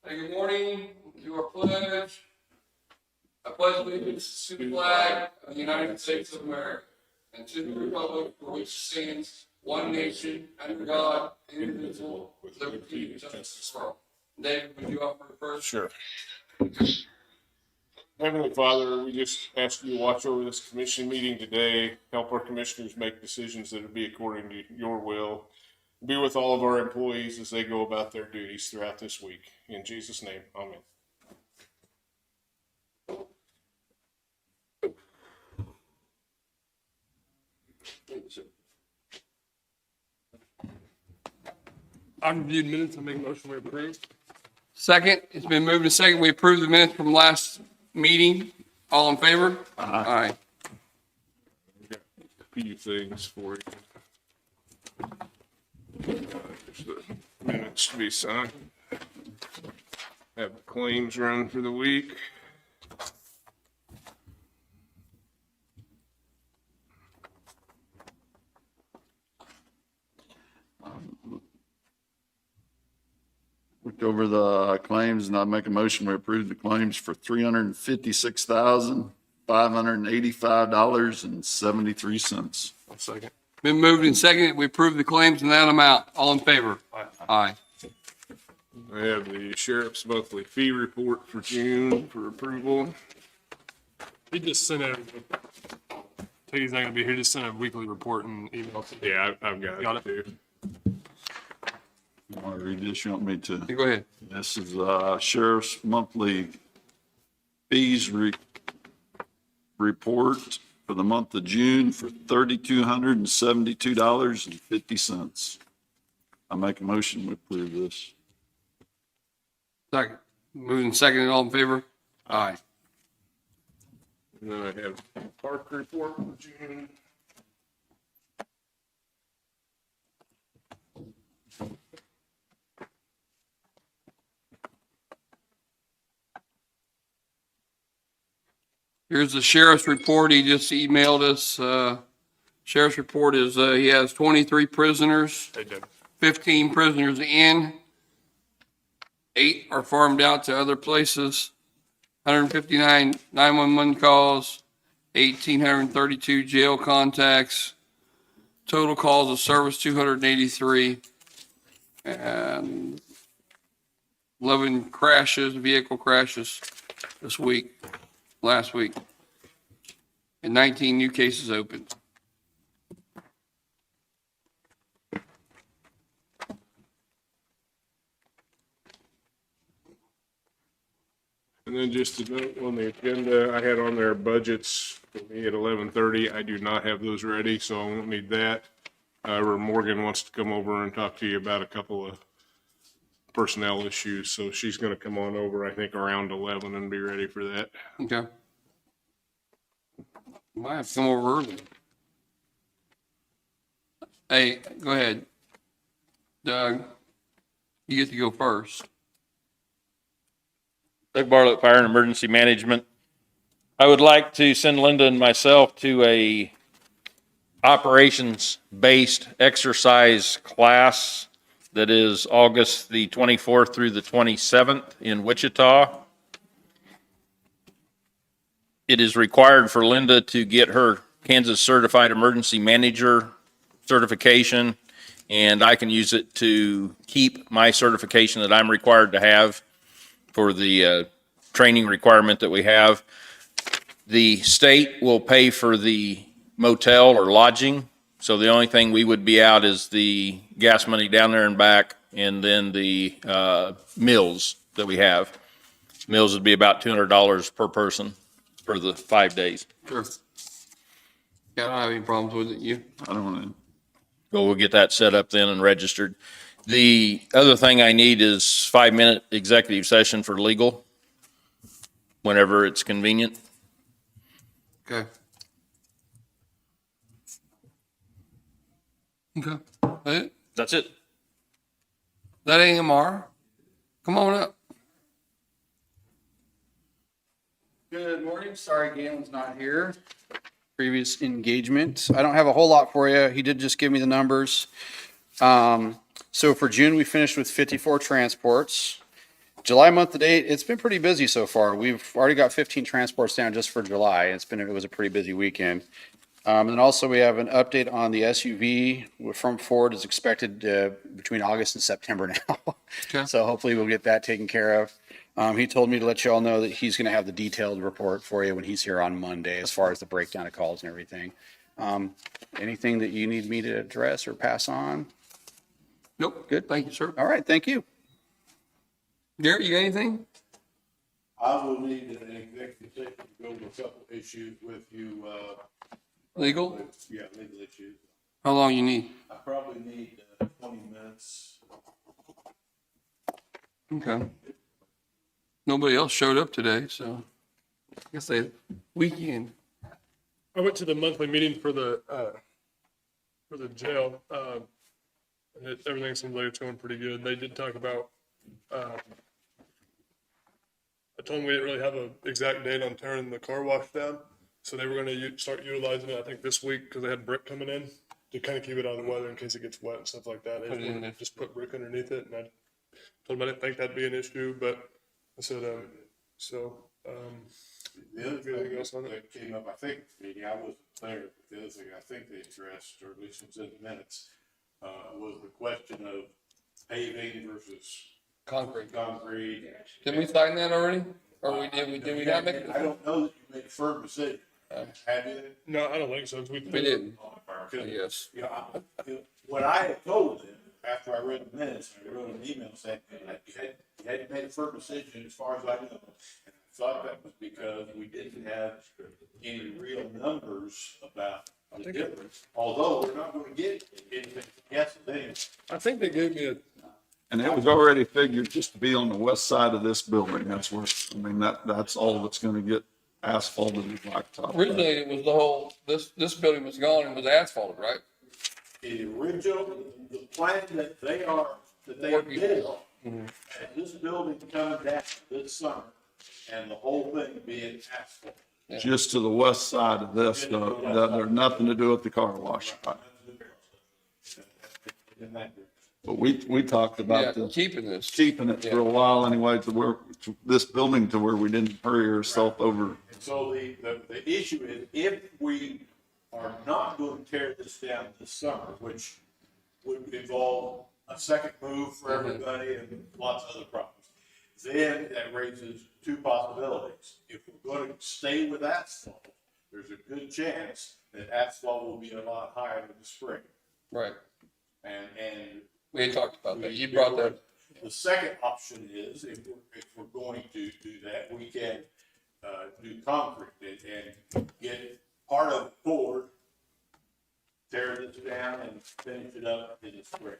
Good morning. Do our pledge. I pledge allegiance to the flag of the United States of America and to the republic for which it stands, one nation, under God, indivisible, with liberty and justice for all. David, would you offer the first? Sure. Heavenly Father, we just ask you to watch over this commission meeting today. Help our commissioners make decisions that will be according to your will. Be with all of our employees as they go about their duties throughout this week. In Jesus' name, amen. I've reviewed minutes. I make a motion we approve. Second, it's been moved and second. We approve the minutes from last meeting. All in favor? Aye. We've got a few things for you. There's the minutes to be signed. Have the claims run for the week. Looked over the claims and I make a motion we approve the claims for $356,585.73. I'll second. Been moved and seconded. We approve the claims in that amount. All in favor? Aye. I have the sheriff's monthly fee report for June for approval. He just sent out. Teddy's not gonna be here. Just sent a weekly report and email. Yeah, I've got Got it too. You want to read this? You want me to? Go ahead. This is sheriff's monthly fees report for the month of June for $3,272.50. I make a motion to approve this. Second. Moved and seconded. All in favor? Aye. And then I have park report for June. Here's the sheriff's report. He just emailed us. Sheriff's report is, he has 23 prisoners, They did. 15 prisoners in. 8 are farmed out to other places. 159 911 calls, 1,832 jail contacts. Total calls of service 283. And 11 crashes, vehicle crashes this week. Last week, and 19 new cases opened. And then just a note on the agenda, I had on there budgets for me at 11:30. I do not have those ready, so I won't need that. Morgan wants to come over and talk to you about a couple of personnel issues, so she's gonna come on over, I think, around 11 and be ready for that. Okay. Might have to come over early. Hey, go ahead. Doug, you get to go first. Doug Bartlett, Fire and Emergency Management. I would like to send Linda and myself to a operations-based exercise class that is August the 24th through the 27th in Wichita. It is required for Linda to get her Kansas Certified Emergency Manager certification, and I can use it to keep my certification that I'm required to have for the training requirement that we have. The state will pay for the motel or lodging, so the only thing we would be out is the gas money down there and back, and then the meals that we have. Meals would be about $200 per person for the 5 days. Sure. Yeah, I don't have any problems with it. You? I don't know. Well, we'll get that set up then and registered. The other thing I need is 5-minute executive session for legal, whenever it's convenient. Okay. Okay. That it? That's it. That AMR? Come on up. Good morning. Sorry Galen's not here. Previous engagement. I don't have a whole lot for you. He did just give me the numbers. So for June, we finished with 54 transports. July month to date, it's been pretty busy so far. We've already got 15 transports down just for July. It was a pretty busy weekend. And also we have an update on the SUV from Ford is expected between August and September now. Okay. So hopefully we'll get that taken care of. He told me to let you all know that he's going to have the detailed report for you when he's here on Monday as far as the breakdown of calls and everything. Anything that you need me to address or pass on? Nope. Good. Thank you, sir. All right, thank you. Garrett, you got anything? I will need an executive session to go over a couple issues with you, Legal? yeah, legal issues. How long you need? I probably need 20 minutes. Okay. Nobody else showed up today, so I guess they weekend. I went to the monthly meeting for the jail. And everything seems like it's going pretty good. They did talk about, I told them we didn't really have an exact date on tearing the car wash down. So they were going to start utilizing it, I think, this week because they had brick coming in to kind of keep it out of the weather in case it gets wet and stuff like that. They Put it in there. just put brick underneath it. And I told them I didn't think that'd be an issue, but I said, The other Anything thing else on that came up, I think, maybe I wasn't there, but the other thing I think they addressed, or at least it was in the minutes, was the question of paving versus Concrete. concrete. Did we sign that already? Or did we not make it? I don't know that you made a firm decision. Have you? no, I don't think so. We didn't. Because, Yes. you know, what I had told them after I read the minutes, I wrote an email saying, you hadn't made a firm decision as far as I know. And I thought that was because we didn't have any real numbers about the difference, although we're not gonna get anything, yes, anyway. I think they gave me a, And it was already figured just to be on the west side of this building. That's where, I mean, that's all that's gonna get asphalted and blacktop. Originally, it was the whole, this building was gone and was asphalted, right? The original, the plan that they Working. built, and this building coming down this summer, and the whole thing being asphalt. Just to the west side of this, though, that there's nothing to do with the car wash. In that, But we talked Yeah, about this, keeping this. keeping it for a while anyway, to this building to where we didn't hurry ourselves over. and so the issue is, if we are not going to tear this down this summer, which would involve a second move for everybody and lots of other problems, then that raises two possibilities. If we're going to stay with asphalt, there's a good chance that asphalt will be a lot higher in the spring. Right. And We had talked about that. You brought that. the second option is, if we're going to do that, we can, do concrete and get part of it poured, tear this down and finish it up in the spring.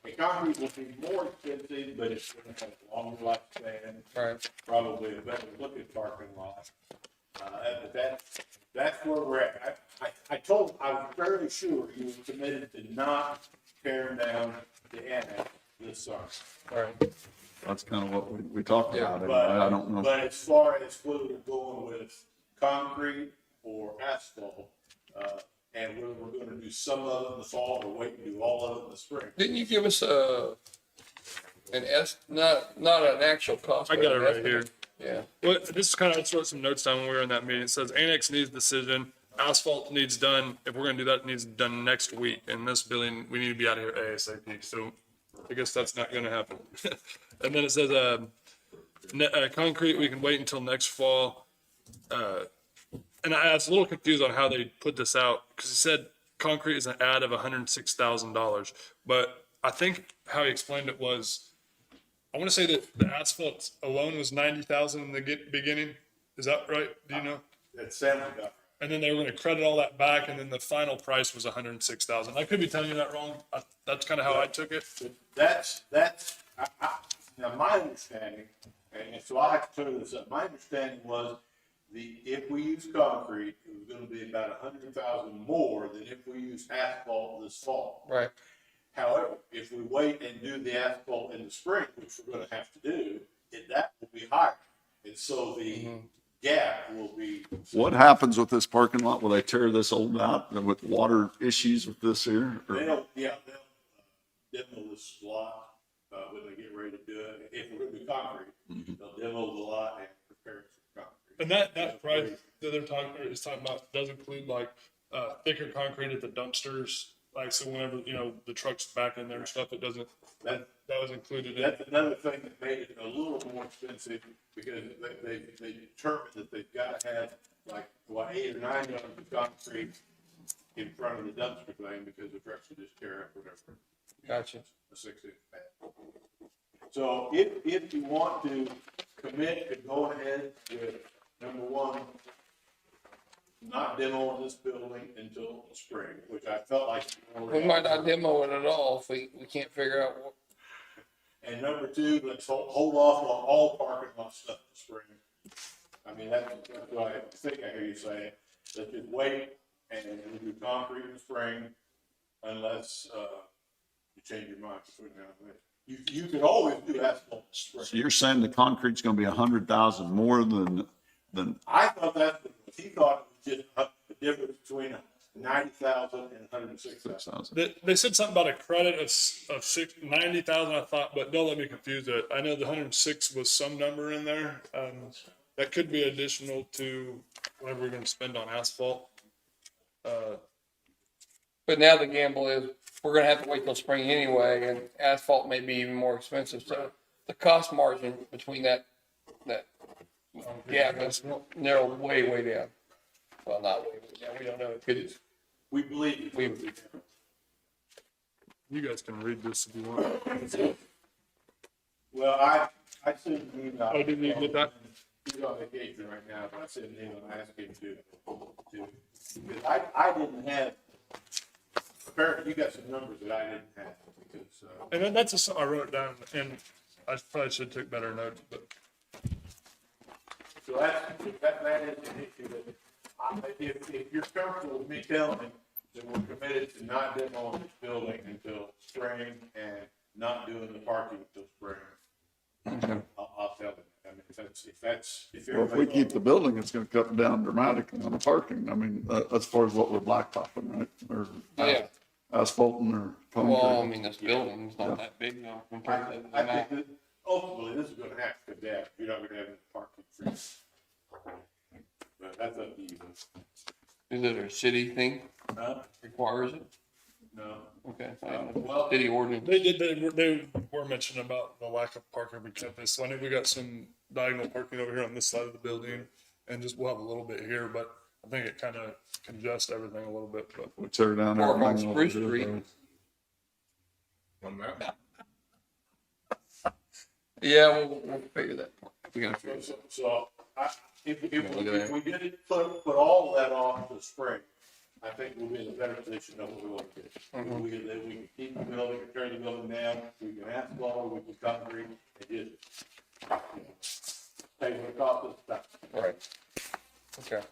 The concrete will be more expensive, but it's gonna have a longer lifespan, Right. probably a better looking parking lot. But that's where we're at. I told, I was fairly sure you were committed to not tearing down the annex this summer. Right. That's kind of what we talked Yeah, about. Anyway. I don't know. But as far as whether we're going with concrete or asphalt, and whether we're gonna do some of it in the fall or wait and do all of it in the spring. Didn't you give us not an actual cost? I but got it an right estimate? here. Yeah. Well, this is kind of, I just wrote some notes down when we were in that meeting. It says annex needs decision, asphalt needs done. If we're gonna do that, it needs done next week. And this building, we need to be out of here ASAP. So I guess that's not gonna happen. And then it says, concrete, we can wait until next fall. And I was a little confused on how they put this out, because he said concrete is an add of $106,000. But I think how he explained it was, I want to say that the asphalt alone was 90,000 in the beginning. Is that right? Do you know? That sounds about. And then they were going to credit all that back, and then the final price was 106,000. I could be telling you that wrong. That's kind of how I took it. Now my understanding, and so I have to clear this up, my understanding was if we use concrete, it was gonna be about 100,000 more than if we use asphalt this fall. Right. However, if we wait and do the asphalt in the spring, which we're gonna have to do, that will be higher. And so the gap will be. What happens with this parking lot? Will they tear this old out with water issues with this here? Or- They'll demo this lot, when they get ready to do it. If we're gonna do concrete. They'll demo the lot and prepare it for concrete. And that price that they're talking, is talking about does include like, thicker concrete at the dumpsters. Like, so whenever, the truck's back in there and stuff, it doesn't, that was included in. That's another thing that made it a little more expensive, because they determined that they've got to have like, 8 or 9 yards of concrete in front of the dumpster thing, because the trucks will just tear up whatever. Gotcha. A 6-inch pad. So if you want to commit to going ahead with, number one, not demoing this building until spring, which I felt like. We might not demo it at all if we can't figure out what. And number two, let's hold off on all parking lot stuff this spring. I mean, that's what I think I hear you saying. Let's just wait and we'll do concrete in the spring unless, you change your mind between now and then. You could always do asphalt in the spring. So you're saying the concrete's gonna be 100,000 more than, I thought that's what he thought, it was just the difference between 90,000 and 106,000. 6,000? They said something about a credit of 90,000, I thought, but don't let me confuse it. I know the 106 was some number in there. That could be additional to whatever we're gonna spend on asphalt. But now the gamble is we're gonna have to wait till spring anyway, and asphalt may be even more expensive. So the cost margin between that gap is narrowed way down. Well, not way down. We don't know. It could. We believe. You guys can read this if you want. Well, I sent an email. Oh, didn't you get that? He's on vacation right now, but I sent an email asking because I didn't have, apparently you got some numbers that I didn't have, because, And then that's I wrote down, and I probably should have took better notes, but so that is an issue that, if you're comfortable with me telling him that we're committed to not demoing this building until spring and not doing the parking until spring, I'll tell him. I mean, if Well, if we keep the building, it's gonna cut down dramatically on the parking. I mean, as far as what we're blacktopping, right? Or Yeah. asphalting or Well, I concrete. mean, this building's not that big now compared to the I map. think that ultimately this is gonna have to come down. You're not gonna have any parking free. But that's up to you. Is it a city thing? Huh? Requires it? No. Okay. Well, City ordinance. they were mentioning about the lack of parking because this. So I know we got some diagonal parking over here on this side of the building, and just we'll have a little bit here, but I think it kind of congests everything a little bit. But We tear down Park on everything over Spruce here, Street. though. On that. Yeah, we'll figure that. We gotta figure it out. So if Look at that. we did it, put all of that off to the spring, I think we'll be in a better position than what we want to do. We can keep the building, tear the building down, we can asphalt, we can concrete, and just pay what it costs us to stop. Right. Okay.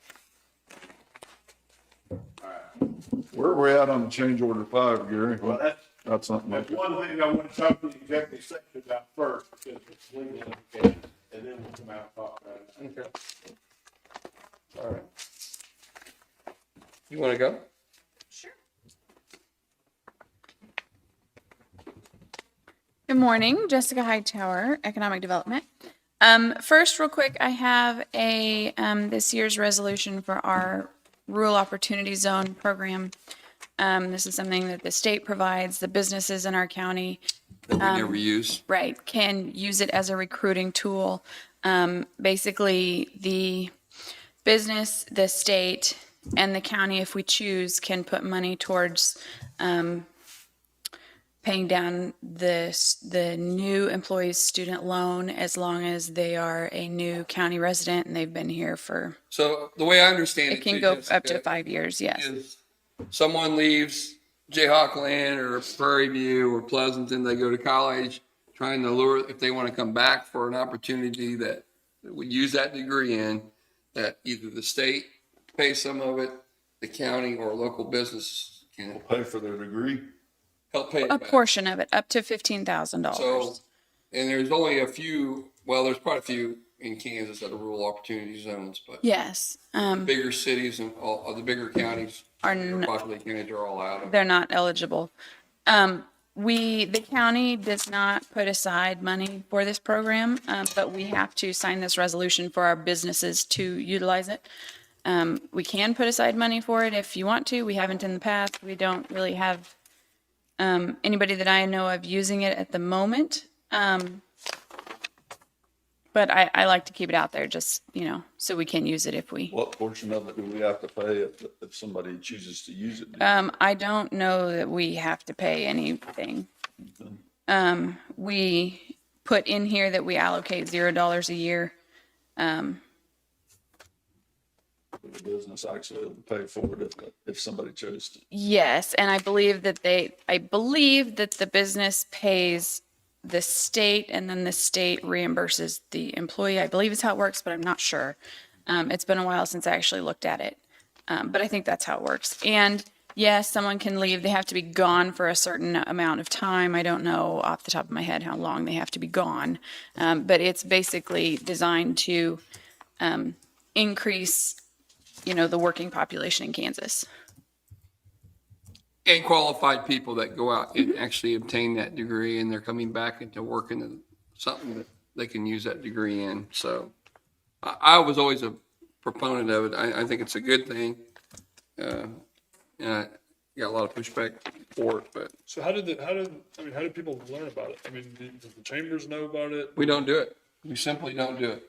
Where are we at on change order 5, Gary? Well, That's something. that's one thing I want to talk to the executive section about first, because it's legal implications, and then we'll come out and talk about it. Okay. All right. You wanna go? Good morning, Jessica Hightower, Economic Development. First, real quick, I have this year's resolution for our Rural Opportunity Zone program. This is something that the state provides, the businesses in our county, That we never use. right, can use it as a recruiting tool. Basically, the business, the state, and the county, if we choose, can put money towards paying down the new employee's student loan as long as they are a new county resident and they've been here for, So the way I understand it. it can too, go up Jessica, to 5 years, yes. is someone leaves Jayhawk Land or Prairie View or Pleasanton, they go to college, trying to lure, if they want to come back for an opportunity that we use that degree in, that either the state pays some of it, the county or local business can Pay for their degree. help pay it A back. portion of it, up to $15,000. So, and there's only a few, well, there's quite a few in Kansas that are rural opportunity zones, but Yes, bigger cities and all of the bigger counties, are populated counties are all out of it. they're not eligible. the county does not put aside money for this program, but we have to sign this resolution for our businesses to utilize it. We can put aside money for it if you want to. We haven't in the past. We don't really have anybody that I know of using it at the moment. But I like to keep it out there just, so we can use it if we. What portion of it do we have to pay if somebody chooses to use it? I don't know that we have to pay anything. We put in here that we allocate $0 a year. The business actually will pay for it if somebody chose to. Yes, and I believe that the business pays the state and then the state reimburses the employee. I believe is how it works, but I'm not sure. It's been a while since I actually looked at it. But I think that's how it works. And yes, someone can leave. They have to be gone for a certain amount of time. I don't know off the top of my head how long they have to be gone. But it's basically designed to increase, the working population in Kansas. And qualified people that go out and actually obtain that degree and they're coming back into working in something that they can use that degree in. So I was always a proponent of it. I think it's a good thing. And I got a lot of pushback for it, but So how did people learn about it? I mean, does the chambers know about it? we don't do it. We simply don't do it.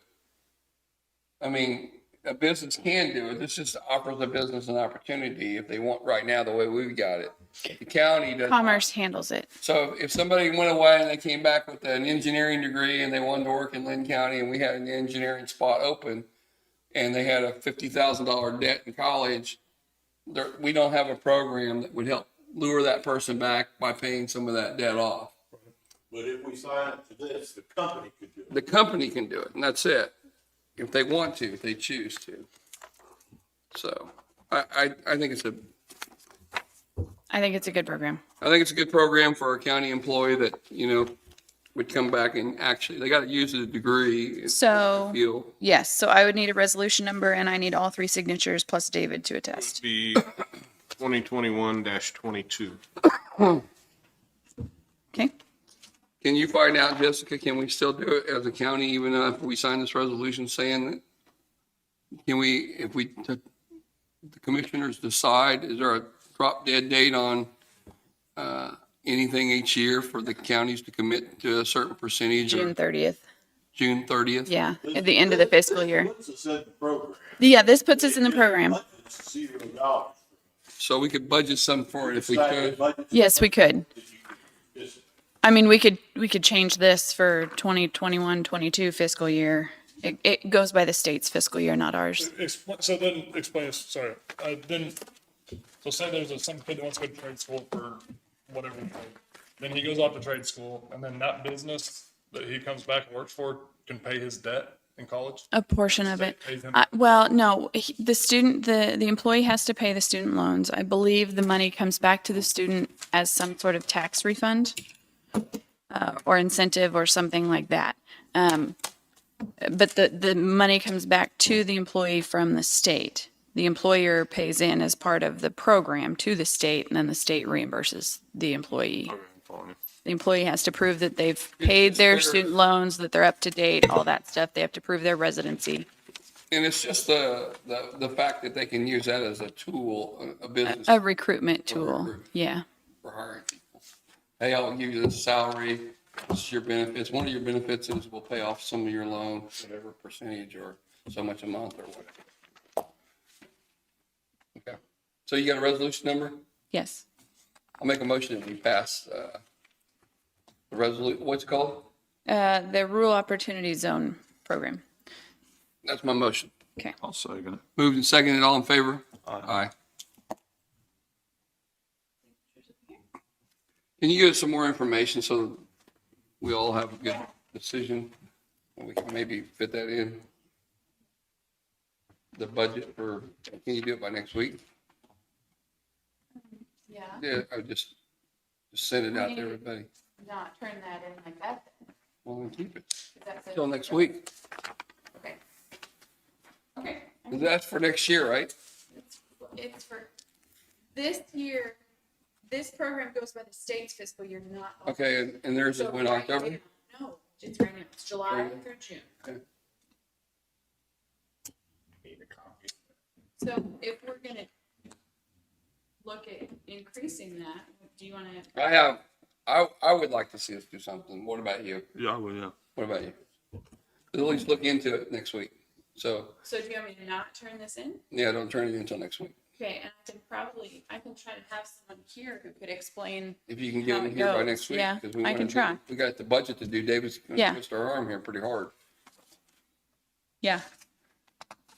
I mean, a business can do it. This just offers a business an opportunity if they want right now the way we've got it. The county does. Commerce handles it. So if somebody went away and they came back with an engineering degree and they wanted to work in Linn County and we had an engineering spot open and they had a $50,000 debt in college, we don't have a program that would help lure that person back by paying some of that debt off. But if we sign up to this, the company could do it. The company can do it, and that's it. If they want to, if they choose to. So I think it's a good program. I think it's a good program for a county employee that, would come back and actually, they got to use a degree. So, Feel. yes, so I would need a resolution number and I need all 3 signatures plus David to attest. Be 2021-22. Okay? Can you find out, Jessica, can we still do it as a county, even if we sign this resolution saying that? If the commissioners decide, is there a drop dead date on anything each year for the counties to commit to a certain percentage? June 30th. June 30th? Yeah, at the end of the fiscal year. Puts us in the program. Yeah, this puts us in the program. It's $0. So we could budget some for it if we could. Yes, we could. Just I mean, we could change this for 2021, 22 fiscal year. It goes by the state's fiscal year, not ours. So then explain this, sorry. So say there's some kid that wants to go to trade school for whatever trade. Then he goes off to trade school and then that business that he comes back and works for can pay his debt in college? A portion of it. Pays him. Well, no, the employee has to pay the student loans. I believe the money comes back to the student as some sort of tax refund or incentive or something like that. But the money comes back to the employee from the state. The employer pays in as part of the program to the state, and then the state reimburses the employee. The employee has to prove that they've paid their student loans, that they're up to date, all that stuff. They have to prove their residency. And it's just the fact that they can use that as a tool, a business. A recruitment tool, recruitment. yeah. For hiring people. Hey, I'll give you this salary, this is your benefits. One of your benefits is we'll pay off some of your loan, whatever percentage or so much a month or whatever. Okay. So you got a resolution number? Yes. I'll make a motion that we pass the resolution, what's it called? The Rural Opportunity Zone Program. That's my motion. Okay. I'll second it. Moved and seconded, all in favor? Aye. Can you give us some more information so we all have a good decision? And we can maybe fit that in? The budget for, can you do it by next week? Yeah. Yeah, I just send it out to everybody. Not turn that in like that. Well, then keep it That's till next week. Okay. Okay. That's for next year, right? It's for this year. this program goes by the state's fiscal year, not. ours. Okay, and theirs is So when, right October? now- No, it's right now. It's July Right now. through June. Okay. So if we're gonna look at increasing that, do you wanna? I would like to see us do something. What about you? Yeah, well, yeah. What about you? At least look into it next week. So, So do you want me to not turn this in? yeah, don't turn it in until next week. Okay, and I can try to have someone here who could explain. If you can get How them it here by goes. next week. Yeah, 'Cause we I wanna can do- try. We got the budget to do. David's gonna Yeah. twist our arm here pretty hard. Yeah.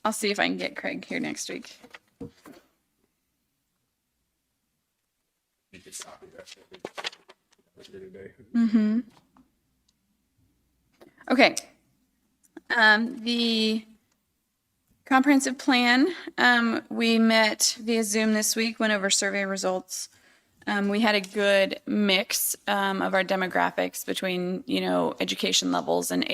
I'll see if I can get Craig here next week. Okay. The comprehensive plan, we met via Zoom this week, went over survey results. We had a good mix of our demographics between, education levels and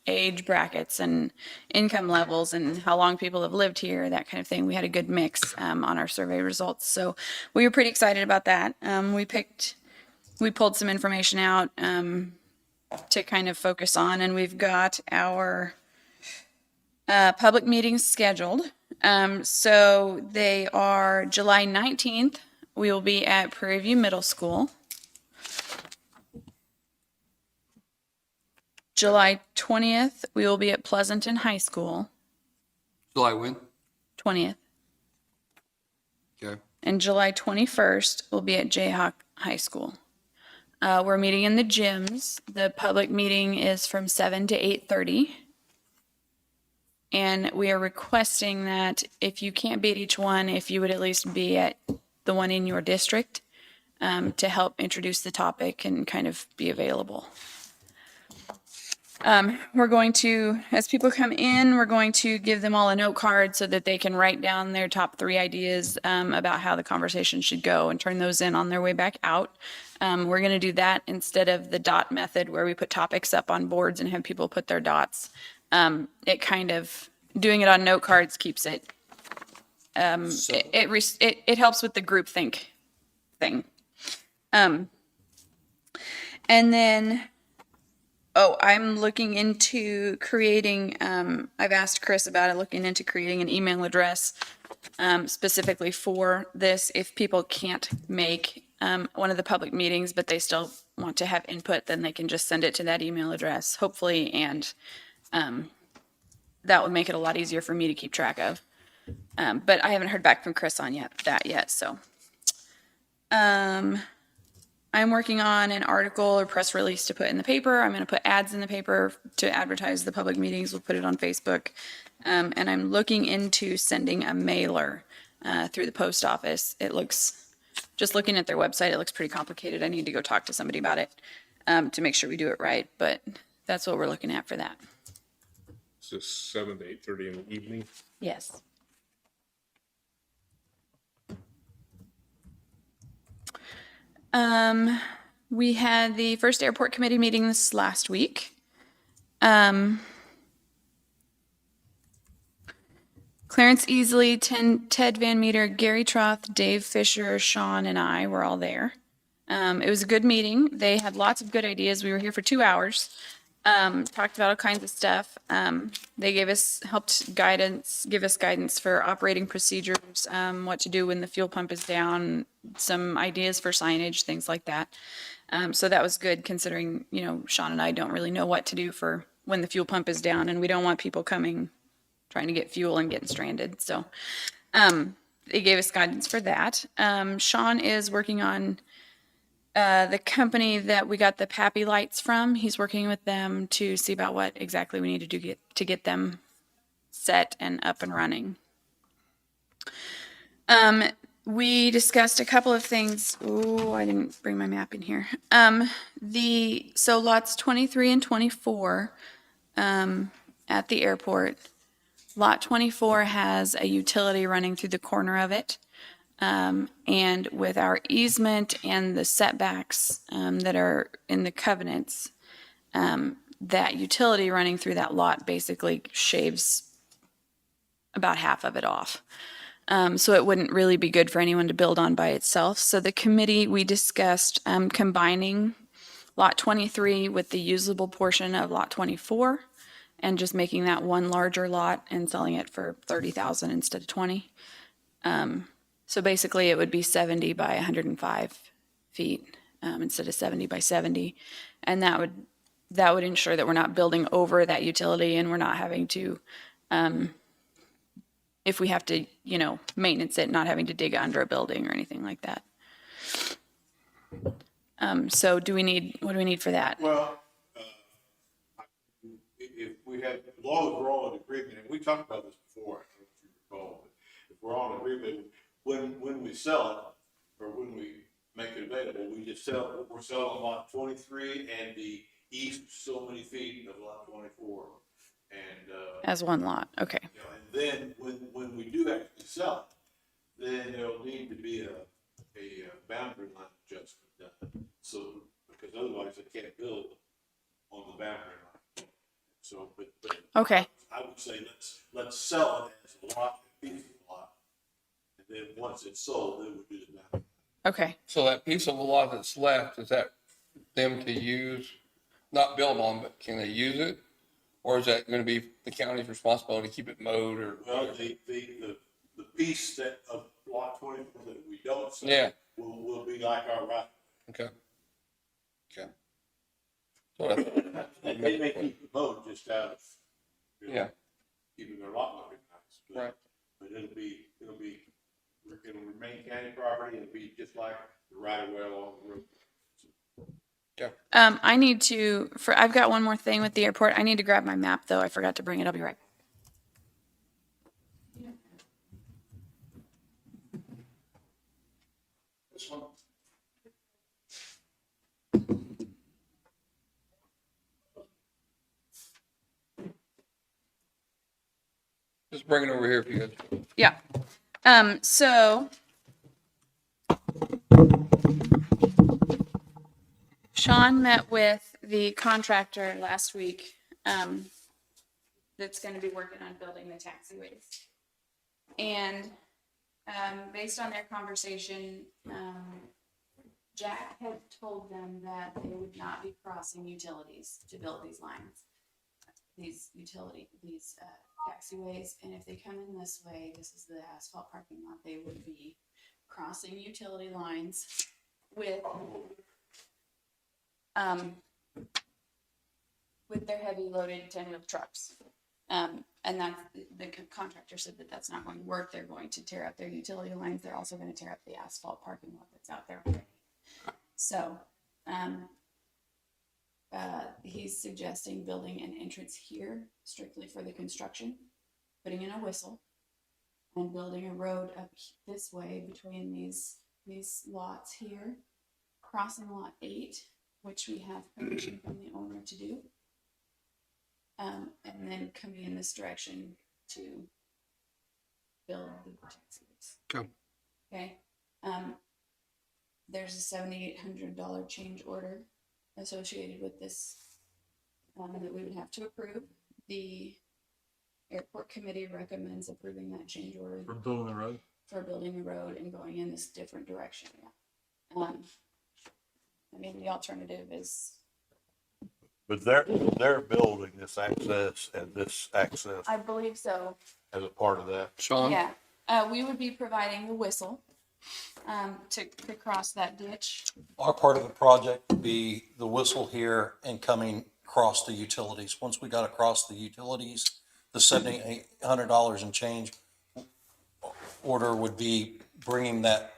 age brackets and income levels and how long people have lived here, that kind of thing. We had a good mix on our survey results. So we were pretty excited about that. We pulled some information out to kind of focus on, and we've got our public meetings scheduled. So they are July 19th. We will be at Prairie View Middle School. July 20th, we will be at Pleasanton High School, July when? 20th. Okay. And July 21st, we'll be at Jayhawk High School. We're meeting in the gyms. The public meeting is from 7 to 8:30. And we are requesting that if you can't be at each one, if you would at least be at the one in your district to help introduce the topic and kind of be available. We're going to, as people come in, we're going to give them all a note card so that they can write down their top 3 ideas about how the conversation should go and turn those in on their way back out. We're going to do that instead of the dot method where we put topics up on boards and have people put their dots. It kind of, doing it on note cards keeps it, it helps with the groupthink thing. And then, I'm looking into creating, I've asked Chris about it, looking into creating an email address specifically for this. If people can't make one of the public meetings, but they still want to have input, then they can just send it to that email address, hopefully, and that would make it a lot easier for me to keep track of. But I haven't heard back from Chris on that yet, so. I'm working on an article or press release to put in the paper. I'm going to put ads in the paper to advertise the public meetings. We'll put it on Facebook. And I'm looking into sending a mailer through the post office. It looks, just looking at their website, it looks pretty complicated. I need to go talk to somebody about it to make sure we do it right. But that's what we're looking at for that. It's just 7 to 8:30 in the evening. Yes. We had the first airport committee meeting this last week. Clarence Easley, Ted Van Meter, Gary Troth, Dave Fisher, Sean, and I were all there. It was a good meeting. They had lots of good ideas. We were here for 2 hours. Talked about all kinds of stuff. They give us guidance for operating procedures, what to do when the fuel pump is down, some ideas for signage, things like that. So that was good considering, Sean and I don't really know what to do for when the fuel pump is down and we don't want people coming, trying to get fuel and getting stranded. So, they gave us guidance for that. Sean is working on the company that we got the Pappy lights from. He's working with them to see about what exactly we need to do to get them set and up and running. We discussed a couple of things. Oh, I didn't bring my map in here. So lots 23 and 24 at the airport. Lot 24 has a utility running through the corner of it. And with our easement and the setbacks that are in the covenants, that utility running through that lot basically shaves about half of it off. So it wouldn't really be good for anyone to build on by itself. So the committee, we discussed combining lot 23 with the usable portion of lot 24 and just making that one larger lot and selling it for 30,000 instead of 20. So basically it would be 70 by 105 feet instead of 70 by 70. And that would ensure that we're not building over that utility and we're not having to, if we have to, maintenance it, not having to dig under a building or anything like that. So what do we need for that? Well, if we had, as long as we're all in agreement, and we talked about this before, I don't know if you recall, but if we're all in agreement, when we sell it, or when we make it available, we just we're selling lot 23 and the east so many feet of lot 24. And, As one lot, okay. and then when we do actually sell it, then there'll need to be a boundary line adjustment done. So, because otherwise they can't build on the boundary line. So, but Okay, I would say let's sell it as a lot, a piece of lot. And then once it's sold, then we'll do the boundary. okay. So that piece of the lot that's left, is that them to use, not build on, but can they use it? Or is that gonna be the county's responsibility to keep it mowed or? Well, the piece that of lot 24 that we don't sell. Yeah. Will be like our right. Okay. Okay. So that- They may keep the mode just out of. Yeah. Keeping their lot looking nice. but- Right. But it'll remain county property, it'll be just like the right of way along the road. I need to, I've got one more thing with the airport. I need to grab my map though. I forgot to bring it. I'll be right back. This one? Just bring it over here if you guys. Yeah. So Sean met with the contractor last week, that's gonna be working on building the taxiways. And, based on their conversation, Jack had told them that they would not be crossing utilities to build these lines. These taxiways, and if they come in this way, this is the asphalt parking lot, they would be crossing utility lines with their heavy loaded 10-wheel trucks. And that's, the contractor said that that's not going to work. They're going to tear up their utility lines. They're also going to tear up the asphalt parking lot that's out there already. So, he's suggesting building an entrance here strictly for the construction, putting in a whistle, and building a road up this way between these lots here, crossing lot 8, which we have permission from the owner to do, and then coming in this direction to build the taxiways. Okay. Okay. There's a $7,800 change order associated with this that we would have to approve. The airport committee recommends approving that change order For building the road? for building the road and going in this different direction. Yeah. I mean, the alternative is, But they're building this access and this access I believe so. as a part of that. Sean? Yeah. We would be providing the whistle to cross that ditch. Our part of the project would be the whistle here and coming across the utilities. Once we got across the utilities, the $7,800 and change order would be bringing that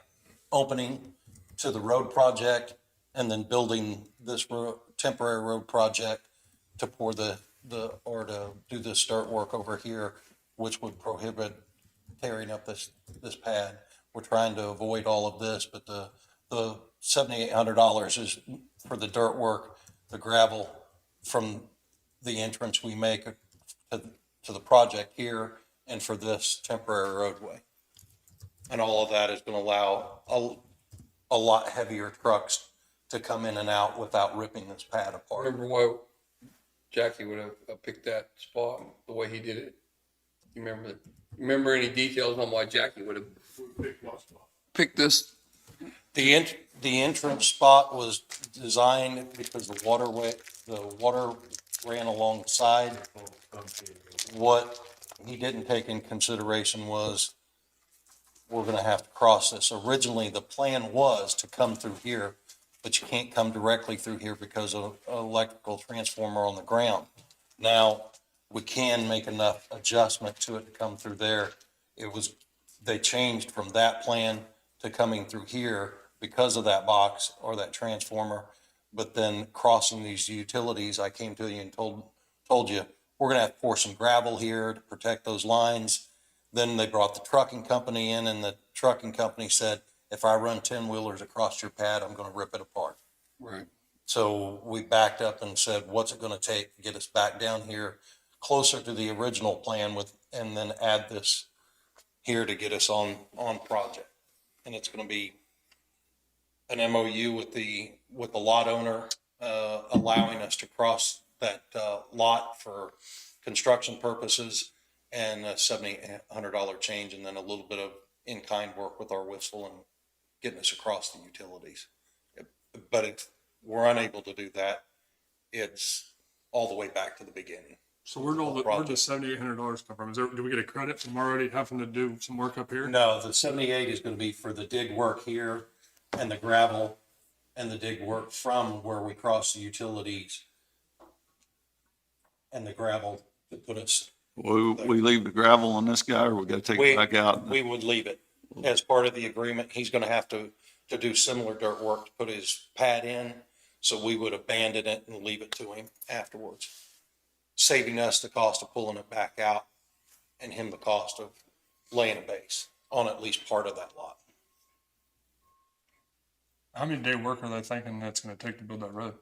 opening to the road project and then building this temporary road project to pour or to do this dirt work over here, which would prohibit tearing up this pad. We're trying to avoid all of this, but the $7,800 is for the dirt work, the gravel from the entrance we make to the project here and for this temporary roadway. And all of that is going to allow a lot heavier trucks to come in and out without ripping this pad apart. Remember why Jackie would have picked that spot, the way he did it? You remember that? remember any details on why Jackie would have picked this. The entrance spot was designed because the water ran alongside. What he didn't take in consideration was we're gonna have to cross this. Originally, the plan was to come through here, but you can't come directly through here because of an electrical transformer on the ground. Now, we can make enough adjustment to it to come through there. They changed from that plan to coming through here because of that box or that transformer. But then crossing these utilities, I came to you and told you, we're gonna have to pour some gravel here to protect those lines. Then they brought the trucking company in, and the trucking company said, if I run 10-wheelers across your pad, I'm gonna rip it apart. Right. So we backed up and said, what's it gonna take to get us back down here closer to the original plan and then add this here to get us on project. And it's gonna be an MOU with the lot owner, allowing us to cross that, lot for construction purposes, and a $7,800 change, and then a little bit of in-kind work with our whistle and getting us across the utilities. But if we're unable to do that, it's all the way back to the beginning. So where'd the $7,800 come from? Do we get a credit from already having to do some work up here? No, the 78 is gonna be for the dig work here and the gravel and the dig work from where we cross the utilities and the gravel to put us. We leave the gravel on this guy, or we gotta take it back out? We would leave it. As part of the agreement, he's gonna have to do similar dirt work to put his pad in, so we would abandon it and leave it to him afterwards, saving us the cost of pulling it back out and him the cost of laying a base on at least part of that lot. How many day work are they thinking that's gonna take to build that road?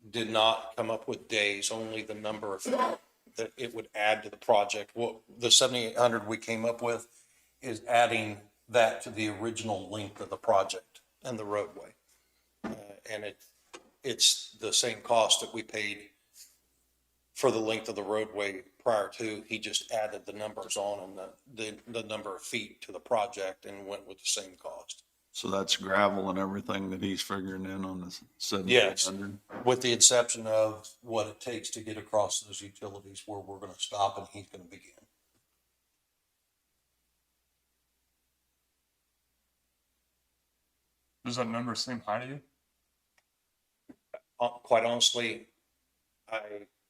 Did not come up with days, only the number of that it would add to the project. What the 7,800 we came up with is adding that to the original length of the project and the roadway. And it's the same cost that we paid for the length of the roadway prior to. He just added the numbers on and the number of feet to the project and went with the same cost. So that's gravel and everything that he's figuring in on the Yes, 7,800? with the exception of what it takes to get across those utilities where we're gonna stop and he's gonna begin. Does that number seem high to you? Quite honestly, I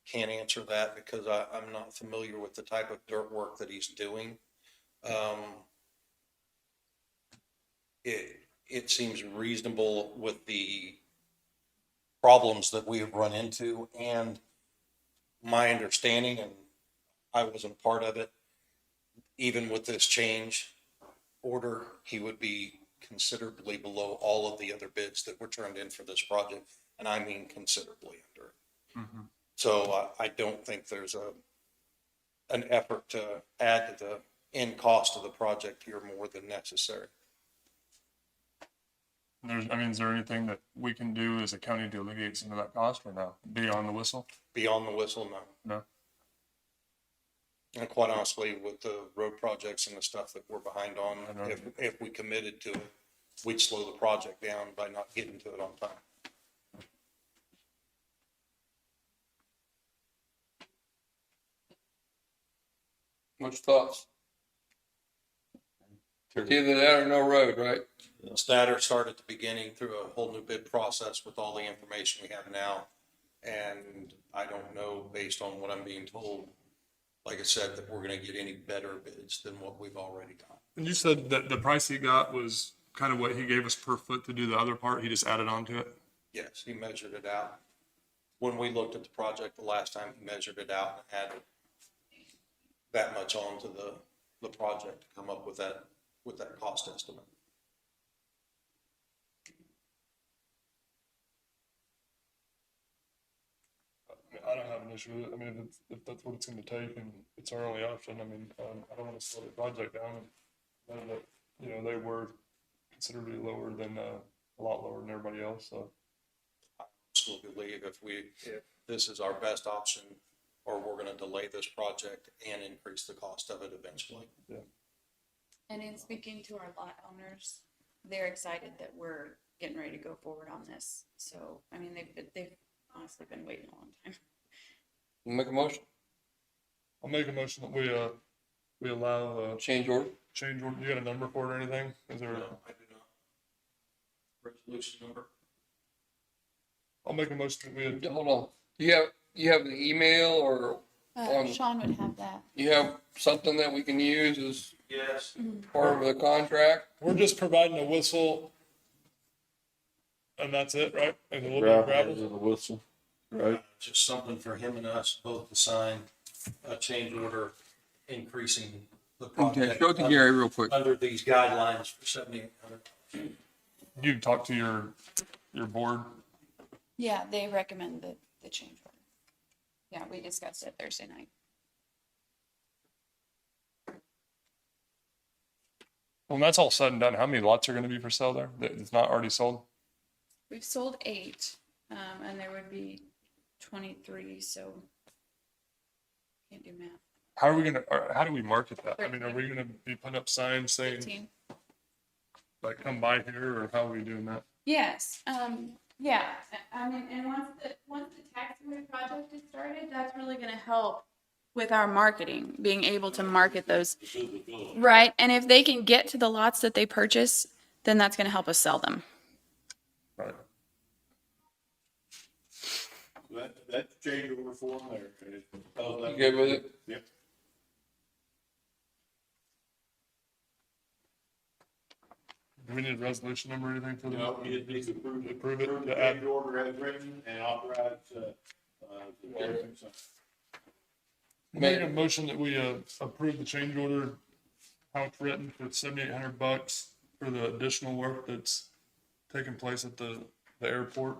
can't answer that because I'm not familiar with the type of dirt work that he's doing. It seems reasonable with the problems that we have run into, and my understanding, and I wasn't part of it, even with this change order, he would be considerably below all of the other bids that were turned in for this project, and I mean considerably under it. So I don't think there's an effort to add to the end cost of the project here more than necessary. Is there anything that we can do as a county to alleviate some of that cost or no? Beyond the whistle? Beyond the whistle, no. No. And quite honestly, with the road projects and the stuff that we're behind on, I know. if we committed to it, we'd slow the project down by not getting to it on time. What's your thoughts? It's either that or no road, right? It's that or start at the beginning through a whole new bid process with all the information we have now. And I don't know, based on what I'm being told, like I said, that we're gonna get any better bids than what we've already got. And you said that the price he got was kind of what he gave us per foot to do the other part. He just added on to it. Yes, he measured it out. When we looked at the project the last time, he measured it out and added that much onto the project to come up with that cost estimate. I don't have an issue with it. I mean, if that's what it's gonna take and it's our only option, I mean, I don't wanna slow the project down. And know that, they were considerably lower than, a lot lower than everybody else, so. Still believe if this is our best option or we're gonna delay this project and increase the cost of it eventually. And in speaking to our lot owners, they're excited that we're getting ready to go forward on this. So, I mean, they've honestly been waiting a long time. Make a motion, I'll make a motion that we allow, change order. change order. You got a number for it or anything? Is there? I do not. Resolution number? I'll make a motion that we, Hold on. You have the email or Sean would have that. you have something that we can use as Yes. part of the contract? we're just providing a whistle and that's it, right? And a little bit of gravel. The whistle, right? Just something for him and us both to sign, a change order increasing the Okay, project. show it to Gary real quick. Under these guidelines for $7,800. You talk to your board. Yeah, they recommend the change order. Yeah, we discussed it Thursday night. When that's all said and done, how many lots are gonna be for sale there that it's not already sold? We've sold 8, and there would be 23, so can't do math. How are we gonna, or how do we market that? I mean, are we gonna be putting up signs saying, 15. like, come by here, or how are we doing that? Yes, yeah, I mean, and once the taxiway project is started, that's really gonna help with our marketing, being able to market those. Right, and if they can get to the lots that they purchase, then that's gonna help us sell them. Right. That's change order form there. You good with it? Yep. Do we need a resolution number or anything for No, that? you just need to approve Approve it, the to add- change order as written and authorize, the chairman to sign. Make a motion that we, approve the change order, how it's written for $7,800 for the additional work that's taking place at the airport.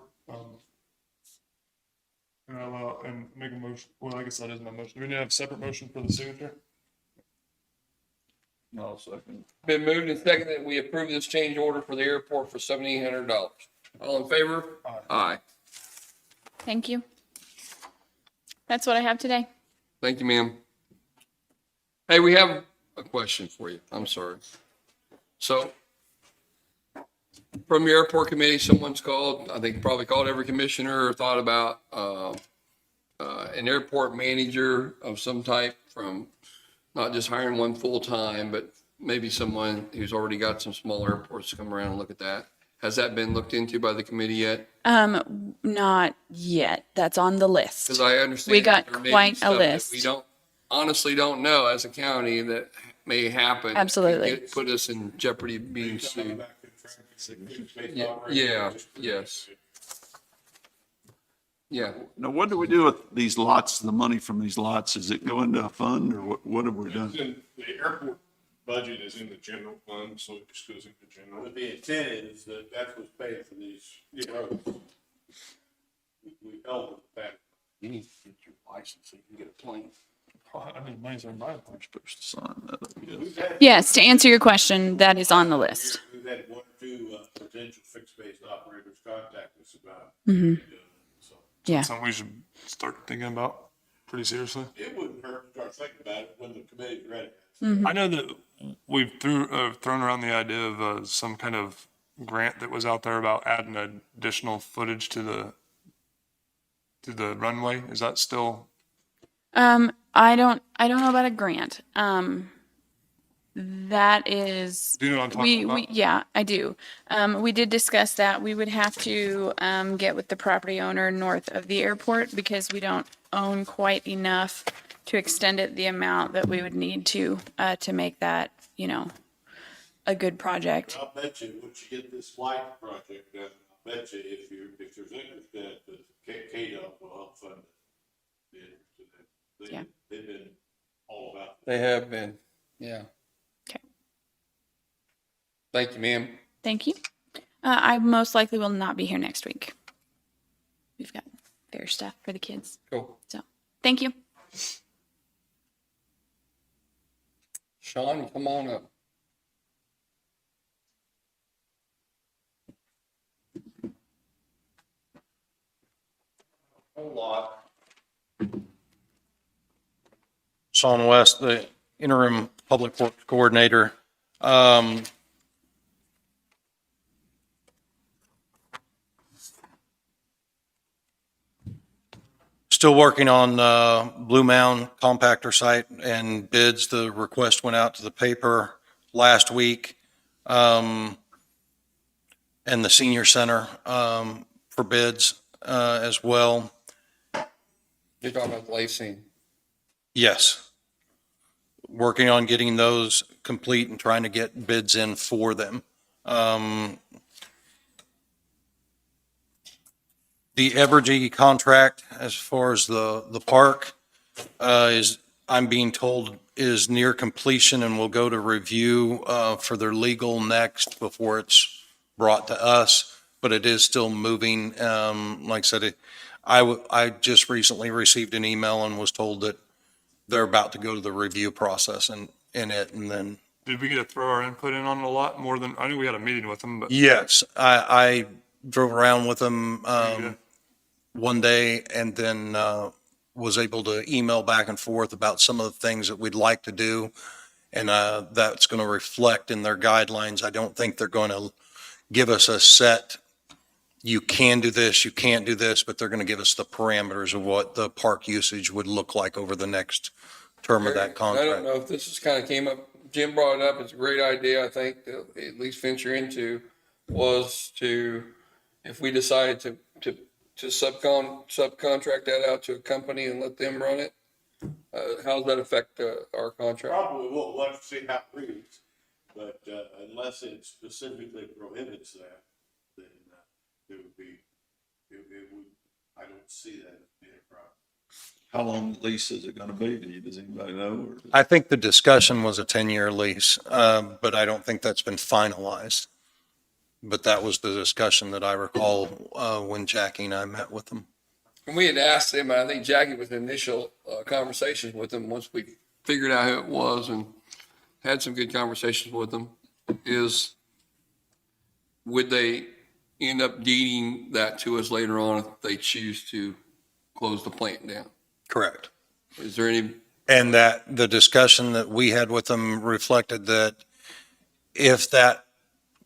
And allow, and make a motion, well, I guess that is my motion. Do we need to have a separate motion for the signature? No, second. Been moved and seconded that we approve this change order for the airport for $7,800. All in favor? Aye. Thank you. That's what I have today. Thank you, ma'am. Hey, we have a question for you. I'm sorry. So from your airport committee, someone's called, I think probably called every commissioner, or thought about an airport manager of some type, from not just hiring one full-time, but maybe someone who's already got some small airports to come around and look at that. Has that been looked into by the committee yet? Not yet. That's on the list. Because I understand. We got there may be quite a stuff that list. We honestly don't know as a county that may happen. Absolutely. It put us in jeopardy of being sued. Back to Frank. Yeah, yes. Yeah. Now, what do we do with these lots, the money from these lots? Is it go into a fund or what have we It's done? in, the airport budget is in the general fund, so it just goes into general. But the intent is that that's what's paid for these roads. We held it back. You need to get your license so you can get a plane. I mean, money's on my part. Supposed to sign that, I guess. We've had- Yes, to answer your question, that is on the list. We've had 1 or 2 potential fixed-base operators contact us about. Mhm. So Yeah. Something we should start thinking about pretty seriously. it wouldn't hurt to start thinking about it when the committee's ready. I know that we've thrown around the idea of some kind of grant that was out there about adding additional footage to the runway. Is that still? I don't know about a grant. That is. Do you know what I'm talking about? Yeah, I do. We did discuss that. We would have to, get with the property owner north of the airport because we don't own quite enough to extend it the amount that we would need to make that, a good project. I'll bet you, once you get this light project done, I'll bet you if there's interest in it, that KDOT will help fund it. Be interested in it. Yeah. They've been all about it. They have been, yeah. Okay. Thank you, ma'am. Thank you. I most likely will not be here next week. We've got fair stuff for the kids. Cool. So, thank you. Sean, come on up. Whole lot. Sean West, the interim public works coordinator. Still working on Blue Mound compactor site and bids. The request went out to the paper last week. And the senior center for bids as well. You're talking about lacing. Yes. Working on getting those complete and trying to get bids in for them. The Evergy contract, as far as the park, is, I'm being told, is near completion and will go to review for their legal next before it's brought to us, but it is still moving. Like I said, I just recently received an email and was told that they're about to go to the review process in it, and then. Did we get to throw our input in on it a lot more than, I knew we had a meeting with them, but. Yes, I drove around with them Yeah. one day and then was able to email back and forth about some of the things that we'd like to do. And that's going to reflect in their guidelines. I don't think they're going to give us a set, you can do this, you can't do this, but they're going to give us the parameters of what the park usage would look like over the next term of that I don't contract. know if this just kind of came up, Jim brought it up, it's a great idea, I think, to at least venture into, was to, if we decided to subcontract that out to a company and let them run it, how does that affect our contract? Probably won't want to see how it reads, but unless it specifically prohibits that, then it would be, it would, I don't see that as being a problem. How long lease is it gonna be? Does anybody know? Or? I think the discussion was a 10-year lease, but I don't think that's been finalized. But that was the discussion that I recall when Jackie and I met with them. And we had asked them, and I think Jackie was in initial conversations with them once we figured out who it was and had some good conversations with them, is would they end up deeding that to us later on if they choose to close the plant down? Correct. Is there any? And that the discussion that we had with them reflected that if that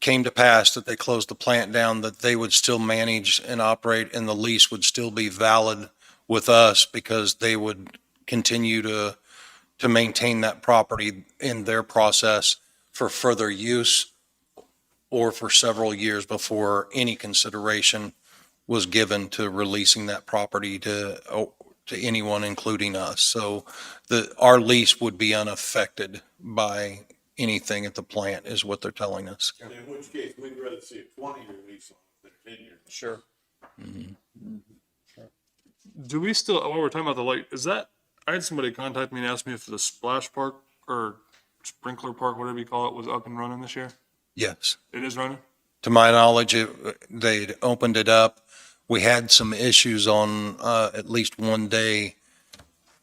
came to pass, that they closed the plant down, that they would still manage and operate and the lease would still be valid with us because they would continue to maintain that property in their process for further use or for several years before any consideration was given to releasing that property to anyone, including us. So our lease would be unaffected by anything at the plant, is what they're telling us. In which case, we'd rather see a 20-year lease on it than a 10-year. Sure. Do we still, while we're talking about the lake, is that, I had somebody contact me and ask me if the splash park or sprinkler park, whatever you call it, was up and running this year? Yes. It is running? To my knowledge, they'd opened it up. We had some issues on at least one day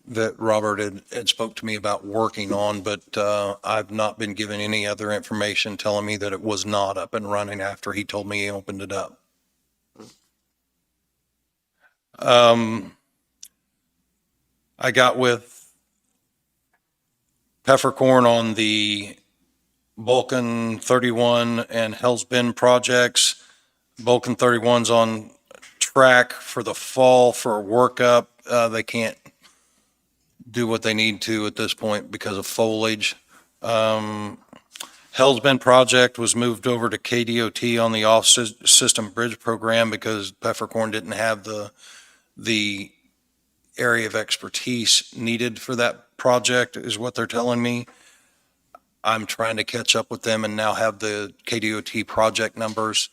that Robert had spoke to me about working on, but I've not been given any other information telling me that it was not up and running after he told me he opened it up. I got with Peppercorn on the Vulcan 31 and Hell's Bend projects. Vulcan 31's on track for the fall for a workup. They can't do what they need to at this point because of foliage. Hell's Bend project was moved over to KDOT on the off-system bridge program because Peppercorn didn't have the area of expertise needed for that project, is what they're telling me. I'm trying to catch up with them and now have the KDOT project numbers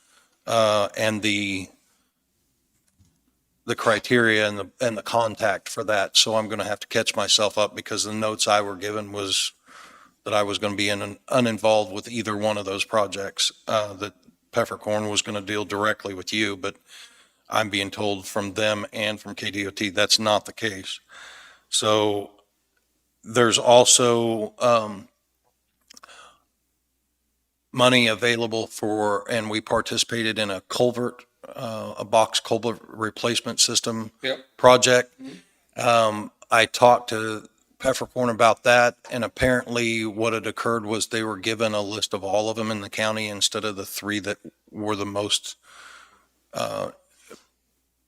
and the criteria and the contact for that. So I'm going to have to catch myself up because the notes I were given was that I was going to be uninvolved with either one of those projects, that Peppercorn was going to deal directly with you, but I'm being told from them and from KDOT that's not the case. So there's also money available for, and we participated in a culvert, a box culvert replacement system Yep. project. I talked to peppercorn about that, and apparently what had occurred was they were given a list of all of them in the county instead of the three that were the most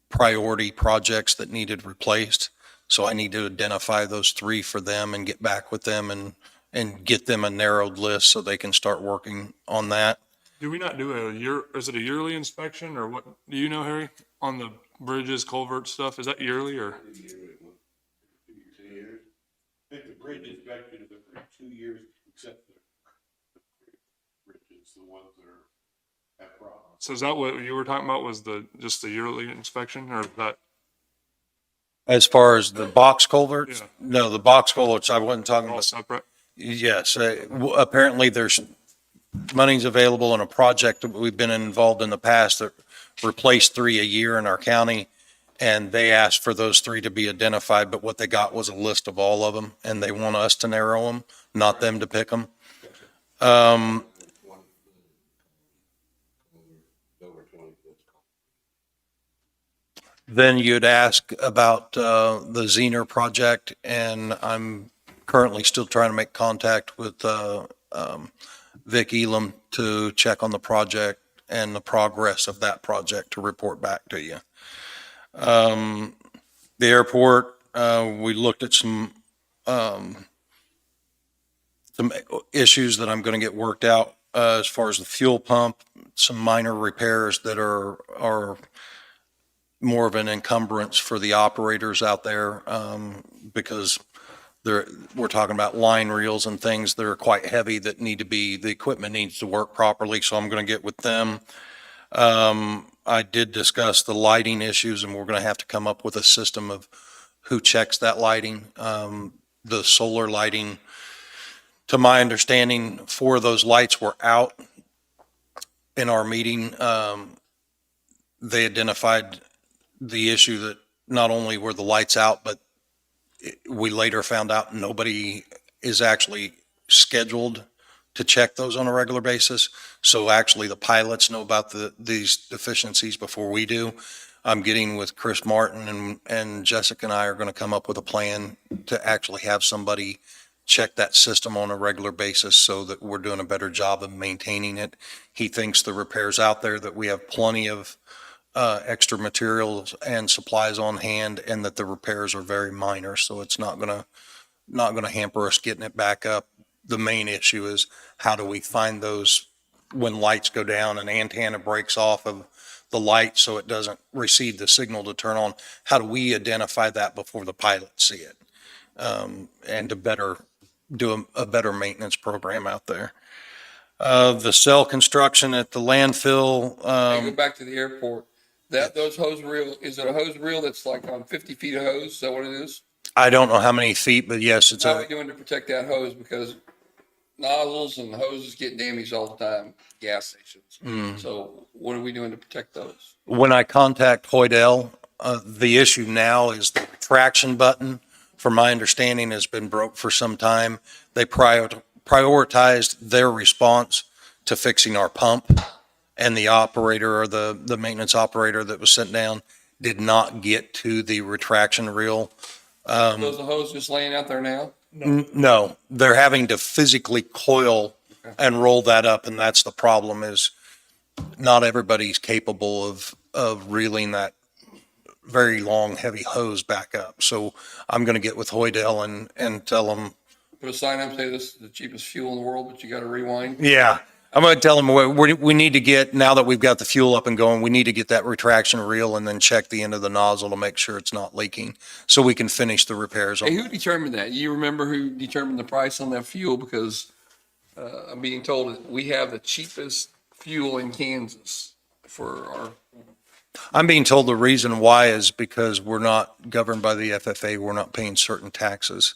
priority projects that needed replaced. So I need to identify those three for them and get back with them and get them a narrowed list so they can start working on that. Do we not do is it a yearly inspection or what? Do you know, Harry, on the bridges, culvert stuff? Is that yearly or? I think the bridge inspection is every 2 years, except the bridges, the ones that are at problems. So is that what you were talking about was just the yearly inspection or that? As far as the box culverts, Yeah. no, the box culverts, I wasn't talking All about. separate? Yes, apparently there's money's available in a project that we've been involved in the past that replaced 3 a year in our county. And they asked for those 3 to be identified, but what they got was a list of all of them and they want us to narrow them, not them to pick them. Then you'd ask about the Zener project, and I'm currently still trying to make contact with Vic Elam to check on the project and the progress of that project to report back to you. The airport, we looked at some issues that I'm going to get worked out as far as the fuel pump, some minor repairs that are more of an encumbrance for the operators out there, because we're talking about line reels and things that are quite heavy that the equipment needs to work properly. So I'm going to get with them. I did discuss the lighting issues and we're going to have to come up with a system of who checks that lighting. The solar lighting, to my understanding, 4 of those lights were out in our meeting. They identified the issue that not only were the lights out, but we later found out nobody is actually scheduled to check those on a regular basis. So actually the pilots know about these deficiencies before we do. I'm getting with Chris Martin and Jessica and I are going to come up with a plan to actually have somebody check that system on a regular basis so that we're doing a better job of maintaining it. He thinks the repairs out there, that we have plenty of extra materials and supplies on hand, and that the repairs are very minor, so it's not gonna hamper us getting it back up. The main issue is how do we find those when lights go down, an antenna breaks off of the light so it doesn't receive the signal to turn on. How do we identify that before the pilots see it? And to do a better maintenance program out there. The cell construction at the landfill, Hey, go back to the airport. Those hose reel, is it a hose reel that's like on 50 feet of hose? Is that what it is? I don't know how many feet, but yes, it's How are we doing to protect that hose? Because nozzles and hoses get damaged all the time, gas stations. So what are we doing to protect those? when I contact Hoydell, the issue now is the retraction button, from my understanding, has been broke for some time. They prioritized their response to fixing our pump, and the operator or the maintenance operator that was sent down did not get to the retraction reel. Those the hose just laying out there now? No, they're having to physically coil and roll that up, and that's the problem, is not everybody's capable of reeling that very long, heavy hose back up. So I'm going to get with Hoydell and tell them, Put a sign up, say this is the cheapest fuel in the world, but you got to rewind. yeah, I'm going to tell them we need to get, now that we've got the fuel up and going, we need to get that retraction reel and then check the end of the nozzle to make sure it's not leaking so we can finish the repairs. Hey, who determined that? You remember who determined the price on that fuel? Because I'm being told that we have the cheapest fuel in Kansas for our. I'm being told the reason why is because we're not governed by the FFA. We're not paying certain taxes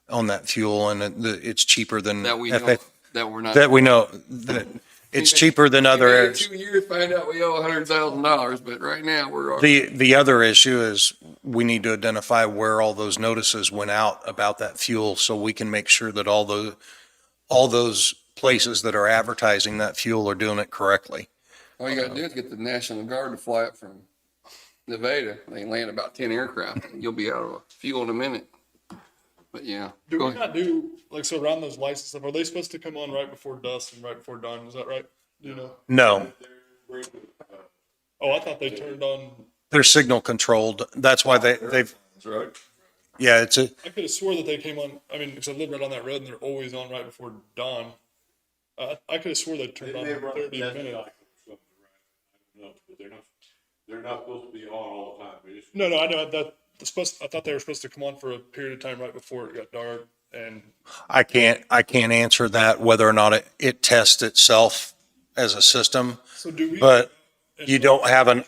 on that fuel, and it's cheaper than That we know, FFA. that we're not. That we know that it's cheaper than other In areas. 2 years, find out we owe $100,000, but right now we're. The other issue is we need to identify where all those notices went out about that fuel so we can make sure that all those places that are advertising that fuel are doing it correctly. All you gotta do is get the National Guard to fly up from Nevada. They land about 10 aircraft. You'll be out of fuel in a minute. But yeah. Do Go we ahead. not do, like, so around those lights and stuff, are they supposed to come on right before dusk and right before dawn? Is that right? Do you know? No, Oh, I thought they turned on, they're signal controlled. That's why they've, That's right. yeah, it's a, I could have swore that they came on, I mean, because I live right on that road and they're always on right before dawn. I could have swore they turned on They run 30 a minutes. cycle or something, right? I don't know, but they're not supposed to be on all the time. They just- No, I know that, I thought they were supposed to come on for a period of time right before it got dark and, I can't answer that, whether or not it tests itself as a system, so do we? but you don't have an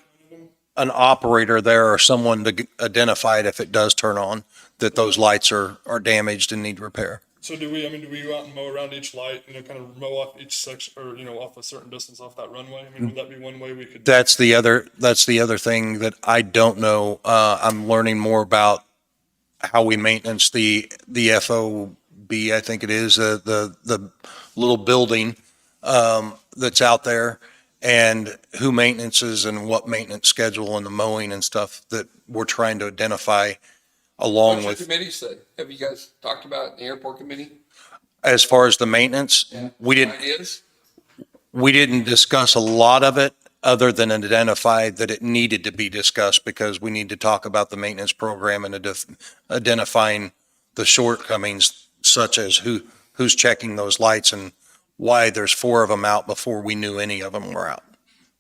operator there or someone to identify it if it does turn on, that those lights are damaged and need repair. So do we, I mean, do we go out and mow around each light, kind of mow off each section, or, off a certain distance off that runway? I mean, would that be one way we could? That's the other thing that I don't know. I'm learning more about how we maintenance the FOB, I think it is, the little building, that's out there, and who maintenances and what maintenance schedule and the mowing and stuff that we're trying to identify along What's your with, committee say? Have you guys talked about it in the airport committee? as far as the maintenance, Ideas? we didn't discuss a lot of it other than identify that it needed to be discussed because we need to talk about the maintenance program and identifying the shortcomings such as who's checking those lights and why there's 4 of them out before we knew any of them were out,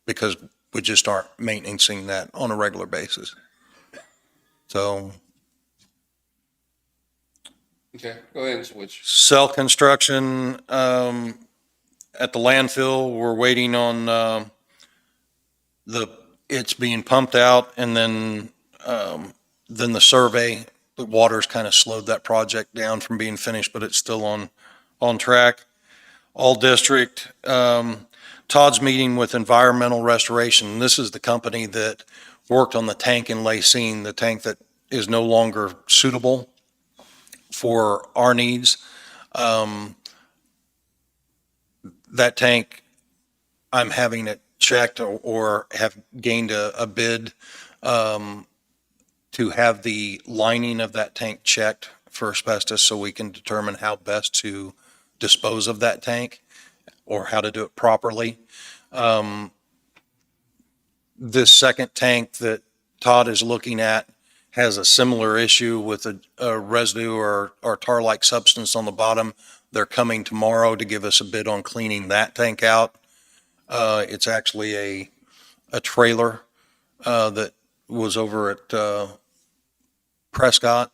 because we just aren't maintaining that on a regular basis. So Okay, go ahead and switch. cell construction, at the landfill, we're waiting on, it's being pumped out and then the survey, the water's kind of slowed that project down from being finished, but it's still on track. All district, Todd's meeting with environmental restoration. This is the company that worked on the tank in Lacine, the tank that is no longer suitable for our needs. That tank, I'm having it checked or have gained a bid to have the lining of that tank checked for asbestos so we can determine how best to dispose of that tank or how to do it properly. This second tank that Todd is looking at has a similar issue with a residue or tar-like substance on the bottom. They're coming tomorrow to give us a bid on cleaning that tank out. It's actually a trailer that was over at Prescott.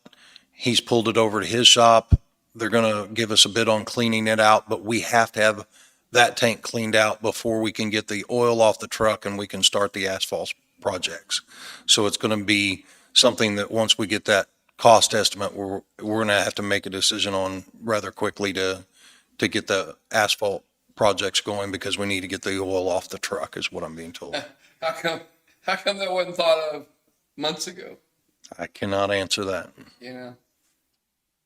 He's pulled it over to his shop. They're going to give us a bid on cleaning it out, but we have to have that tank cleaned out before we can get the oil off the truck and we can start the asphalt projects. So it's going to be something that once we get that cost estimate, we're going to have to make a decision on rather quickly to get the asphalt projects going because we need to get the oil off the truck is what I'm being told. How come that wasn't thought of months ago? I cannot answer that. You know?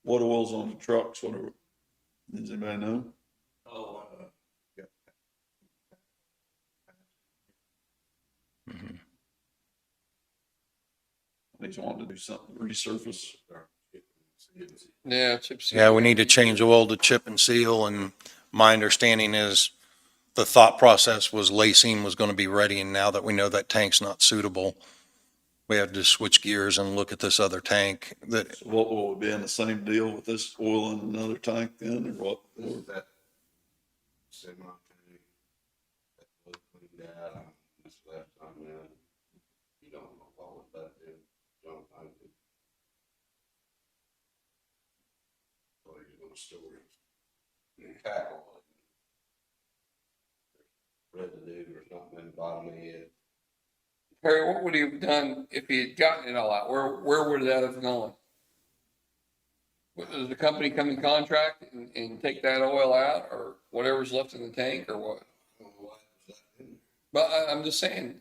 What oil's on the trucks? Whatever. Does anybody know? Oh, They just wanted to do something, resurface. yeah, chip seal. Yeah, we need to change oil to chip and seal, and my understanding is the thought process was Lacine was going to be ready, and now that we know that tank's not suitable, we have to switch gears and look at this other tank that, So what will it be in the same deal with this oil in another tank then, or what? That semi tank that was cleaned out this last time in, you don't know what was that in, don't find it. So you're gonna store it in tackle. Residue or something in the bottom of it. Perry, what would he have done if he had gotten it all out? Where would that have gone? Does the company come in contract and take that oil out or whatever's left in the tank or what? I don't know why it was that in there. But I'm just saying,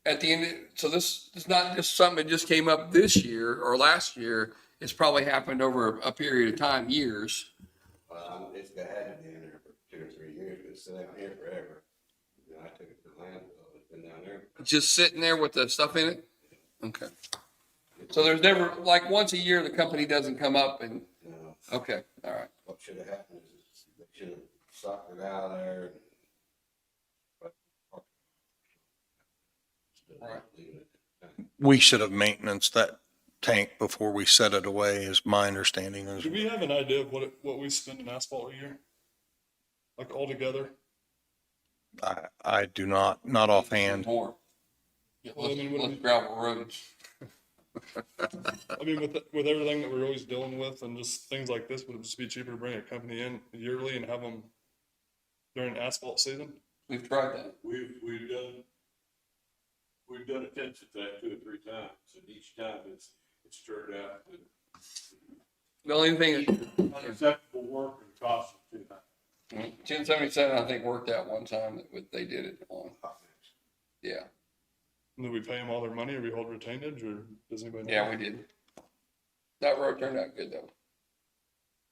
at the end, so this is not just something that just came up this year or last year. It's probably happened over a period of time, years. It's got had to be in there for 2 or 3 years, but it's been out here forever. You know, I took it to landfill, it's been down there. Just sitting there with the stuff in it? Okay. So there's never, like, once a year, the company doesn't come up and Okay, all right. What should have happened is they should have sucked it out of there. Right. We should have maintenance that tank before we set it away, is my understanding. Do we have an idea of what we spend in asphalt a year? Like altogether? I do not offhand. More. Well, I mean, what do Let's we- gravel roads. I mean, with everything that we're always dealing with and just things like this, would it just be cheaper to bring a company in yearly and have them during asphalt season? We've tried that. We've done attention to that 2 or 3 times, and each time it's turned out The only thing, unacceptable work and cost too high. 1077, I think worked out one time that they did it on. Yeah, Do we pay them all their money or we hold retainage or does anybody know? yeah, we did. That road turned out good though.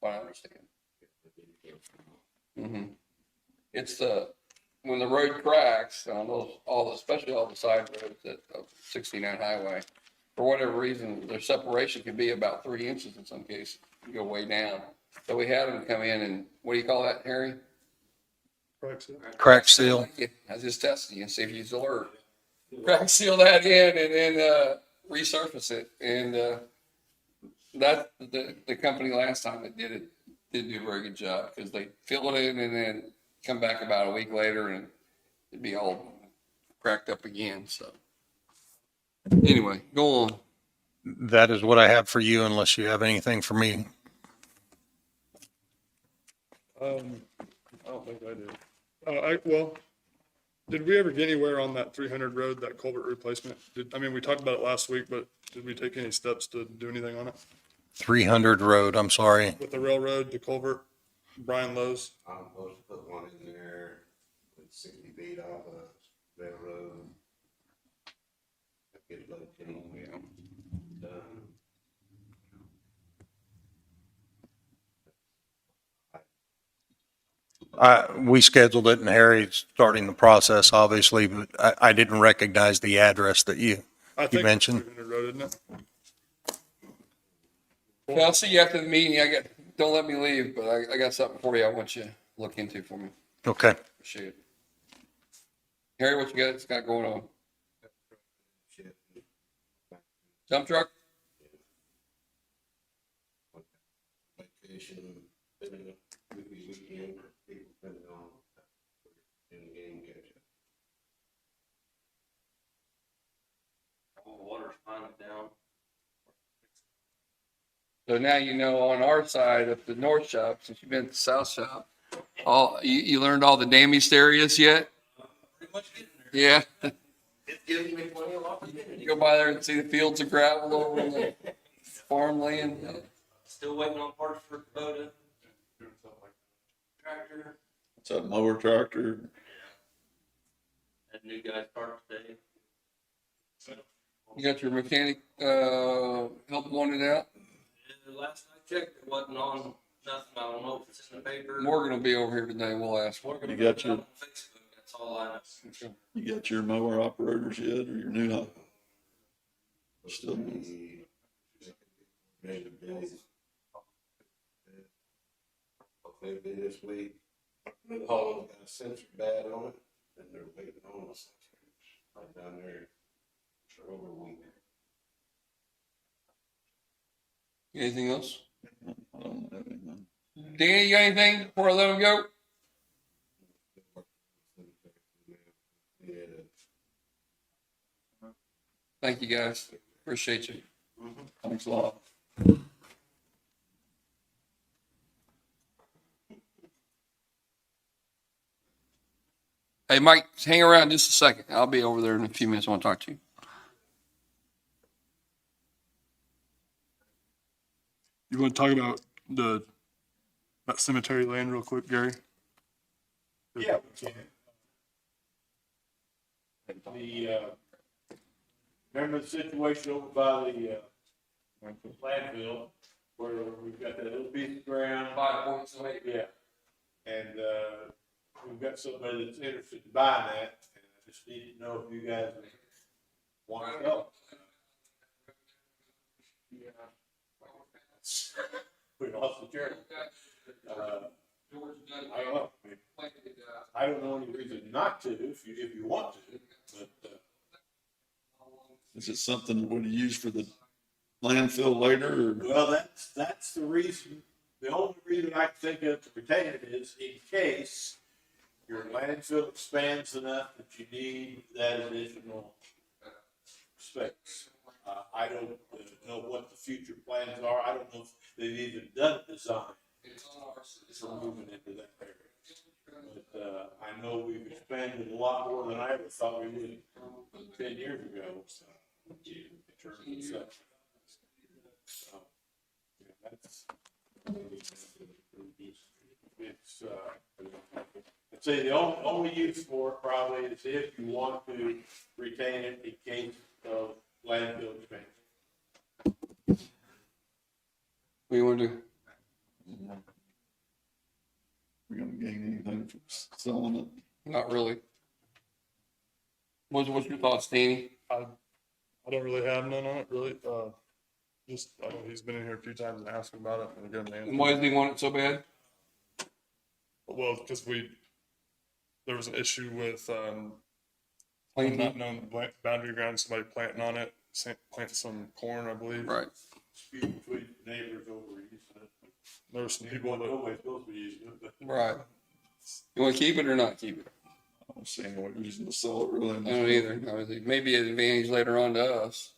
What I understand. It's when the road cracks on those, especially all the side roads at 69 highway, for whatever reason, their separation can be about 3 inches in some cases. You go way down. So we had them come in and, what do you call that, Harry? Correct, sir. Crack seal. I was just testing you and see if you alert. Crack seal that in and then resurface it. And that the company last time that did it did do a very good job because they fill it in and then come back about a week later and it'd be all cracked up again. So anyway, go on. That is what I have for you, unless you have anything for me. I don't think I did. Well, did we ever get anywhere on that 300 road, that culvert replacement? I mean, we talked about it last week, but did we take any steps to do anything on it? 300 road, I'm sorry. With the railroad, the culvert, Brian Lowe's? I'm supposed to put one in there with 60 feet off of railroad. Get it located, done. We scheduled it and Harry's starting the process, obviously, but I didn't recognize the address that you I think it's mentioned. 300 road, isn't it? Well, I'll see you after the meeting. Don't let me leave, but I got something for you I want you to look into for me. Okay. Appreciate it. Harry, what you got going on? Shit. Dump truck? Vacation, spending a weekend for people spending on in the game catch up. All the water's finally down. So now you know on our side of the north shop, since you've been at the south shop, you learned all the damaged areas yet? Pretty much getting there. Yeah. It's giving me plenty of opportunity. You go by there and see the fields of gravel over the farmland. Still waiting on parts for Kubota. Tractor. It's a mower tractor. Had a new guy start today. You got your mechanic help wanted out? And the last I checked, it wasn't on nothing. I don't know if it's in the paper. Morgan will be over here today. We'll ask. Morgan You put got it your- out on Facebook. That's all I know. You got your mower operators yet, or your new? Still. Maybe maybe this week. The hauling got a sensor bad on it, and they're waiting on us. Right down there for over a week. Anything else? I don't have anything. Danny, you got anything before I let him go? Yeah. Thank you, guys. Appreciate you. Thanks a lot. Hey, Mike, hang around just a second. I'll be over there in a few minutes. I want to talk to you. You want to talk about that cemetery land real quick, Gary? Yeah, we can. Remember the situation over by the landfill where we've got that little piece of ground? 5 points away. Yeah. And, we've got somebody that's interested in buying that, and I just need to know if you guys want to help. we lost the chairman. George Dunn I don't know. I mean, planted, I don't know any reason not to, if you want to, but, Is it something that would use for the landfill later or? well, that's the reason, the only reason I can think of to retain it is in case your landfill expands enough that you need that additional space. I don't know what the future plans are. I don't know if they've even done a design it's on our system. for moving into that area. But, I know we've expanded a lot more than I ever thought we would 10 years ago. So, in terms of such. So, yeah, that's, it's, I'd say the only use for it probably is if you want to retain it in case of landfill expansion. What do you want to do? We're gonna gain anything from selling it? Not really. What's your thoughts, Danny? I don't really have none on it, really. Just, I know he's been in here a few times and asked about it and given an And answer. why does he want it so bad? Well, because there was an issue with, Planting? not knowing the boundary ground, somebody planting on it, planting some corn, I believe. Right. Dispute between neighbors over using it. There were some people that, Nobody's supposed to be using it, but. Right. You want to keep it or not keep it? I don't see any reason to sell it really. I don't either. I mean, maybe an advantage later on to us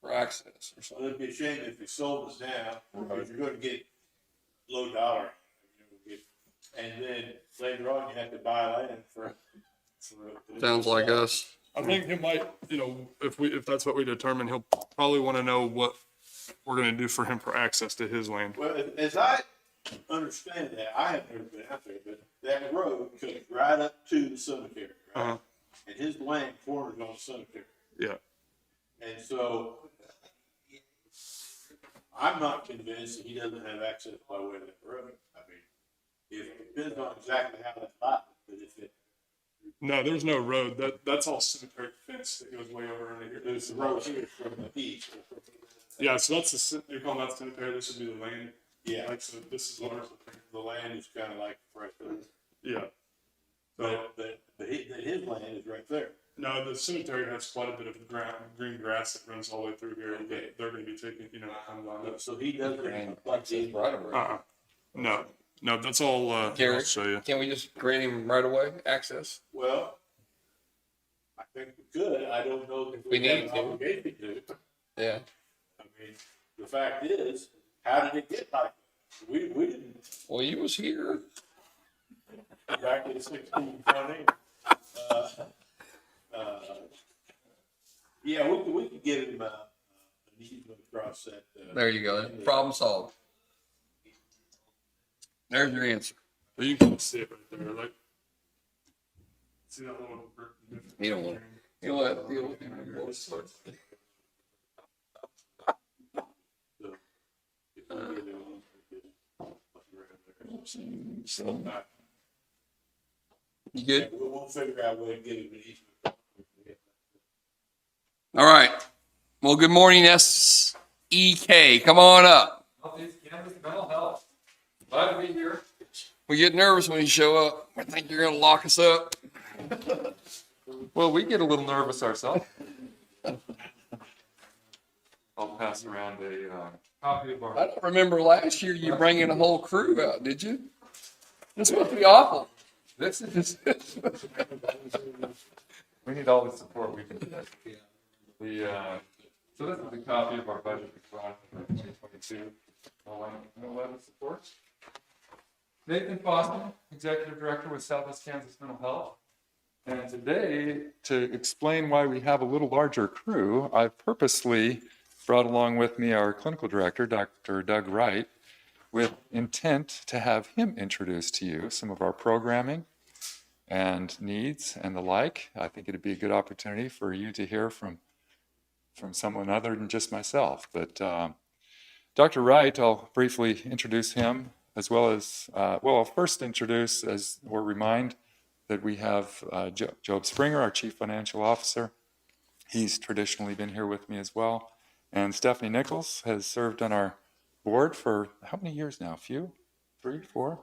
for access or So something. it'd be a shame if they sold us now, because you're gonna get low dollar. And then later on, you have to buy land for. Sounds like us. I think he might, if that's what we determine, he'll probably want to know what we're going to do for him for access to his land. Well, as I understand that, I have never been out there, but that road comes right up to the cemetery, right? Uh-huh. And his land corners on the cemetery. Yeah. And so I'm not convinced that he doesn't have access by way of that road. I mean, it depends on exactly how that's lot, but if it, No, there's no road. That's all cemetery fence that goes way over into here. there's the road here from the east. Yeah, so you're calling that cemetery, this would be the land. Yeah, Like, so this is ours. the land is kind of like right there. Yeah. But his land is right there. No, the cemetery has quite a bit of green grass that runs all the way through here. Okay. They're going to be taking, comes on it. So he doesn't like these. Uh-uh. No, that's all, I'll Gary, show you. can't we just grant him right away access? Well, I think we could. I don't know if We we have need an to. obligation to. Yeah. I mean, the fact is, how did it get like that? We didn't, Well, you was here. back in 1620. Yeah, we could give him, an easement across that. There you go. Problem solved. There's your answer. But you can kind of see it right there, like. See that little. You don't want it. You know what? So, You good? We'll figure out a way to get him an easement. All right. Well, good morning, SEK. Come on up. Mental health. Glad to be here. We get nervous when you show up. I think you're gonna lock us up. Well, we get a little nervous ourselves. I'll pass around a copy of I our. don't remember last year you bringing a whole crew out, did you? This must be awful. This is. We need all the support we can get. So this is a copy of our budget response for 2022. No level support. Nathan Foster, Executive Director with Southwest Kansas Mental Health. And today, to explain why we have a little larger crew, I've purposely brought along with me our clinical director, Dr. Doug Wright, with intent to have him introduce to you some of our programming and needs and the like. I think it'd be a good opportunity for you to hear from someone other than just myself. But Dr. Wright, I'll briefly introduce him, as well as, I'll first introduce or remind that we have Job Springer, our Chief Financial Officer. He's traditionally been here with me as well. And Stephanie Nichols has served on our board for how many years now? A few? 3, 4?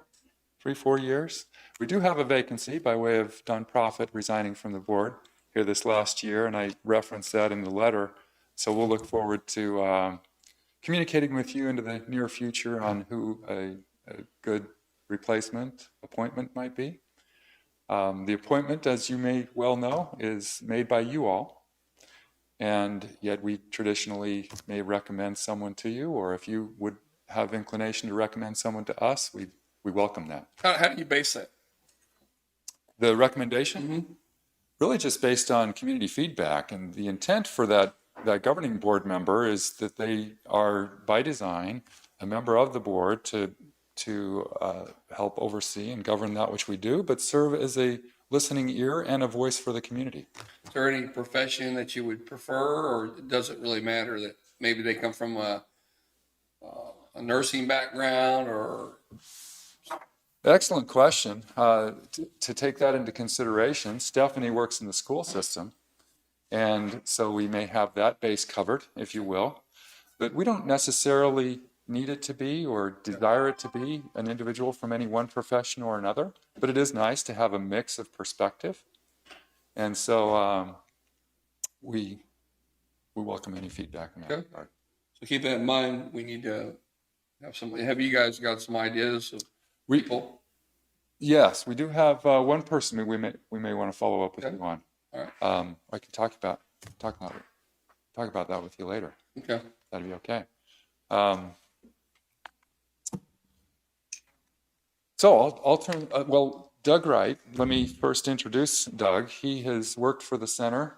3, 4 years. We do have a vacancy by way of Don Profit resigning from the board here this last year, and I referenced that in the letter. So we'll look forward to communicating with you into the near future on who a good replacement appointment might be. The appointment, as you may well know, is made by you all. And yet we traditionally may recommend someone to you, or if you would have inclination to recommend someone to us, we welcome that. How do you base that? The recommendation? Really just based on community feedback, and the intent for that governing board member is that they are, by design, a member of the board to help oversee and govern that which we do, but serve as a listening ear and a voice for the community. Is there any profession that you would prefer, or does it really matter that maybe they come from a nursing background or? Excellent question. To take that into consideration, Stephanie works in the school system, and so we may have that base covered, if you will. But we don't necessarily need it to be or desire it to be an individual from any one profession or another, but it is nice to have a mix of perspective. And so we welcome any feedback in that regard. So keep that in mind. We need to have you guys got some ideas of people? Yes, we do have one person we may want to follow up with you on. All right. I can talk about that with you later. Okay. That'd be okay. So I'll turn, Doug Wright, let me first introduce Doug. He has worked for the center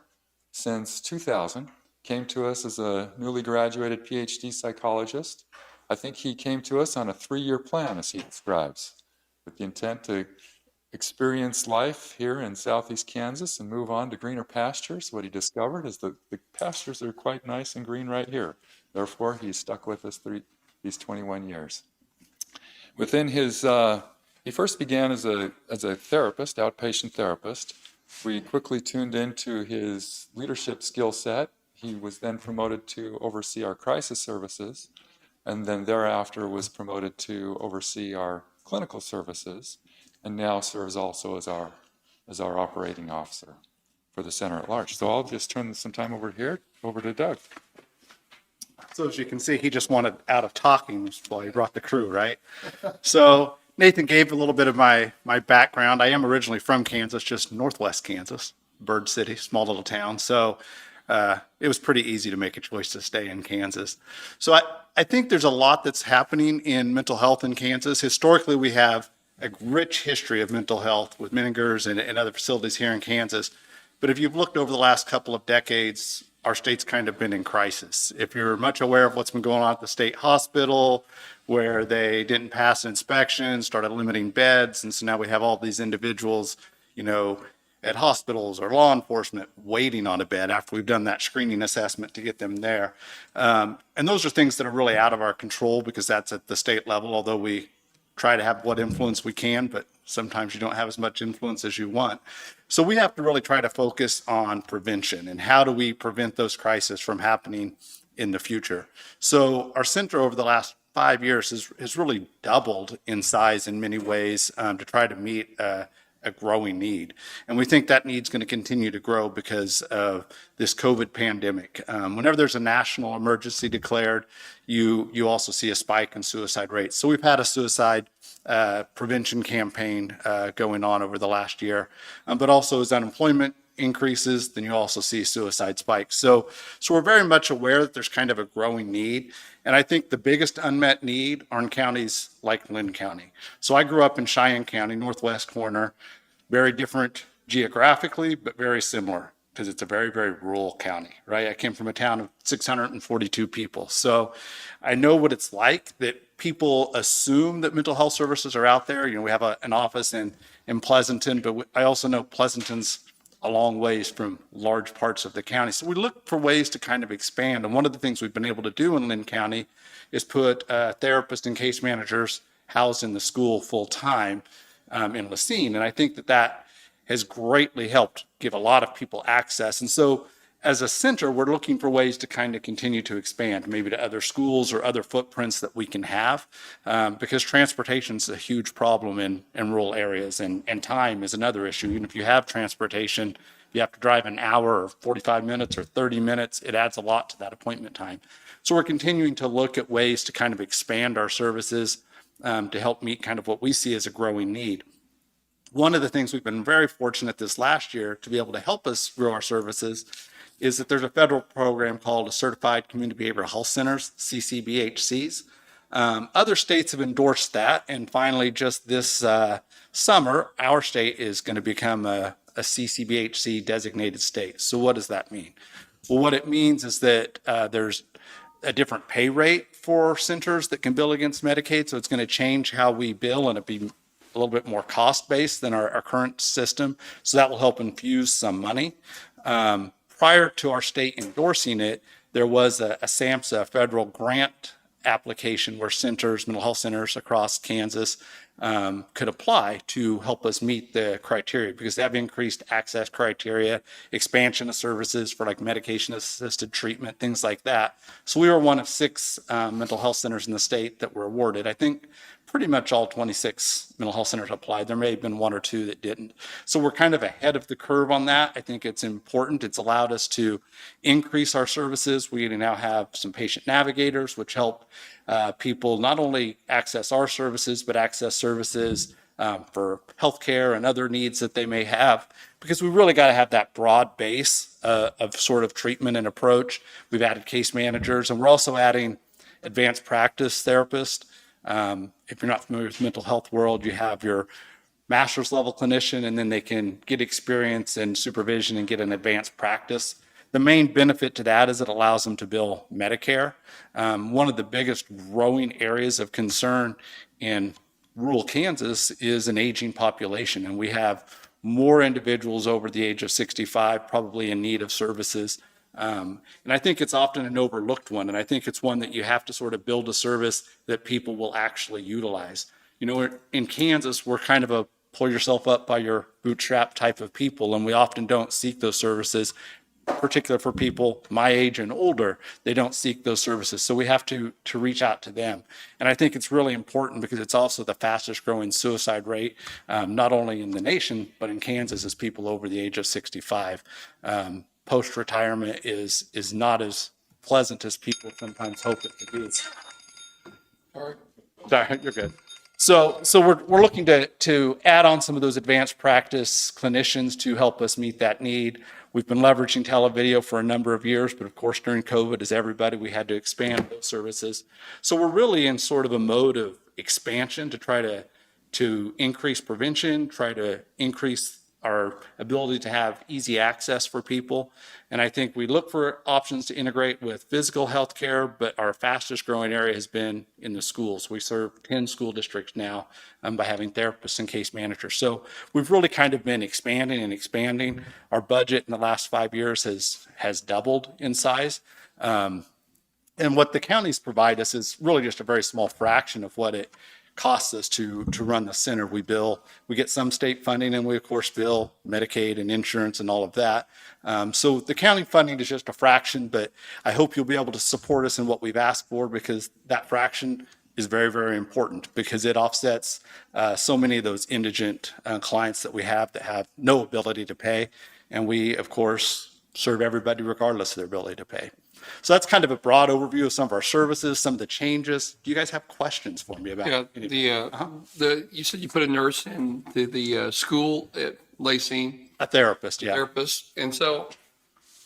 since 2000, came to us as a newly graduated PhD psychologist. I think he came to us on a 3-year plan, as he describes, with the intent to experience life here in southeast Kansas and move on to greener pastures. What he discovered is that the pastures are quite nice and green right here. Therefore, he's stuck with us these 21 years. Within his, he first began as a therapist, outpatient therapist. We quickly tuned into his leadership skill set. He was then promoted to oversee our crisis services, and then thereafter was promoted to oversee our clinical services, and now serves also as our operating officer for the center at large. So I'll just turn some time over to Doug. So as you can see, he just wanted out of talking while he brought the crew, right? So Nathan gave a little bit of my background. I am originally from Kansas, just northwest Kansas, Bird City, small little town. So it was pretty easy to make a choice to stay in Kansas. So I think there's a lot that's happening in mental health in Kansas. Historically, we have a rich history of mental health with Meningers and other facilities here in Kansas. But if you've looked over the last couple of decades, our state's kind of been in crisis. If you're much aware of what's been going on at the state hospital, where they didn't pass an inspection, started limiting beds, and so now we have all these individuals, at hospitals or law enforcement waiting on a bed after we've done that screening assessment to get them there. And those are things that are really out of our control because that's at the state level, although we try to have what influence we can, but sometimes you don't have as much influence as you want. So we have to really try to focus on prevention and how do we prevent those crises from happening in the future. So our center over the last 5 years has really doubled in size in many ways to try to meet a growing need. And we think that need's going to continue to grow because of this COVID pandemic. Whenever there's a national emergency declared, you also see a spike in suicide rates. So we've had a suicide prevention campaign going on over the last year, but also as unemployment increases, then you also see suicide spikes. So we're very much aware that there's kind of a growing need. And I think the biggest unmet need are in counties like Linn County. So I grew up in Cheyenne County, northwest corner, very different geographically, but very similar because it's a very, very rural county, right? I came from a town of 642 people. So I know what it's like that people assume that mental health services are out there. We have an office in Pleasanton, but I also know Pleasanton's a long ways from large parts of the county. So we look for ways to kind of expand. And one of the things we've been able to do in Linn County is put therapists and case managers housed in the school full time in Lacine. And I think that has greatly helped give a lot of people access. And so as a center, we're looking for ways to kind of continue to expand, maybe to other schools or other footprints that we can have, because transportation is a huge problem in rural areas, and time is another issue. Even if you have transportation, you have to drive an hour or 45 minutes or 30 minutes, it adds a lot to that appointment time. So we're continuing to look at ways to kind of expand our services to help meet kind of what we see as a growing need. One of the things we've been very fortunate this last year to be able to help us grow our services is that there's a federal program called Certified Community Behavioral Health Centers, CCBHCs. Other states have endorsed that, and finally, just this summer, our state is going to become a CCBHC designated state. So what does that mean? Well, what it means is that there's a different pay rate for centers that can bill against Medicaid, so it's going to change how we bill, and it'll be a little bit more cost-based than our current system, so that will help infuse some money. Prior to our state endorsing it, there was a SAMHSA federal grant application where centers, mental health centers across Kansas could apply to help us meet the criteria, because they have increased access criteria, expansion of services for like medication-assisted treatment, things like that. So we were one of 6 mental health centers in the state that were awarded. I think pretty much all 26 mental health centers applied. There may have been 1 or 2 that didn't. So we're kind of ahead of the curve on that. I think it's important. It's allowed us to increase our services. We now have some patient navigators, which help people not only access our services, but access services for healthcare and other needs that they may have, because we really got to have that broad base of sort of treatment and approach. We've added case managers, and we're also adding advanced practice therapists. If you're not familiar with the mental health world, you have your master's level clinician, and then they can get experience and supervision and get an advanced practice. The main benefit to that is it allows them to bill Medicare. One of the biggest growing areas of concern in rural Kansas is an aging population, and we have more individuals over the age of 65 probably in need of services. And I think it's often an overlooked one, and I think it's one that you have to sort of build a service that people will actually utilize. You know, in Kansas, we're kind of a pull yourself up by your bootstrap type of people, and we often don't seek those services, particularly for people my age and older. They don't seek those services, so we have to reach out to them. And I think it's really important because it's also the fastest growing suicide rate, not only in the nation, but in Kansas, as people over the age of 65. Post-retirement is not as pleasant as people sometimes hope it to be. Sorry, you're good. So we're looking to add on some of those advanced practice clinicians to help us meet that need. We've been leveraging televideo for a number of years, but of course during COVID, as everybody, we had to expand those services. So we're really in sort of a mode of expansion to try to increase prevention, try to increase our ability to have easy access for people. And I think we look for options to integrate with physical health care, but our fastest growing area has been in the schools. We serve 10 school districts now by having therapists and case managers. So we've really kind of been expanding and expanding. Our budget in the last 5 years has doubled in size. And what the counties provide us is really just a very small fraction of what it costs us to run the center. We get some state funding, and we of course bill Medicaid and insurance and all of that. So the county funding is just a fraction, but I hope you'll be able to support us in what we've asked for, because that fraction is very, very important, because it offsets so many of those indigent clients that we have that have no ability to pay. And we, of course, serve everybody regardless of their ability to pay. So that's kind of a broad overview of some of our services, some of the changes. Do you guys have questions for me about? Yeah, you said you put a nurse in the school at Lacey. A therapist, yeah. Therapist. And so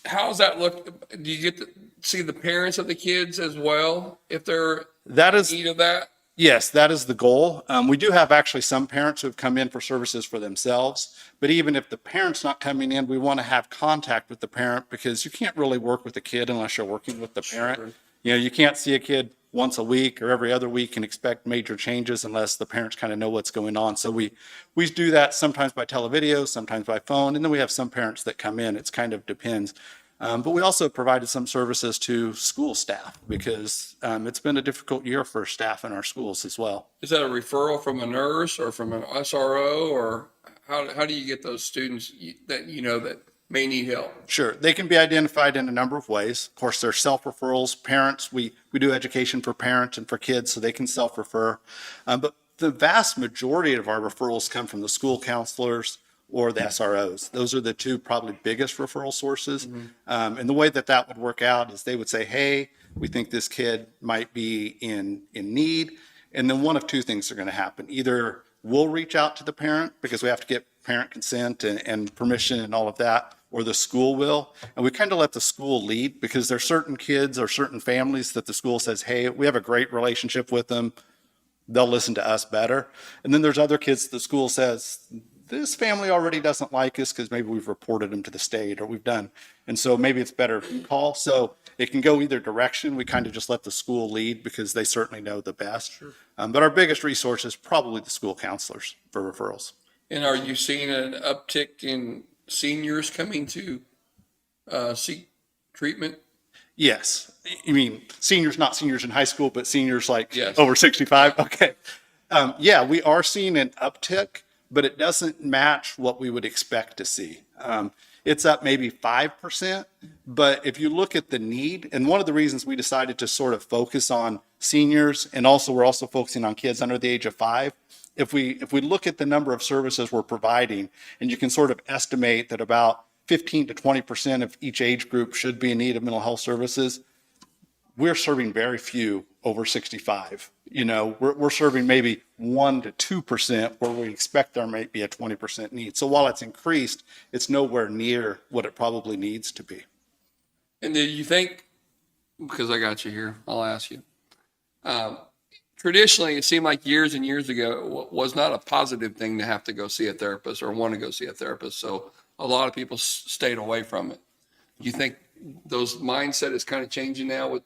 how does that look? Do you get to see the parents of the kids as well if they're in need of that? Yes, that is the goal. We do have actually some parents who have come in for services for themselves, but even if the parent's not coming in, we want to have contact with the parent, because you can't really work with the kid unless you're working with the parent. Sure. You know, you can't see a kid once a week or every other week and expect major changes unless the parents kind of know what's going on. So we do that sometimes by televideo, sometimes by phone, and then we have some parents that come in. It's kind of depends. But we also provided some services to school staff, because it's been a difficult year for staff in our schools as well. Is that a referral from a nurse or from an SRO, or how do you get those students that may need help? Sure. They can be identified in a number of ways. Of course, there's self-referrals. Parents, we do education for parents and for kids, so they can self-refer. But the vast majority of our referrals come from the school counselors or the SROs. Those are the two probably biggest referral sources. And the way that that would work out is they would say, hey, we think this kid might be in need. And then one of two things are going to happen. Either we'll reach out to the parent because we have to get parent consent and permission and all of that, or the school will. And we kind of let the school lead because there's certain kids or certain families that the school says, hey, we have a great relationship with them. They'll listen to us better. And then there's other kids the school says, this family already doesn't like us because maybe we've reported them to the state or we've done. And so maybe it's better if you call. So it can go either direction. We kind of just let the school lead because they certainly know the best. Sure. But our biggest resource is probably the school counselors for referrals. And are you seeing an uptick in seniors coming to seek treatment? Yes. You mean seniors, not seniors in high school, but seniors like Yes. over 65? Okay. Yeah, we are seeing an uptick, but it doesn't match what we would expect to see. It's up maybe 5%, but if you look at the need, and one of the reasons we decided to sort of focus on seniors, and also we're also focusing on kids under the age of 5, if we look at the number of services we're providing, and you can sort of estimate that about 15 to 20% of each age group should be in need of mental health services, we're serving very few over 65. You know, we're serving maybe 1 to 2% where we expect there might be a 20% need. So while it's increased, it's nowhere near what it probably needs to be. And do you think, because I got you here, I'll ask you. Traditionally, it seemed like years and years ago, it was not a positive thing to have to go see a therapist or want to go see a therapist. So a lot of people stayed away from it. Do you think those mindset is kind of changing now with?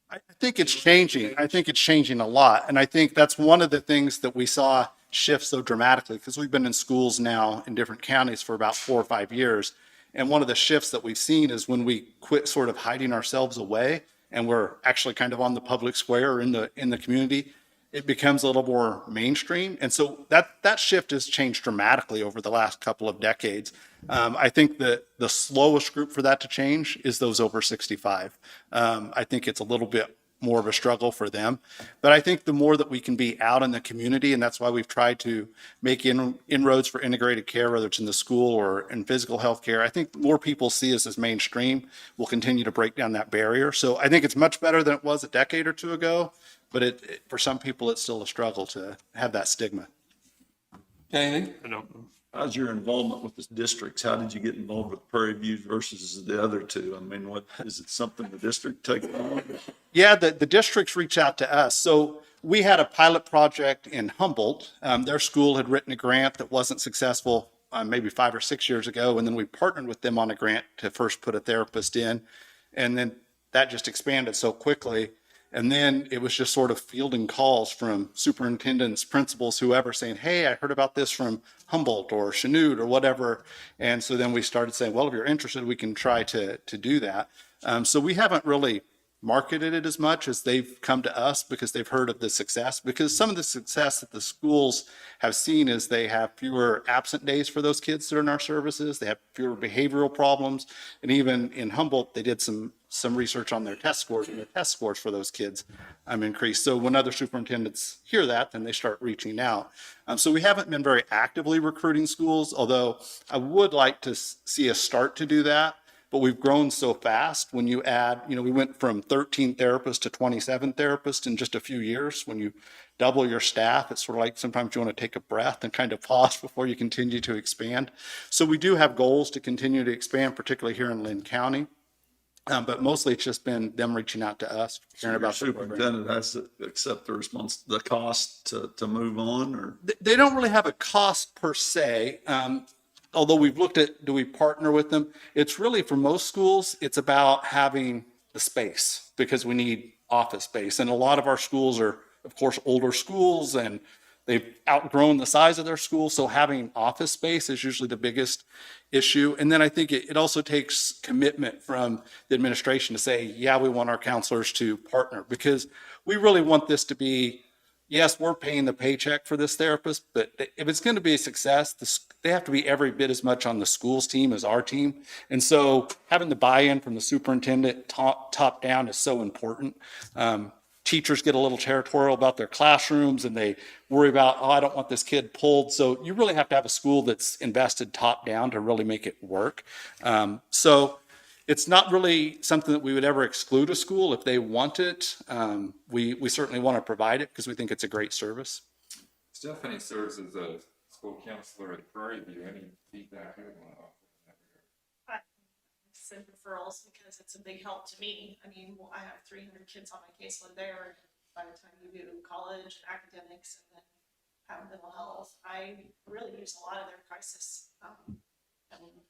I think it's changing. I think it's changing a lot. And I think that's one of the things that we saw shift so dramatically because we've been in schools now in different counties for about 4 or 5 years. And one of the shifts that we've seen is when we quit sort of hiding ourselves away and we're actually kind of on the public square or in the community, it becomes a little more mainstream. And so that shift has changed dramatically over the last couple of decades. I think that the slowest group for that to change is those over 65. I think it's a little bit more of a struggle for them. But I think the more that we can be out in the community, and that's why we've tried to make inroads for integrated care, whether it's in the school or in physical health care, I think more people see us as mainstream. We'll continue to break down that barrier. So I think it's much better than it was a decade or two ago. But for some people, it's still a struggle to have that stigma. Anything? I don't. How's your involvement with the districts? How did you get involved with Prairie View versus the other two? I mean, what, is it something the district takes on? Yeah, the districts reach out to us. So we had a pilot project in Humboldt. Their school had written a grant that wasn't successful maybe 5 or 6 years ago. And then we partnered with them on a grant to first put a therapist in. And then that just expanded so quickly. And then it was just sort of fielding calls from superintendents, principals, whoever saying, hey, I heard about this from Humboldt or Chanute or whatever. And so then we started saying, well, if you're interested, we can try to do that. So we haven't really marketed it as much as they've come to us because they've heard of the success. Because some of the success that the schools have seen is they have fewer absent days for those kids that are in our services. They have fewer behavioral problems. And even in Humboldt, they did some research on their test scores, and the test scores for those kids increased. So when other superintendents hear that, then they start reaching out. So we haven't been very actively recruiting schools, although I would like to see us start to do that. But we've grown so fast. When you add, we went from 13 therapists to 27 therapists in just a few years. When you double your staff, it's sort of like sometimes you want to take a breath and kind of pause before you continue to expand. So we do have goals to continue to expand, particularly here in Linn County. But mostly it's just been them reaching out to us, caring about the program. Superintendent has to accept the cost to move on, or? They don't really have a cost per se. Although we've looked at, do we partner with them? It's really, for most schools, it's about having the space because we need office space. And a lot of our schools are, of course, older schools and they've outgrown the size of their school. So having office space is usually the biggest issue. And then I think it also takes commitment from the administration to say, yeah, we want our counselors to partner because we really want this to be yes, we're paying the paycheck for this therapist, but if it's going to be a success, they have to be every bit as much on the school's team as our team. And so having the buy-in from the superintendent top down is so important. Teachers get a little territorial about their classrooms and they worry about, oh, I don't want this kid pulled. So you really have to have a school that's invested top down to really make it work. So it's not really something that we would ever exclude a school if they want it. We certainly want to provide it because we think it's a great service. Stephanie serves as a school counselor at Prairie View. Any feedback you want to offer in that regard? Send referrals because it's a big help to me. I mean, I have 300 kids on my caseload there. By the time you do college, academics, and then have mental health, I really use a lot of their crisis,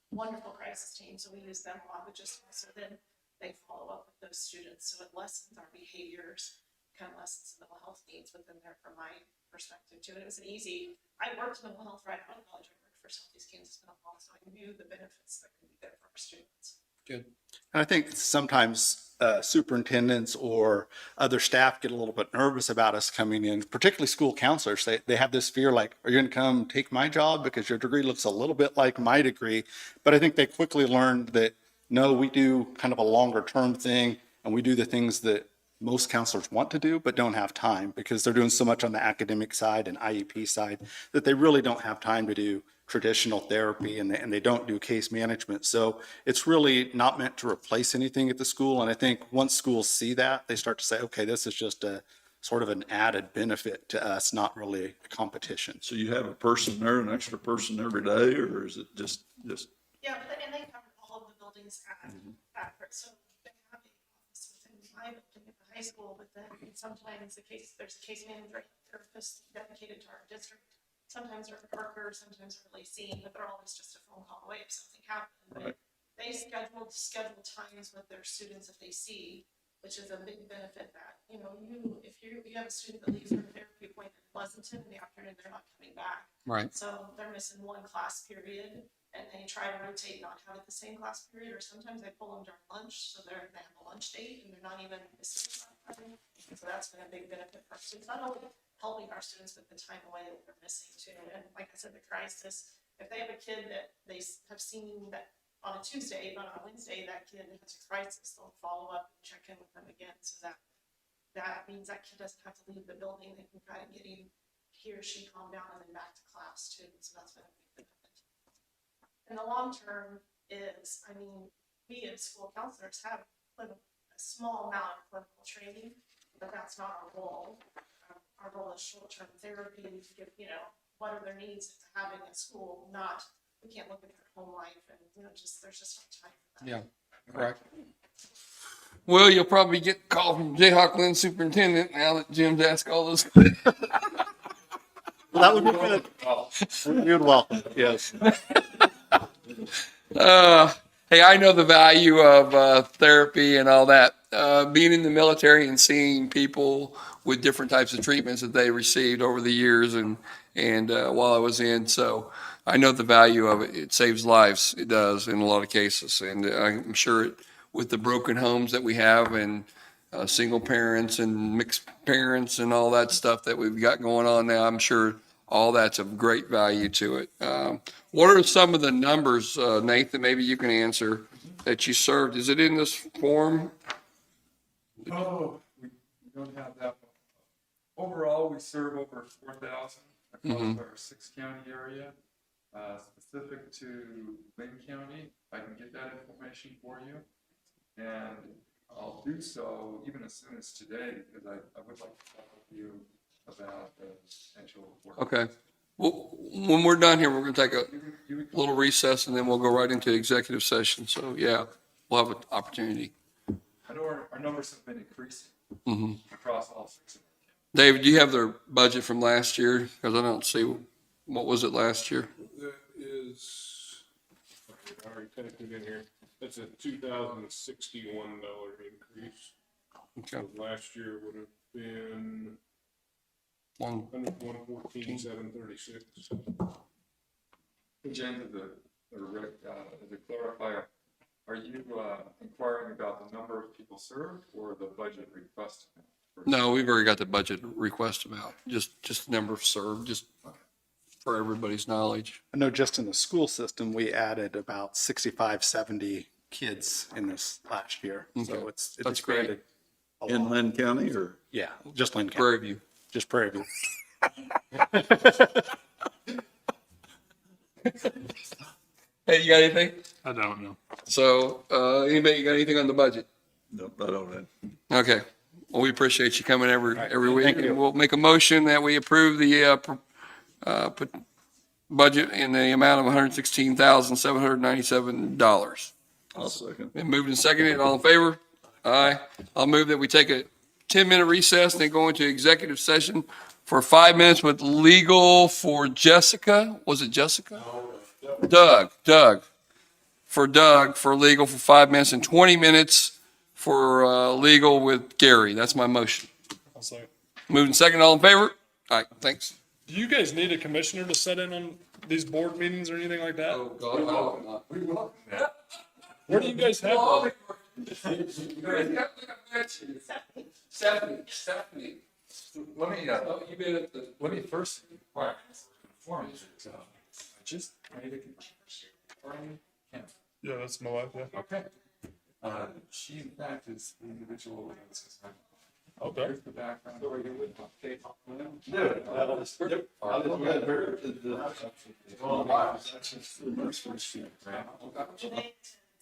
wonderful crisis team. So we use them a lot, but just so then they follow up with those students. So it lessens our behaviors, kind of lessens mental health needs within there from my perspective too. And it was an easy, I worked mental health right out of college. I worked for Southeast Kansas Mental Health, so I knew the benefits that could be there for our students. Good. And I think sometimes superintendents or other staff get a little bit nervous about us coming in, particularly school counselors. They have this fear like, are you going to come take my job because your degree looks a little bit like my degree? But I think they quickly learned that, no, we do kind of a longer term thing and we do the things that most counselors want to do but don't have time because they're doing so much on the academic side and IEP side that they really don't have time to do traditional therapy and they don't do case management. So it's really not meant to replace anything at the school. And I think once schools see that, they start to say, okay, this is just a sort of an added benefit to us, not really a competition. So you have a person there, an extra person every day, or is it just? Yeah, and they cover all of the buildings at so they have an office within my building at the high school, but then sometimes there's a case manager, therapist dedicated to our district. Sometimes they're at Parker, sometimes they're Lacine, but they're always just a phone call away if something happened. But they schedule times with their students if they see, which is a big benefit that, if you have a student that leaves for a therapy appointment in Pleasanton in the afternoon, they're not coming back. Right. So they're missing one class period and they try to rotate not have it the same class period, or sometimes they pull them during lunch. So they have a lunch date and they're not even missing something. So that's been a big benefit for our students, not only helping our students with the time away that they're missing too. And like I said, the crisis, if they have a kid that they have seen that on a Tuesday, not on a Wednesday, that kid has a crisis, they'll follow up and check in with them again. So that means that kid doesn't have to leave the building. They can kind of get he or she calm down and then back to class too. So that's been a big benefit. And the long term is, we as school counselors have a small amount of clinical training, but that's not our goal. Our goal is short-term therapy to give, what are their needs to having at school, not, we can't look at their home life and, there's just no time for that. Yeah, correct. Well, you'll probably get a call from Jayhawk Linn superintendent now that Jim's asked all those. Well, that would be good. You're welcome. Yes. Hey, I know the value of therapy and all that. Being in the military and seeing people with different types of treatments that they received over the years and while I was in, so I know the value of it. It saves lives. It does in a lot of cases, and I'm sure with the broken homes that we have and single parents and mixed parents and all that stuff that we've got going on now, I'm sure all that's of great value to it. What are some of the numbers, Nathan, maybe you can answer, that you served? Is it in this form? Oh, we don't have that. Overall, we serve over 4,000 across our 6-county area. Specific to Linn County, I can get that information for you. And I'll do so even as soon as today, because I would like to talk with you about the potential work. Okay. Well, when we're done here, we're going to take a little recess and then we'll go right into executive session. So yeah, we'll have an opportunity. I know our numbers have been increasing across all 6 of them. David, do you have their budget from last year? Because I don't see, what was it last year? That is, I already typed it in here. That's a $2,061 increase. Okay. So last year would have been One. 114,736. James, as a clarifier, are you inquiring about the number of people served or the budget requested? No, we've already got the budget request about, just number served, just for everybody's knowledge. I know just in the school system, we added about 65, 70 kids in this last year. So Okay. it's That's great. expanded a In lot. Linn County or? Yeah, just Linn County, Prairie View. just Prairie View. Hey, you got anything? I don't know. So, anybody got anything on the budget? No, I don't know. Okay. Well, we appreciate you coming every week. And we'll make a motion that we approve the, budget in the amount of $116,797. I'll second. Been moved and seconded. All in favor? Aye. I'll move that we take a 10-minute recess and then go into executive session for 5 minutes with legal for Jessica. Was it Jessica? Doug. For Doug, for legal for 5 minutes and 20 minutes for legal with Gary. That's my motion. I'll say. Moved and seconded. All in favor? All right, thanks. Do you guys need a commissioner to sit in on these board meetings or anything like that? God, I hope not. Where do you guys have those? Stephanie. Let me, You been at the. let me first inquire. Form. I just made a confession. Yeah, that's my wife, yeah. Okay. She in fact is the individual. Okay. Here's the background. Okay.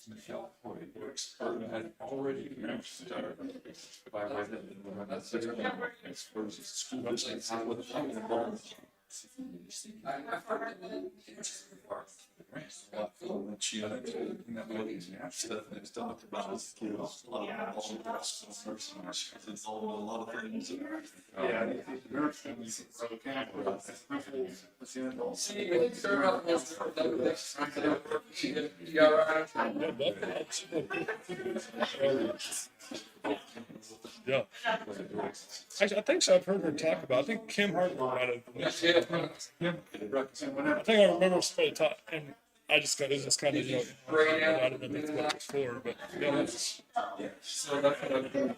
Michelle Floyd works had already started by way of the school district with the she Stephanie's talked about his skills, a lot of a lot of things. Yeah. Actually, I think I've heard her talk about, I think Kim Hartman might have. I think I remember somebody talk, and I just got, it's just kind of, you know, I don't know if that's what it's for, but yeah. So that's what I'm doing.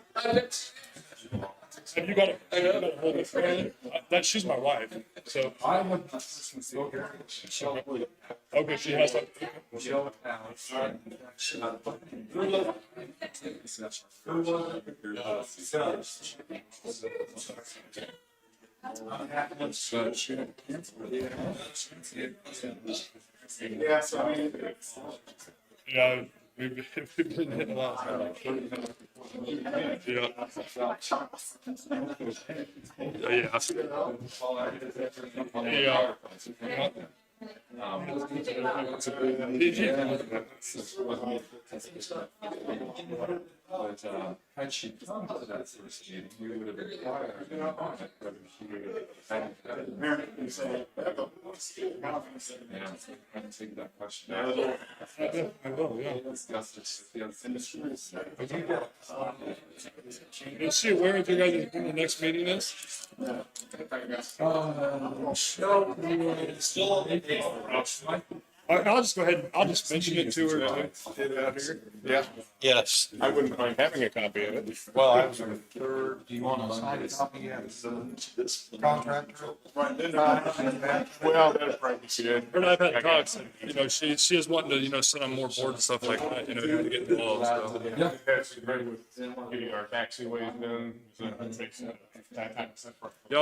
Have you got a hold of her? That, she's my wife, so. I have not personally spoken to Michelle Floyd. Okay, she has that. Michelle Alice. Yeah, we've been hitting a lot. Yeah. Yeah. But had she come to that first meeting, we would have inquired whether she would have and take that question. I will, yeah. Discuss this with the other industries. Is she aware that you guys are when the next meeting is? I'll just go ahead, I'll just mention it to her. Yeah, Yes. I wouldn't mind having a copy of it. Well, I was. Do you want to sign a copy of this contractor? Well, that'd probably be good. Her and I've had talks, and, you know, she is wanting to, you know, sit on more boards and stuff like that, you know, to get involved, so. Yeah. That's great with getting our taxiways done, so that makes that type of stuff. Yeah,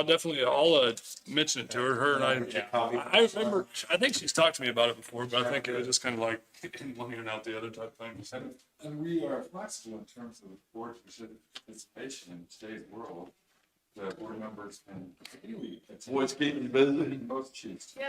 I'll mention it to her, I remember, I think she's talked to me about it before, but I think it was just kind of like, one ear and out the other type thing. And we are flexible in terms of board participation in today's world. The board members can freely attend. Boys keep you busy. Both choose. Yeah.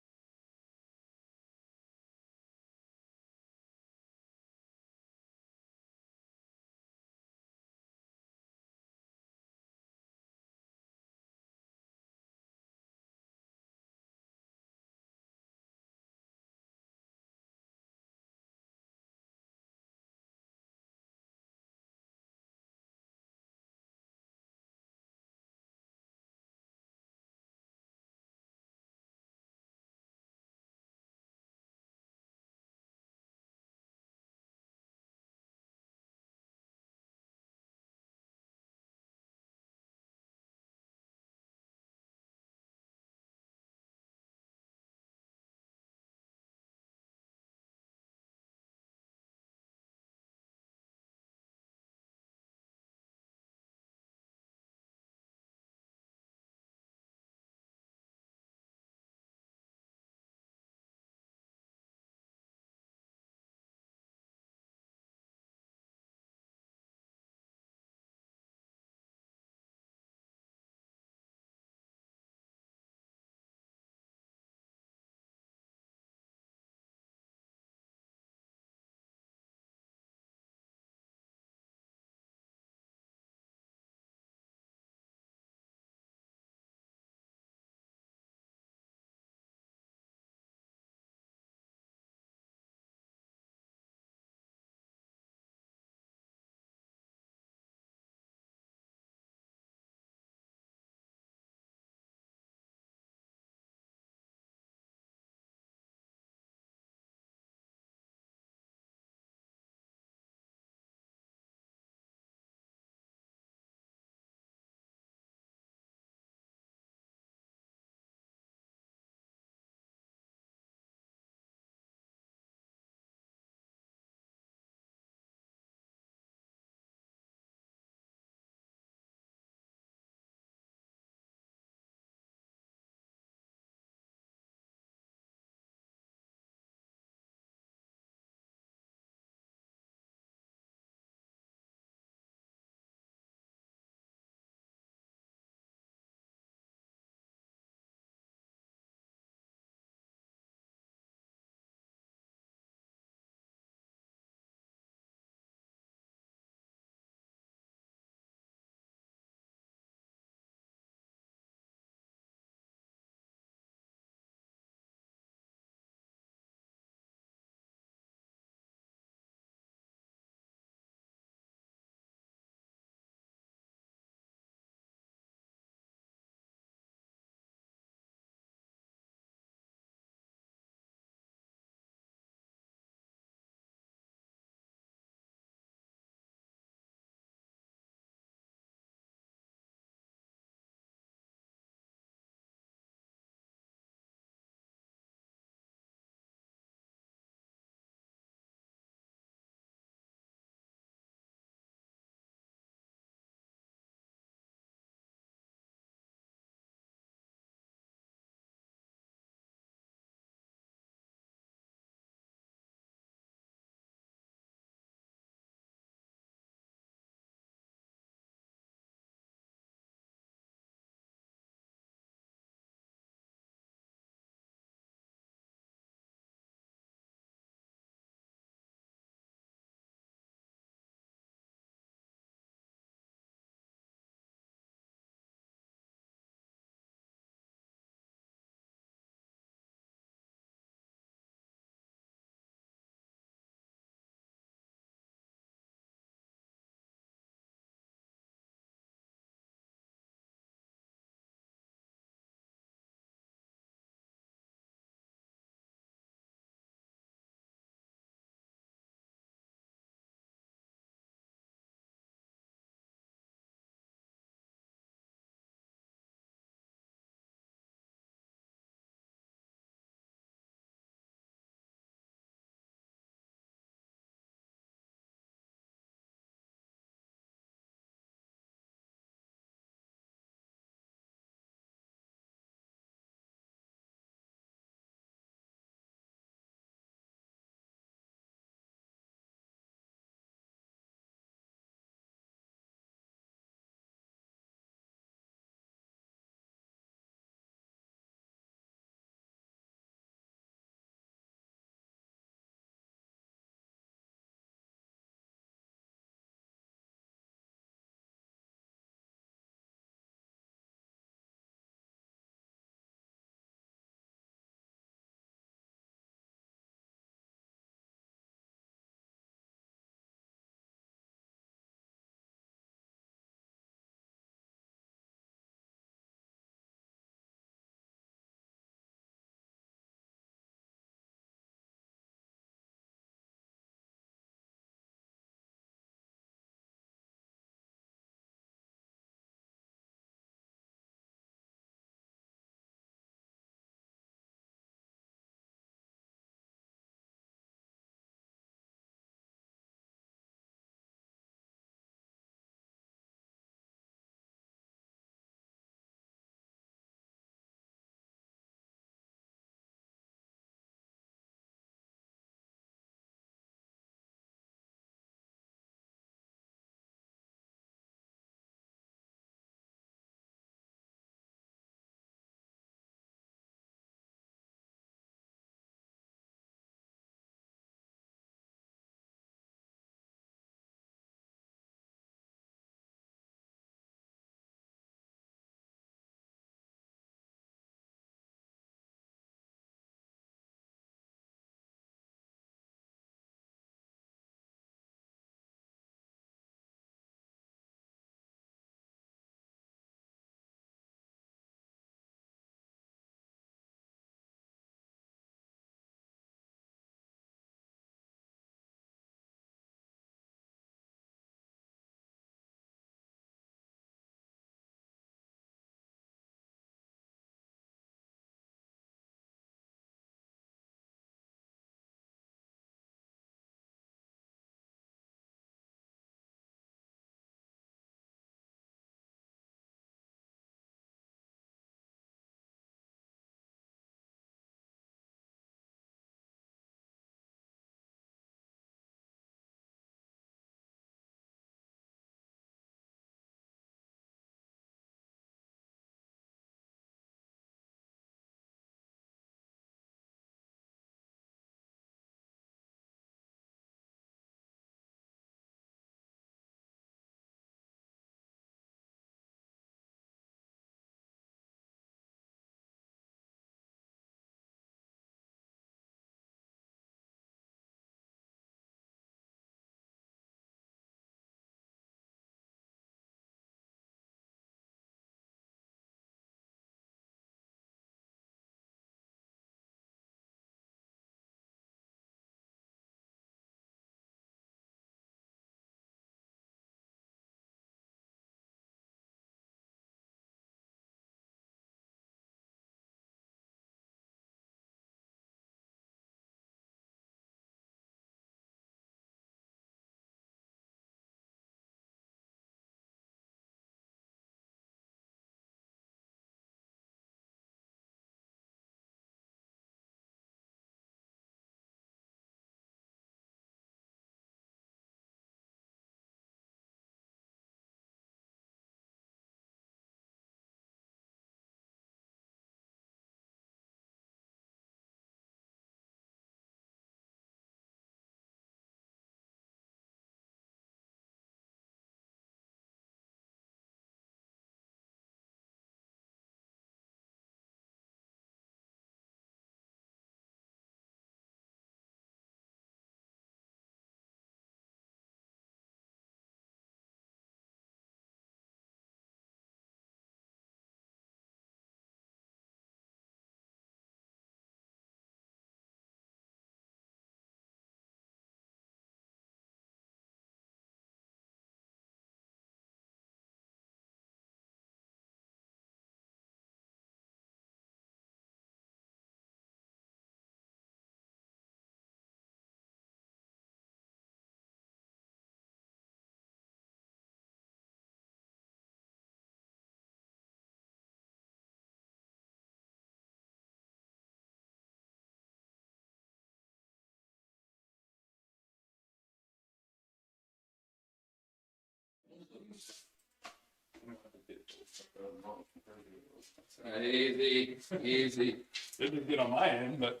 Easy, easy. Didn't get on my end, but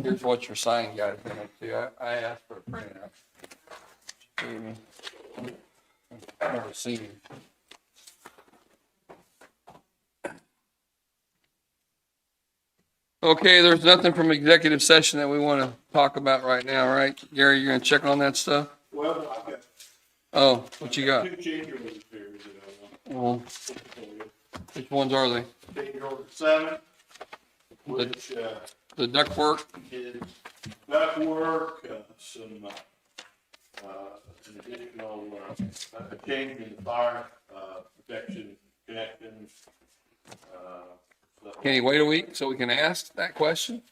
Here's what your sign guy is gonna do. I asked for a printout. I've never seen it. Okay, there's nothing from executive session that we want to talk about right now, right? Gary, you're gonna check on that stuff? Well, I've got Oh, what you got? two change orders here that I Well, want to put for you. which ones are they? Change order 7, which, The ductwork? is ductwork, some, an additional, a change in the fire, protection connections. Can you wait a week so we can ask that question?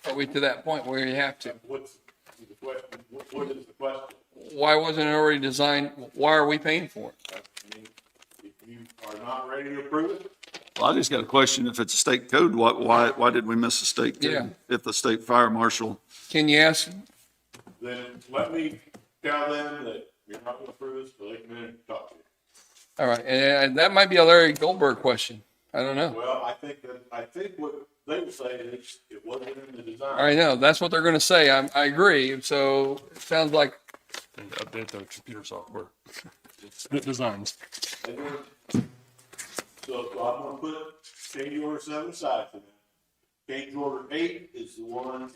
Are we to that point where you have to? What's the question? What is the question? Why wasn't it already designed? Why are we paying for it? I mean, if you are not ready to approve it, Well, I just got a question. If it's a state code, why did we miss a state code? Yeah. If the state fire marshal, Can you ask? then let me tell them that you're not gonna approve this, so they come in and talk to you. All right, and that might be a Larry Goldberg question. I don't know. Well, I think what they would say is it wasn't in the design. I know, that's what they're gonna say. I agree. So it sounds like, they need to update the computer software. The designs. And then- So I'm gonna put change order 7 aside for them. Change order 8 is the one,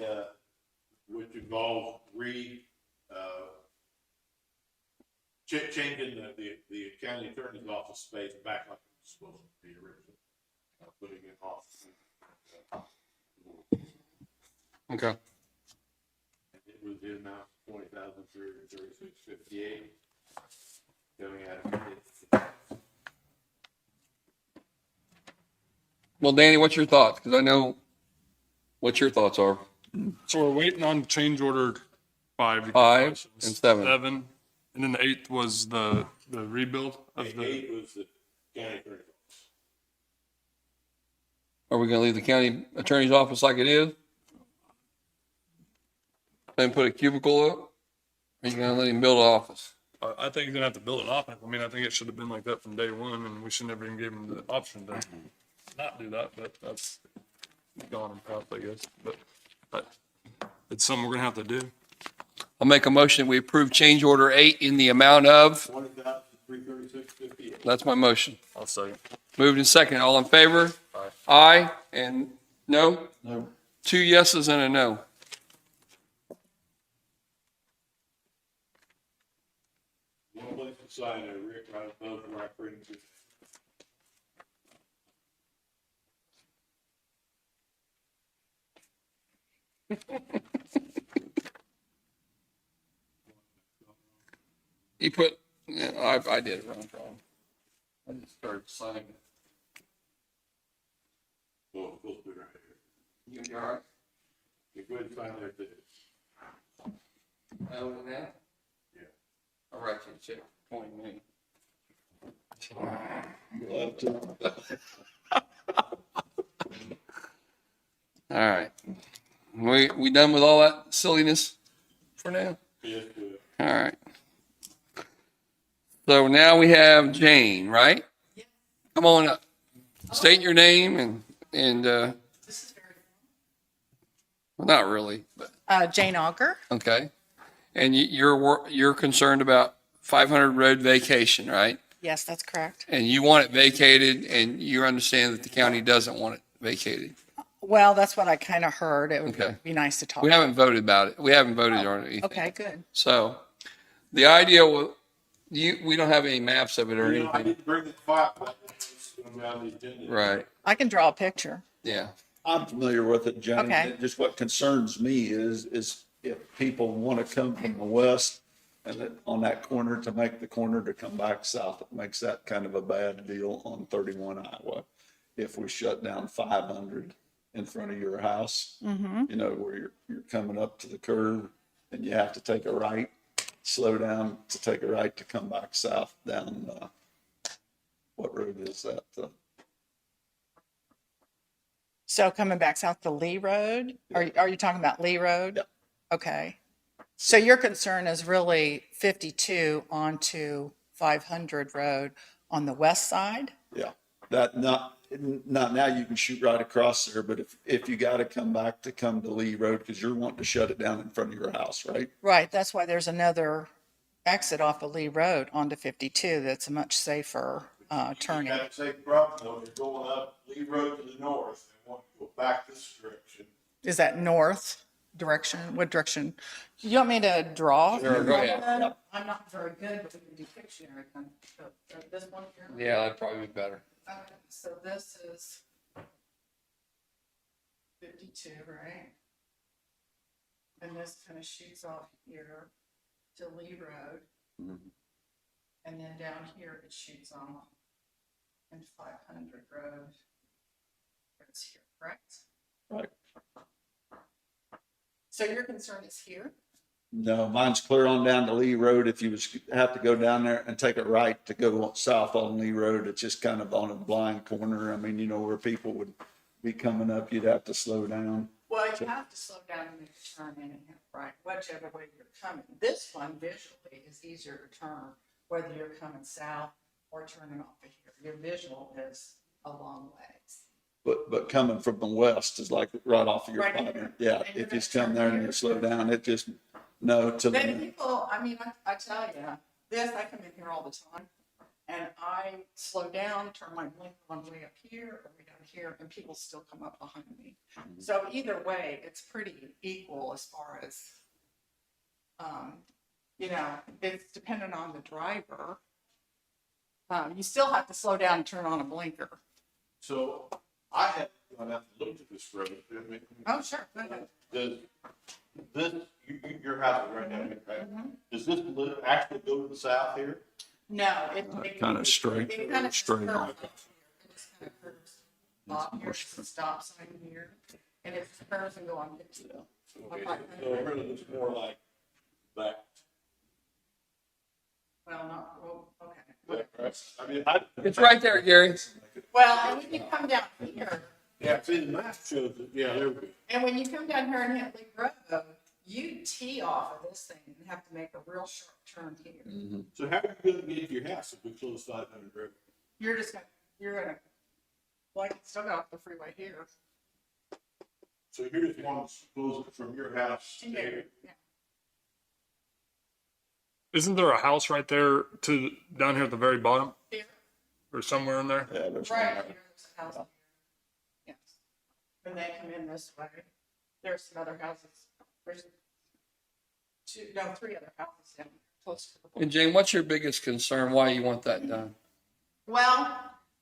which involves changing the county attorney's office space back like it was supposed to be originally. Putting it off. okay. It was the amount $20,336.58. Coming out of Well, Danny, what's your thoughts? Because I know what your thoughts are. So we're waiting on change order 5. to get 5 questions. and 7. 7, and then the 8th was the rebuild of the. 8 was the county attorney's office. Are we gonna leave the county attorney's office like it is? And put a cubicle up? Or are you gonna let him build an office? I think he's gonna have to build an office. I mean, I think it should have been like that from day one, and we should never even give him the option to not do that, but that's gone in past, I guess. But it's something we're gonna have to do. I'll make a motion. We approve change order 8 in the amount of, $20,336.58. that's my motion. I'll second. Moved and second. All in favor? Aye. Aye and no? No. 2 yeses and a no. One place to sign there, Rick, right above where I printed it. He put, yeah, I did it wrong, Tom. I just started signing. Well, we'll do it right here. You all right? You go ahead and sign there too. Other than that? Yeah. I'll write you a check, 20 million. All right. We done with all that silliness for now? Yes, good. All right. So now we have Jane, right? Come on up. State your name and well, not really, but Jane Auger. okay. And you're concerned about 500 road vacation, right? Yes, that's correct. And you want it vacated, and you understand that the county doesn't want it vacated. Well, that's what I kind of heard. It would Okay. be nice to talk. We haven't voted about it. We haven't voted on it. Anything. Okay, good. So the idea was, we don't have any maps of it or You know, I anything. didn't bring the file, but it's going to be on the agenda. Right. I can draw a picture. Yeah. I'm familiar with it, Johnny. Okay. Just what concerns me is if people want to come from the west and on that corner to make the corner to come back south, it makes that kind of a bad deal on 31 Iowa. If we shut down 500 in front of your house, you know, where you're coming up to the curve and you have to take a right, slow down to take a right to come back south down, what road is that? So coming back south to Lee Road, are you talking about Lee Road? Yep. Okay. So your concern is really 52 onto 500 Road on the west side? Yeah, that not now you can shoot right across there, but if you gotta come back to come to Lee Road, because you're wanting to shut it down in front of your house, right? Right, that's why there's another exit off of Lee Road onto 52 that's a much safer turning. You got the same problem though, you're going up Lee Road to the north and want to go back this direction. Is that north direction? What direction? You want me to draw? Sure, go ahead. I'm not very good, but we can do Pictionary. This one here? Yeah, that'd probably be better. Okay, so this is 52, right? And this kind of shoots off here to Lee Road. And then down here it shoots off into 500 Road. It's here, correct? Right. So your concern is here? No, mine's clear on down to Lee Road. If you was, have to go down there and take it right to go south on Lee Road, it's just kind of on a blind corner. I mean, you know, where people would be coming up, you'd have to slow down. Well, you have to slow down and make a turn in and hit right, whichever way you're coming. This one visually is easier to turn, whether you're coming south or turning off of here. Your visual is a long ways. But coming from the west is like right off of your Right partner. here. Yeah, And you're if you gonna come turn there and here. you slow down, it just, no, to Then the, people, I mean, I tell you, this, I come in here all the time and I slow down, turn my blinker on way up here or way down here, and people still come up behind me. So either way, it's pretty equal as far as, you know, it's dependent on the driver. You still have to slow down and turn on a blinker. So I have gone out and looked at this road. I mean, Oh, sure, go ahead. does this, your house is right down here, right? Does this actually go to the south here? No, it kind of straight, It kind of straight curves on. off here. It just kind of curves off here. It's a stop sign here, and it curves and go on. Okay, so it really looks more like that. Well, not, well, okay. I mean, It's right there, Gary. Well, and when you come down here, yeah, see, the map shows it, yeah, there we go. and when you come down here and hit Lee Road, you tee off of this thing and have to make a real sharp turn here. So how are you gonna get to your house if we close 500 road? You're well, I can still go off the freeway here. So here's one closer from your house to here. Yeah. Isn't there a house right there down here at the very bottom Here, or somewhere in there? yeah, there's right one. here, there's a house here. Yes. And they come in this way. There's some other houses. There's three other houses down close to the border. And Jane, what's your biggest concern? Why you want that done? Well,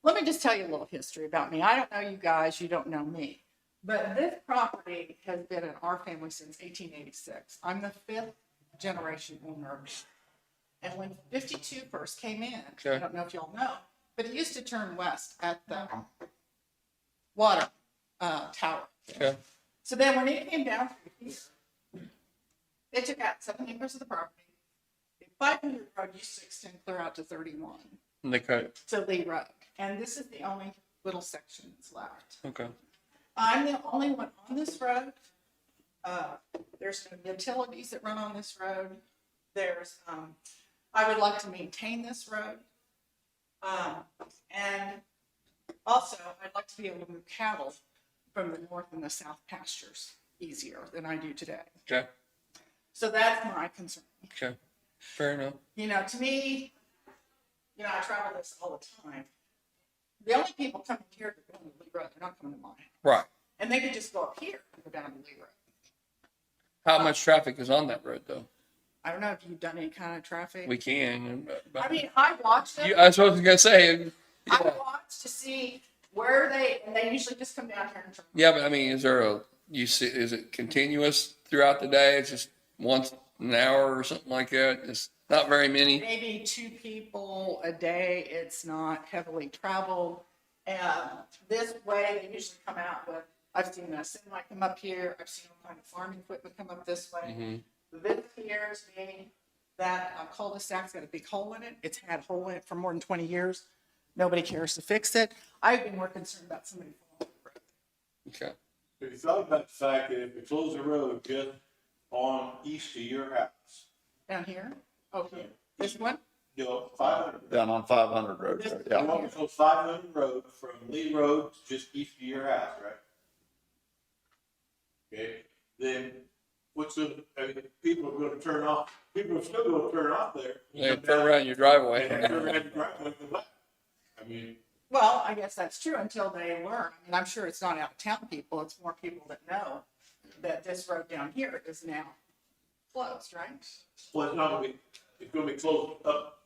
let me just tell you a little history about me. I don't know you guys, you don't know me. But this property has been in our family since 1886. I'm the 5th generation owner. And when 52 first came in, I don't know if y'all know, but it used to turn west at the water tower. Okay. So then when it came down through here, it took out 7 acres of the property. The 500 road used to extend clear out to 31. And they cut it. To Lee Road. And this is the only little section that's left. Okay. I'm the only one on this road. There's no utilities that run on this road. There's, I would like to maintain this road. And also I'd like to be able to move cattle from the north and the south pastures easier than I do today. Okay. So that's my concern. Okay. Fair enough. You know, to me, you know, I travel this all the time. The only people coming here are going to Lee Road. They're not coming to mine. Right. And they could just go up here and go down to Lee Road. How much traffic is on that road though? I don't know if you've done any kind of traffic. We can. I mean, I watched them. That's what I was gonna say. I watched to see where and they usually just come down here and turn. Yeah, but I mean, is it continuous throughout the day? It's just once an hour or something like that? It's not very many. Maybe 2 people a day. It's not heavily traveled. And this way, they usually come out with, I've seen a semi come up here. I've seen all kind of farming equipment come up this way. Mm-hmm. This here is being that cul-de-sac's got a big hole in it. It's had a hole in it for more than 20 years. Nobody cares to fix it. I've been more concerned about somebody falling off the road. Okay. Have you thought about the fact that if we close the road just on east of your house. Down here? Oh, here. This one? No, 500. Down on 500 Road, This- there, You yeah. want to go 500 Road from Lee Road to just east of your house, right? Okay, then what's the, I mean, people are gonna turn off, people are still gonna turn off there. Yeah, turn around your driveway. And turn around your driveway and go back. I mean, Well, I guess that's true until they learn. I mean, I'm sure it's not out of town people. It's more people that know that this road down here is now closed, right? well, it's not gonna be, it's gonna be closed up.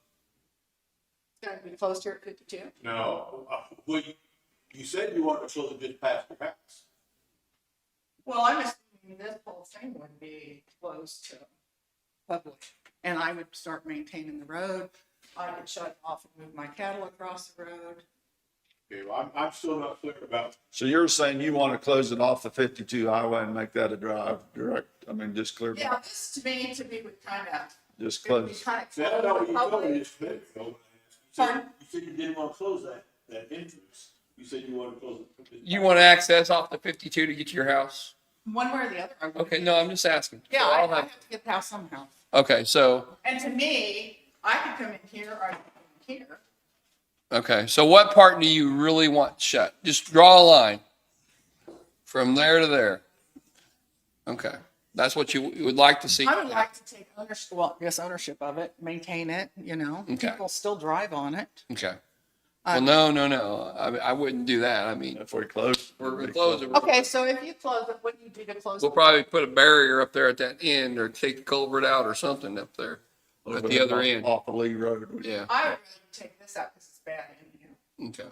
It's going to be closed here at 52. No, well, you said you wanted to close it just past your house. Well, I'm assuming this whole thing would be closed to public. And I would start maintaining the road. I could shut it off and move my cattle across the road. Okay, well, I'm still not clear about, So you're saying you want to close it off the 52 highway and make that a drive direct, I mean, just clear, Yeah, this to me, to be with kind of, just it would be close. kind of see, I closed know to what the you told me public. just a minute ago. Pardon? You said you didn't want to close that entrance. You said you wanted to close it. You want access off the 52 to get to your house? One way or the other. I would. Okay, no, I'm just asking. Yeah, So I I'll have to get the house somehow. Okay, so, And to me, I could come in here or I could come in here. okay, so what part do you really want shut? Just draw a line from there to there. Okay, that's what you would like to see. I would like to take ownership, well, yes, ownership of it, maintain it, you know, Okay. people still drive on it. Okay. Well, no. I wouldn't do that. I mean, If we close. we're gonna close it. Okay, so if you close it, what do you do to close We'll it? probably put a barrier up there at that end or take the culvert out or something up there at the other end. Off of Lee Road. Yeah, I would rather take this out because it's bad in here. okay.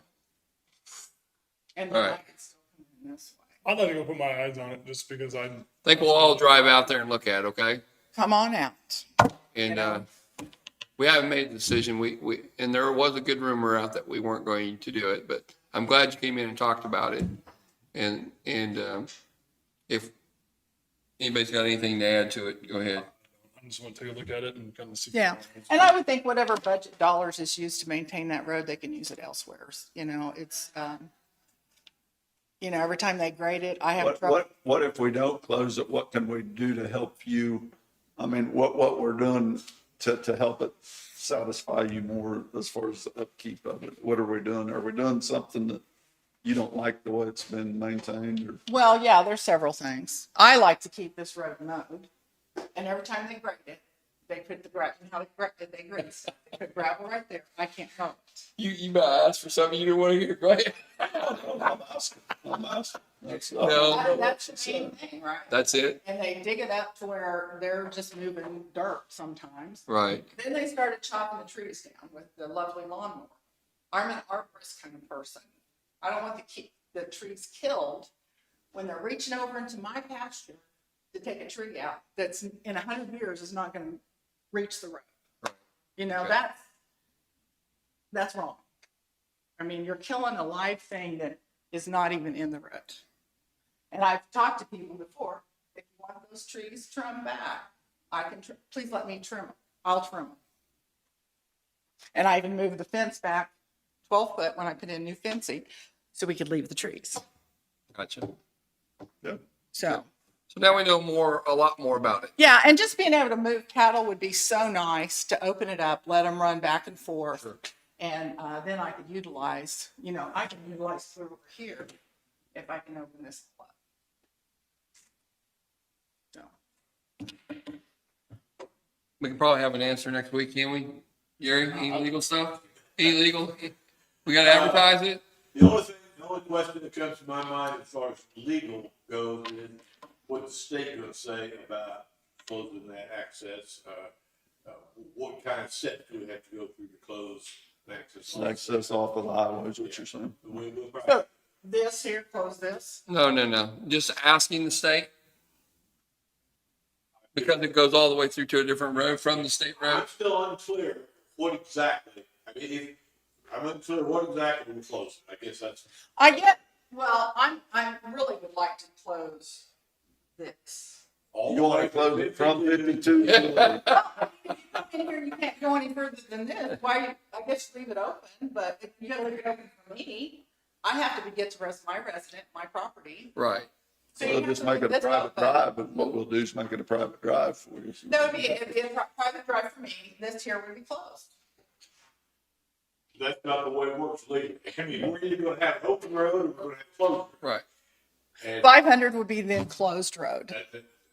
And then I Alright. can still come in this way. I'd like to go put my eyes on it just because I, Think we'll all drive out there and look at it, okay? Come on out. And, we haven't made the decision. And there was a good rumor out that we weren't going to do it, but I'm glad you came in and talked about it. And, if anybody's got anything to add to it, go ahead. I just want to take a look at it and kind of see. Yeah, and I would think whatever budget dollars is used to maintain that road, they can use it elsewhere. You know, it's, you know, every time they grade it, I have trouble. What if we don't close it? What can we do to help you? I mean, what we're doing to help it satisfy you more as far as the upkeep of it? What are we doing? Are we doing something that you don't like the way it's been maintained or? Well, yeah, there's several things. I like to keep this road mowed, and every time they grade it, they put the gravel, how they grade stuff. They put gravel right there. I can't mow it. You might ask for something you didn't want to hear. Go ahead. I'm asking. No. That's the main thing, right? That's it? And they dig it up to where they're just moving dirt sometimes. Right. Then they started chopping the trees down with the lovely lawnmower. I'm an arborist kind of person. I don't want the trees killed when they're reaching over into my pasture to take a tree out that's in 100 years is not going to reach the road. Right. You know, Okay. that's wrong. I mean, you're killing a live thing that is not even in the road. And I've talked to people before, if you want those trees trimmed back, please let me trim them. I'll trim them. And I even moved the fence back 12 foot when I put in new fencing so we could leave the trees. Gotcha. Yeah. So, So now we know a lot more about it. yeah, and just being able to move cattle would be so nice to open it up, let them run back and forth. Sure. And then I could utilize, I can utilize through over here if I can open this up. So, We can probably have an answer next week, can we? Gary, any legal stuff? Any legal? We gotta advertise it? the only question that comes to my mind as far as legal goes is what the state gonna say about closing that access. What kind of steps do we have to go through to close the access? Access off of the highway is what you're saying. We'll probably- so this here, close this. No. Just asking the state. Because it goes all the way through to a different road from the state road. I'm still unclear what exactly, I mean, I'm unclear what exactly we close. I guess that's, I really would like to close this. all. You want to close it from 52 to Well, I mean, if you come in here, you can't go any further than this. I guess leave it open, but if you gotta leave it open for me, I have to get to my resident, my property. Right. So you We'll have just to make leave it a this private open. drive, but what we'll do is make it a private drive for you. No, it'd be a private drive for me. This here would be closed. That's not the way it works legally. I mean, we're either gonna have an open road or we're gonna have closed. road. Right. And 500 would be the enclosed road.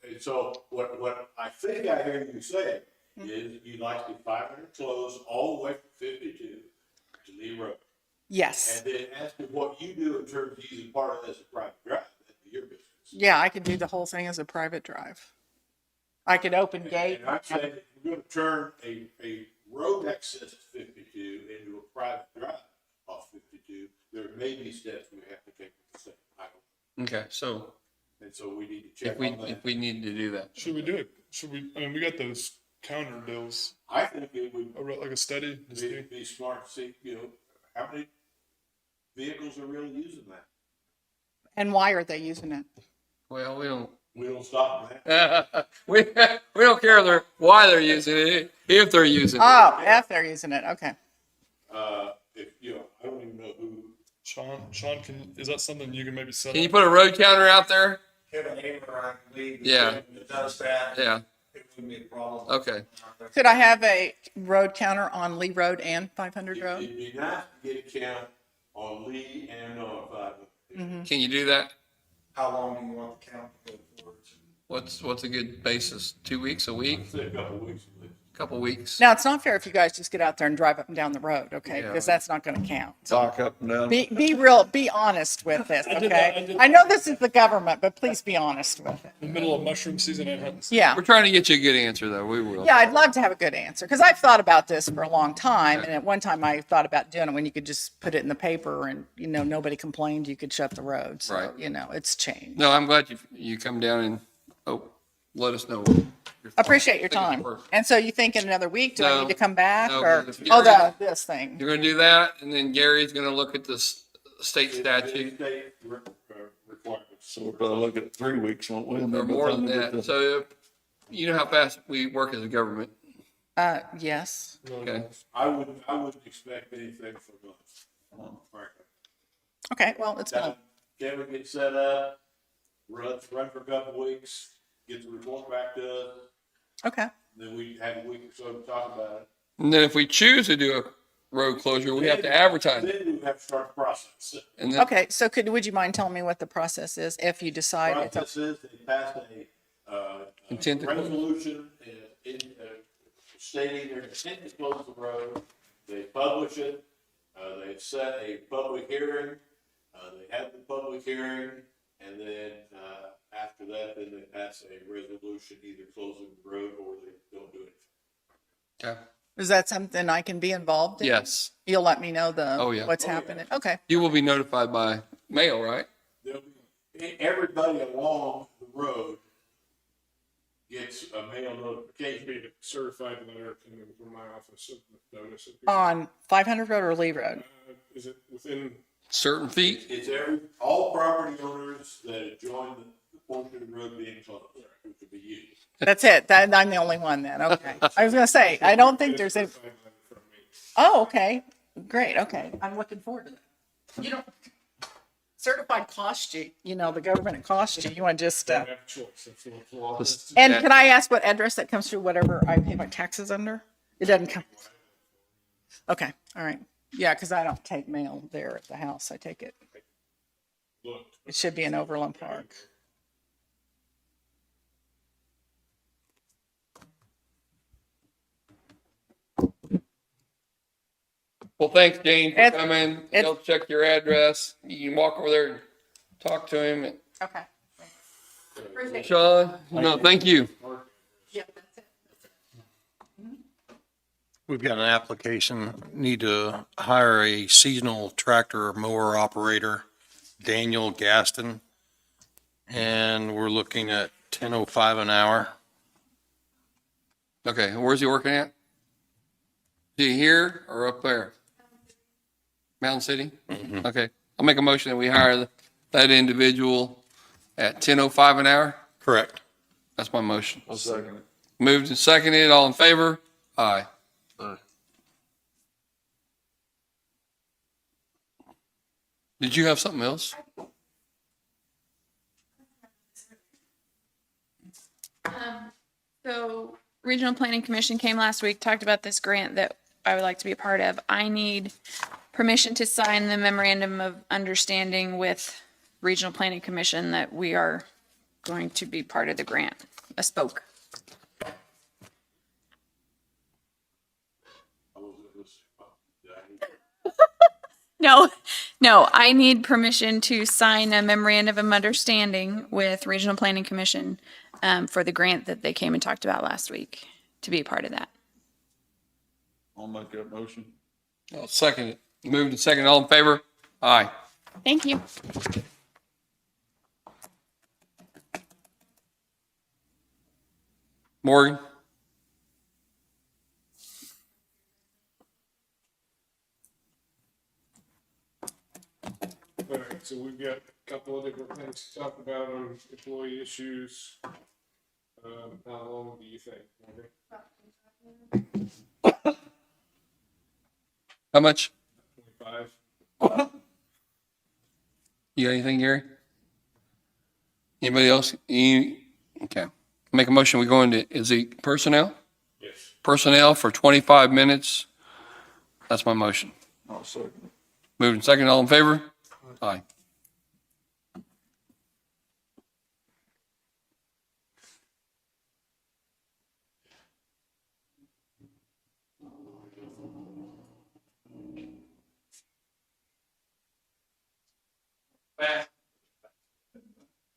and so what I think I hear you say is you'd like to 500 closed all the way from 52 to Lee Road. Yes. And then as to what you do in terms of using part of this as a private drive, that'd be your business. Yeah, I could do the whole thing as a private drive. I could open gate. And I'm saying if we're gonna turn a road access to 52 into a private drive off 52, there may be steps we have to take with the state. I don't Okay, so And so we need to check if we, on that. if we need to do that. Should we do it? Should we, I mean, we got those counter deals, I think it would like a study. Just do. be smart to see, how many vehicles are really using that. And why are they using it? Well, We don't stop that. we don't care why they're using it, if they're using it. Oh, if they're using it, okay. If, I don't even know who. Sean, is that something you can maybe set Can you up? put a road counter out there? Kevin Hamer, I believe. Yeah. That does that. Yeah, It wouldn't be a problem. okay. Could I have a road counter on Lee Road and 500 Road? It'd be nice to get a count on Lee and on 500. Can you do that? How long do you want the count to go for? What's a good basis? 2 weeks, a week, Say a couple of weeks at least. couple weeks? Now, it's not fair if you guys just get out there and drive up and down the road, okay? Yeah. Because that's not going to count. Talk up and down. Be real, be honest with this, I did that, I okay? did I know this is the government, but please be honest with it. In the middle of mushroom season and hunting. Yeah. We're trying to get you a good answer though, we will. Yeah, I'd love to have a good answer because I've thought about this for a long time. And at one time I thought about doing it when you could just put it in the paper and, nobody complained, you could shut the road. So, Right. It's changed. No, I'm glad you come down and, let us know. Appreciate your Thank you time. for- And so you think in another week, do I No, need to come back no, or, because this thing? You're gonna do that, and then Gary's gonna look at the state statute, State requirements. So we're gonna look at 3 weeks, won't we? And or then by more the time than we get that. to- So, you know how fast we work as a government, Yes. okay? I wouldn't expect anything from us. Frankly. Okay, well, it's been, Kevin gets set up, run for a couple of weeks, get the report back to us, okay. then we have a week or so to talk about it. And then if we choose to do a road closure, we have to advertise it. Then we have to start the process. And then, Okay, so would you mind telling me what the process is if you decide it's, Process is they passed Intent to close. resolution stating their intent to close the road. They publish it, they set a public hearing, they have the public hearing, and then, after that, then they pass a resolution either closing the road or they don't do it. okay. is that something I can be involved in? Yes, You'll let me know Oh, yeah. what's Oh, yeah. happening? Okay, you will be notified by mail, right? There'll be, everybody along the road gets a mail notification. Be a certified letter coming from my office of notice. on 500 Road or Lee Road? Is it within, Certain feet, It's all property owners that adjoin the portion of the road being closed, which would be you. That's it. I'm the only one then. Okay. I was going to say, I don't think there's any. certified letter from me? Oh, okay. Great. Okay. I'm looking forward to that. You don't, certified cost you, the government it costs you. You want to just, I have a choice. That's what the law is. and can I ask what address that comes through, whatever I pay my taxes under? It doesn't come. Okay. All right. Yeah, because I don't take mail there at the house. I take it. Look, It should be in Overland Park. well, thanks, Jane, for It's- coming, it's- they'll check your address, you can walk over there and talk to him. Okay. Appreciate it. Sean, no, thank you. Yeah, that's it. We've got an application, need to hire a seasonal tractor mower operator, Daniel Gaston. And we're looking at 10.05 an hour. Okay, where's he working at? Is he here or up there? Mountain City? Okay, I'll make a motion that we hire that individual at 10:05 an hour. Correct. That's my motion. I'll second it. Moved and seconded, all in favor? Aye. Did you have something else? Regional Planning Commission came last week, talked about this grant that I would like to be a part of. I need permission to sign the memorandum of understanding with Regional Planning Commission that we are going to be part of the grant, a spoke. No, I need permission to sign a memorandum of understanding with Regional Planning Commission for the grant that they came and talked about last week, to be a part of that. I'll make that motion. I'll second it. Moved and second, all in favor? Aye. Thank you. Morgan? All right, so we've got a couple of different things to talk about on employee issues. How long do you think? How much? 25? You got anything, Gary? Anybody else? Okay. Make a motion, we go into, is it personnel? Yes. Personnel for 25 minutes. That's my motion. I'll second. Moved and second, all in favor? Aye.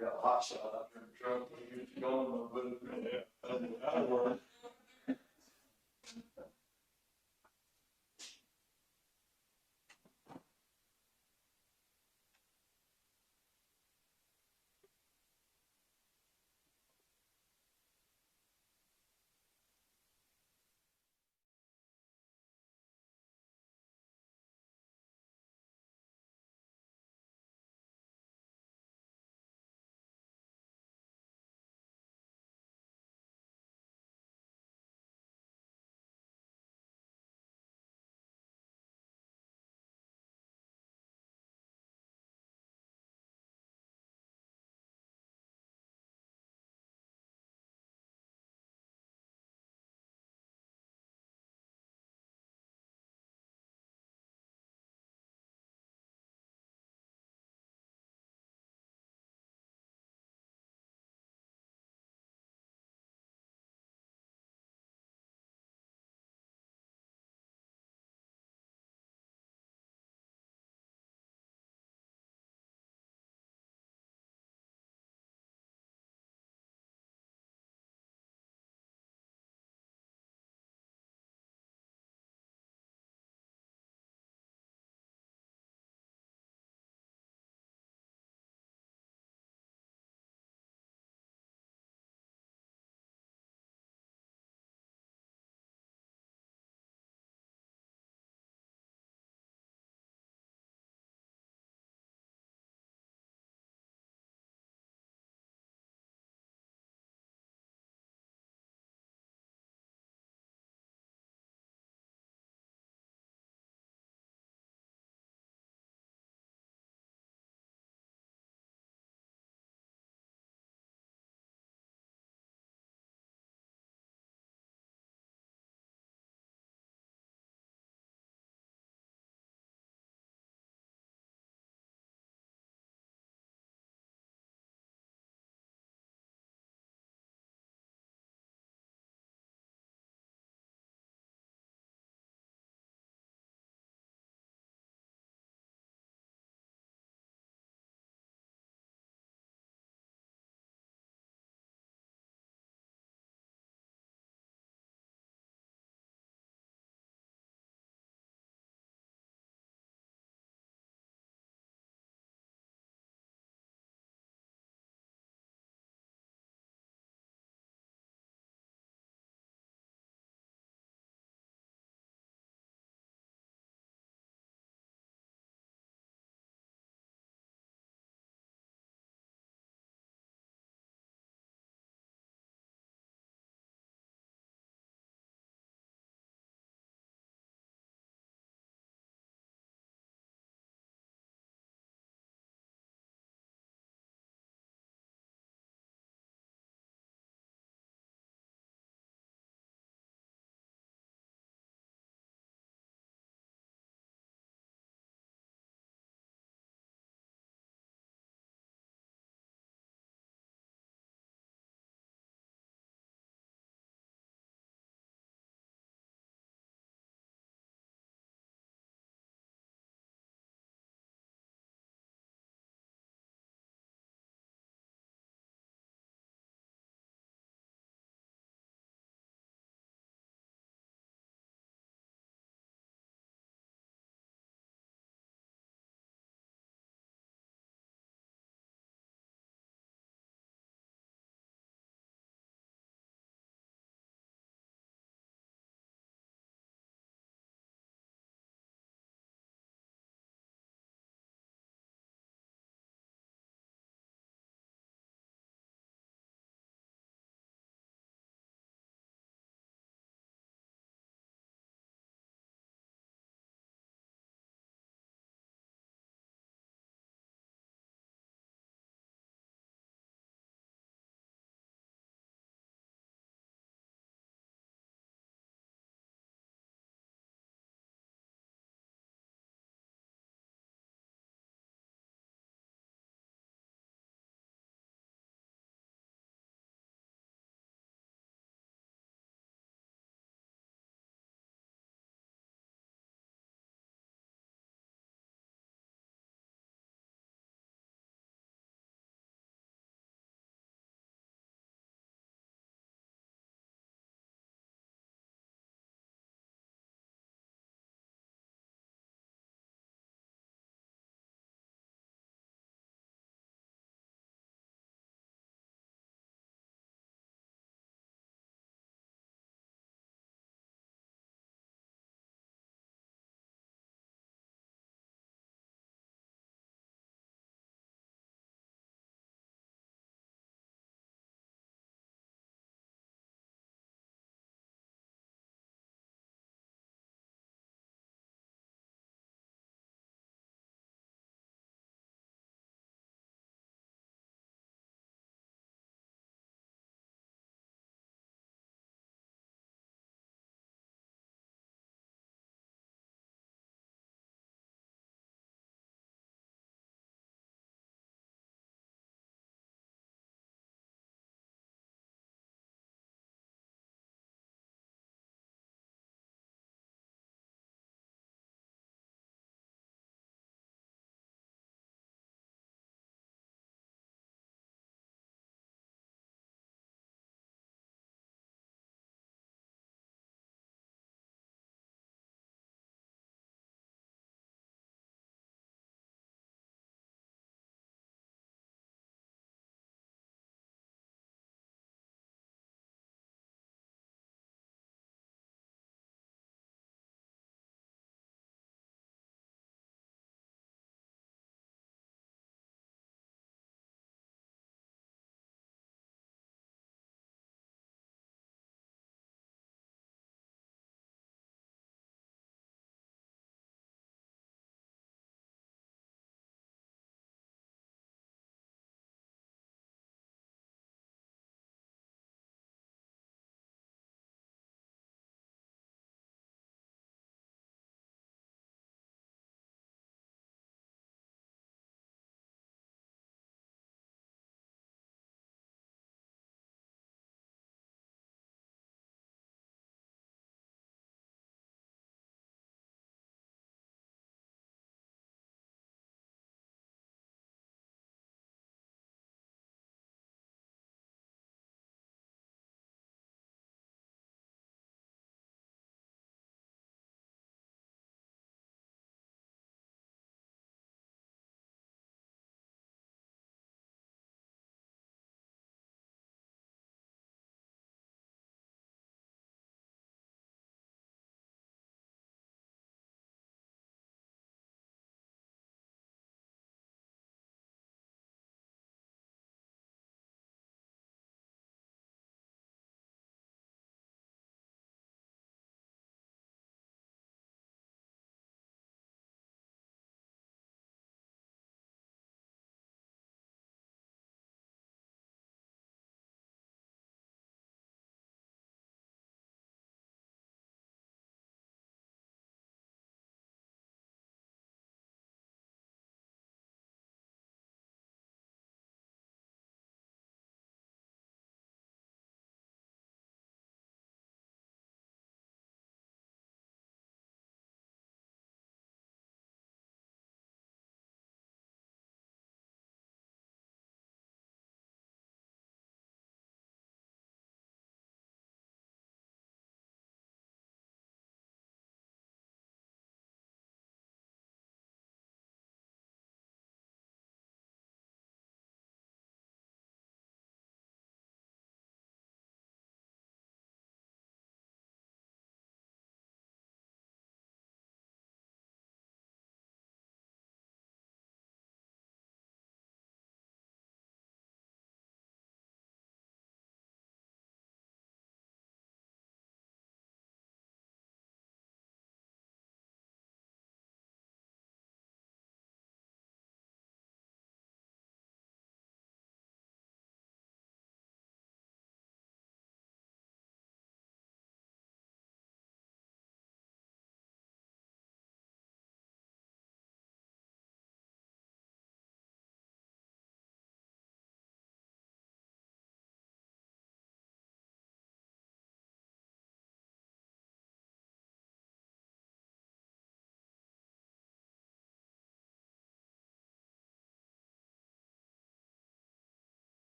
Got a hot shot out there in the truck when you get going, but that'll work.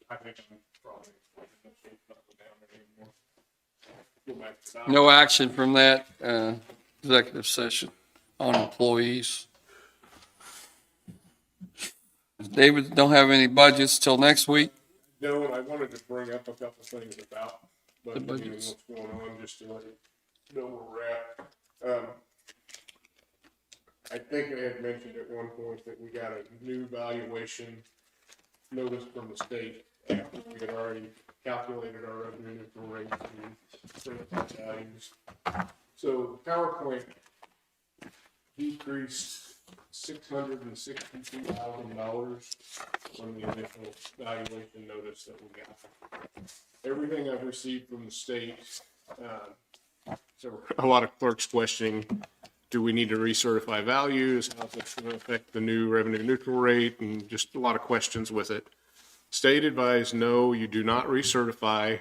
I think I'm probably not go down there anymore. Go back to that. No action from that, executive session on employees. David, don't have any budgets till next week. No, I wanted to bring up a couple things about budgeting and budgets. what's going on, just to let you know where we're at. I think I had mentioned at one point that we got a new valuation notice from the state. After we had already calculated our revenue neutral rate and certified values. So PowerPoint decreased $662,000 from the initial valuation notice that we got. Everything I've received from the state, so a lot of clerks questioning, do we need to recertify values? How's this going to affect the new revenue neutral rate? And just a lot of questions with it. State advised, no, you do not recertify.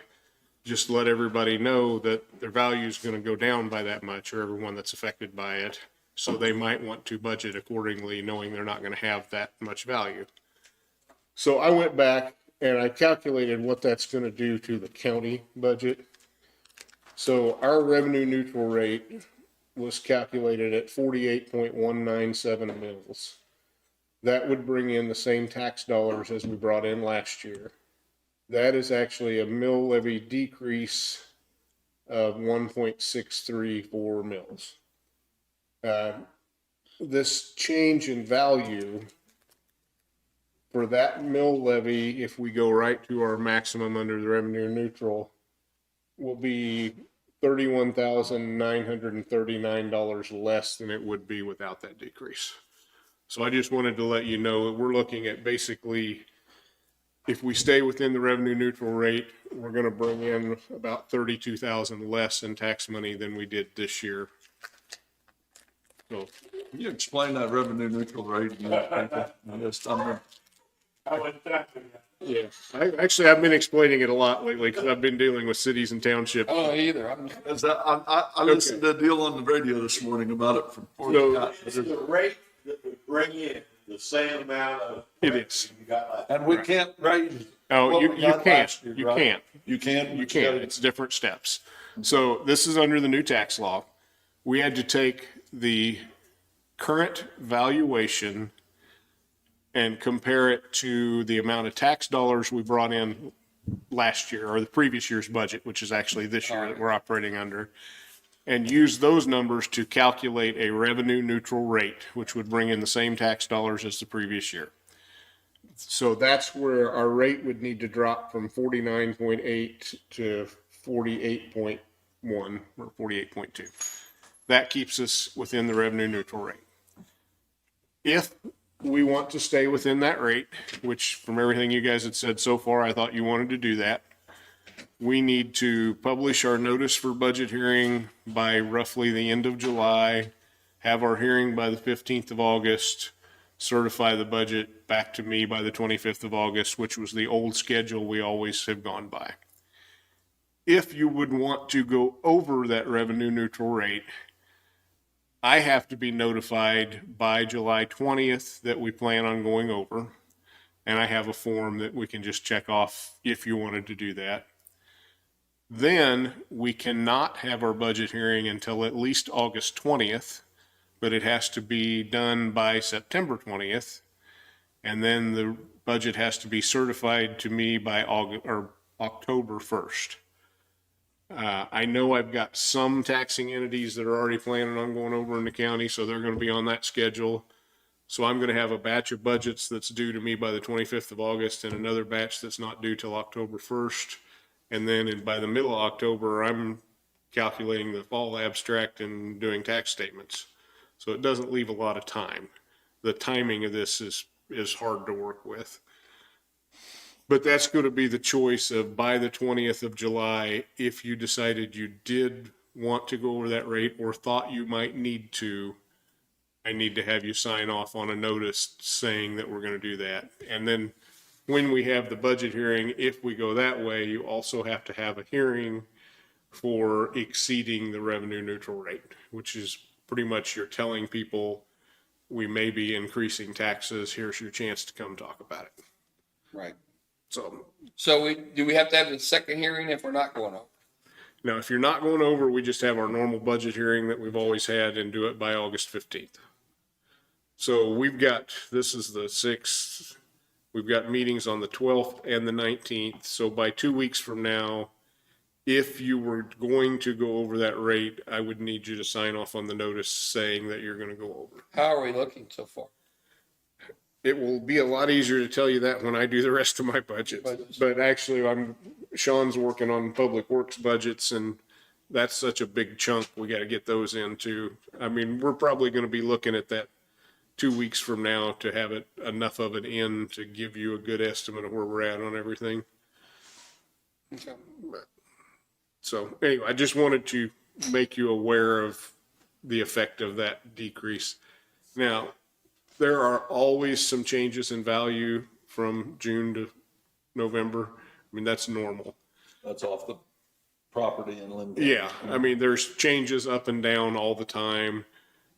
Just let everybody know that their value is going to go down by that much, or everyone that's affected by it. So they might want to budget accordingly, knowing they're not going to have that much value. So I went back and I calculated what that's going to do to the county budget. So our revenue neutral rate was calculated at 48.197 mils. That would bring in the same tax dollars as we brought in last year. That is actually a mill levy decrease of 1.634 mils. This change in value for that mill levy, if we go right to our maximum under the revenue neutral, will be $31,939 less than it would be without that decrease. So I just wanted to let you know that we're looking at basically, if we stay within the revenue neutral rate, we're going to bring in about 32,000 less in tax money than we did this year. So Can you explain that revenue neutral rate? yeah, I've been explaining it a lot lately because I've been dealing with cities and townships. I don't know either. I listened to a deal on the radio this morning about it from. Is the rate that we bring in the same amount of? It is. You got like. And we can't raise. Oh, what you we got can't, last year, you right? can't. You can? You can. It's different steps. So this is under the new tax law. We had to take the current valuation and compare it to the amount of tax dollars we brought in last year, or the previous year's budget, which is actually this year that we're operating under, and use those numbers to calculate a revenue neutral rate, which would bring in the same tax dollars as the previous year. So that's where our rate would need to drop from 49.8 to 48.1 or 48.2. That keeps us within the revenue neutral rate. If we want to stay within that rate, which from everything you guys had said so far, I thought you wanted to do that, we need to publish our notice for budget hearing by roughly the end of July, have our hearing by the 15th of August, certify the budget back to me by the 25th of August, which was the old schedule we always have gone by. If you would want to go over that revenue neutral rate, I have to be notified by July 20th that we plan on going over. And I have a form that we can just check off if you wanted to do that. Then we cannot have our budget hearing until at least August 20th, but it has to be done by September 20th. And then the budget has to be certified to me by October 1st. I know I've got some taxing entities that are already planning on going over in the county, so they're going to be on that schedule. So I'm going to have a batch of budgets that's due to me by the 25th of August and another batch that's not due till October 1st. And then by the middle of October, I'm calculating the fall abstract and doing tax statements. So it doesn't leave a lot of time. The timing of this is hard to work with. But that's going to be the choice of by the 20th of July, if you decided you did want to go over that rate or thought you might need to, I need to have you sign off on a notice saying that we're going to do that. And then when we have the budget hearing, if we go that way, you also have to have a hearing for exceeding the revenue neutral rate, which is pretty much you're telling people we may be increasing taxes. Here's your chance to come talk about it. Right. So do we have to have a second hearing if we're not going over? Now, if you're not going over, we just have our normal budget hearing that we've always had and do it by August 15th. So we've got, this is the 6th, we've got meetings on the 12th and the 19th. So by 2 weeks from now, if you were going to go over that rate, I would need you to sign off on the notice saying that you're going to go over. How are we looking so far? It will be a lot easier to tell you that when I do the rest of my budgets. But actually, Sean's working on public works budgets, and that's such a big chunk. We got to get those in too. I mean, we're probably going to be looking at that 2 weeks from now to have it enough of it in to give you a good estimate of where we're at on everything. So anyway, I just wanted to make you aware of the effect of that decrease. Now, there are always some changes in value from June to November. I mean, that's normal. That's off the property in Linn. Yeah, I mean, there's changes up and down all the time.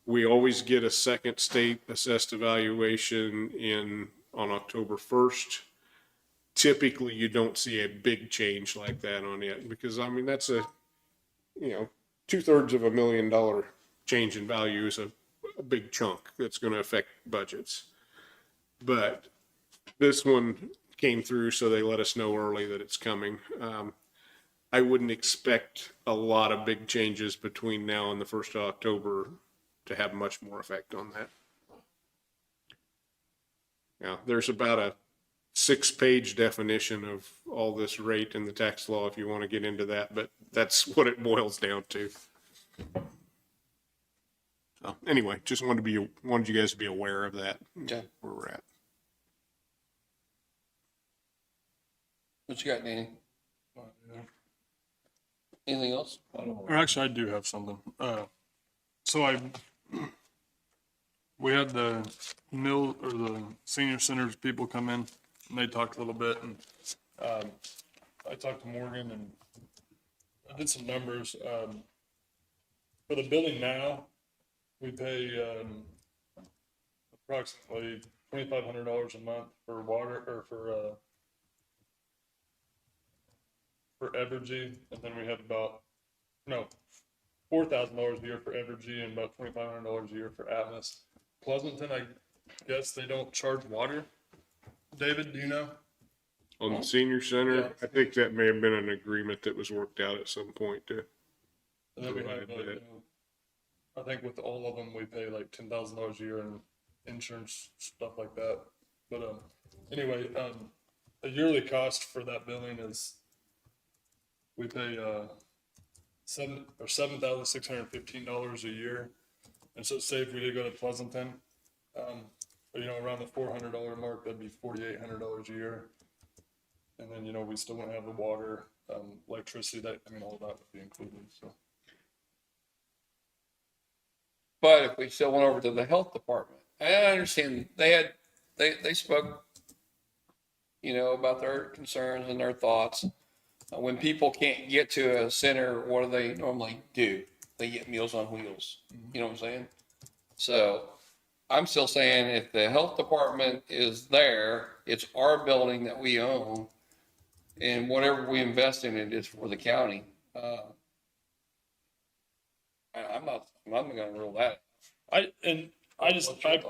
We always get a second state assessed evaluation on October 1st. Typically, you don't see a big change like that on it because, I mean, that's a, you know, $250,000 change in value is a big chunk that's going to affect budgets. But this one came through, so they let us know early that it's coming. I wouldn't expect a lot of big changes between now and the 1st of October to have much more effect on that. Now, there's about a 6-page definition of all this rate in the tax law if you want to get into that, but that's what it boils down to. So anyway, just wanted you guys to be aware of that, Okay. where we're at. What you got, Danny? Anything else? Or actually, I do have something. So we had the the senior centers people come in and they talked a little bit, and I talked to Morgan and I did some numbers. For the building now, we pay approximately $2,500 a month for water or for Evergy, and then we have $4,000 a year for Evergy and about $2,500 a year for Atmos. Pleasanton, I guess they don't charge water. David, do you know? On the senior center, Yeah. I think that may have been an agreement that was worked out at some point to. And then we go have, ahead with it. I think with all of them, we pay like $10,000 a year in insurance, stuff like that. But anyway, a yearly cost for that building is we pay $7,615 a year. And so say if we did go to Pleasanton, around the $400 mark, that'd be $4,800 a year. And then, we still wouldn't have the water, electricity, all that would be included, so. But if we still went over to the health department, I understand they spoke, about their concerns and their thoughts. When people can't get to a center, what do they normally do? They get Meals on Wheels. You know what I'm saying? So I'm still saying if the health department is there, it's our building that we own, and whatever we invest in it is for the county. I'm not going to rule that. I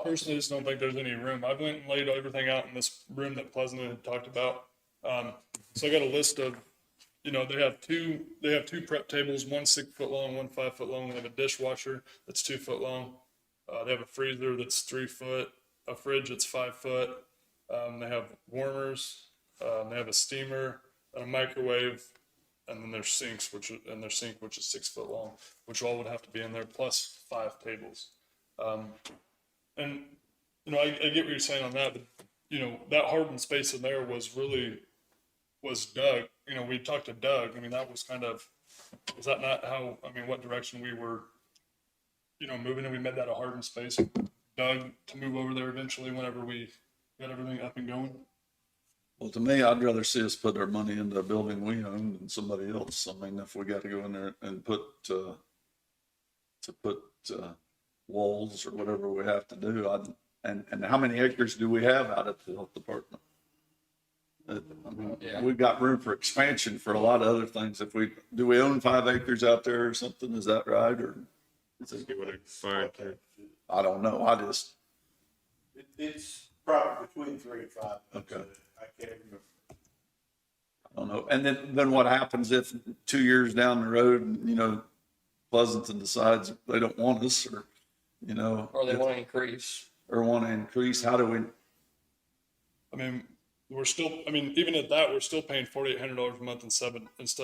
personally just don't think there's any room. I went and laid everything out in this room that Pleasanton had talked about. So I got a list of, they have two prep tables, one 6 foot long, one 5 foot long. They have a dishwasher that's 2 foot long. They have a freezer that's 3 foot, a fridge that's 5 foot. They have warmers. They have a steamer, a microwave, and then their sinks, which is 6 foot long, which all would have to be in there, plus 5 tables. And I get what you're saying on that, but that hardened space in there was Doug. We talked to Doug. That was was that not how? What direction we were, moving, and we made that a hardened space. Doug to move over there eventually whenever we got everything up and going. Well, to me, I'd rather see us put our money into a building we own than somebody else. If we got to go in there and put walls or whatever we have to do, and how many acres do we have out at the health department? I mean, Yeah. we've got room for expansion for a lot of other things. Do we own 5 acres out there or something? Is that right? Or is it, See what I can find here. I don't know. It's probably between 3 and 5. Okay. I can't remember. I don't know. And then what happens if 2 years down the road, Pleasanton decides they don't want us or, Or they want to increase. or want to increase? How do we, I mean, even at that, we're still paying $4,800 a month instead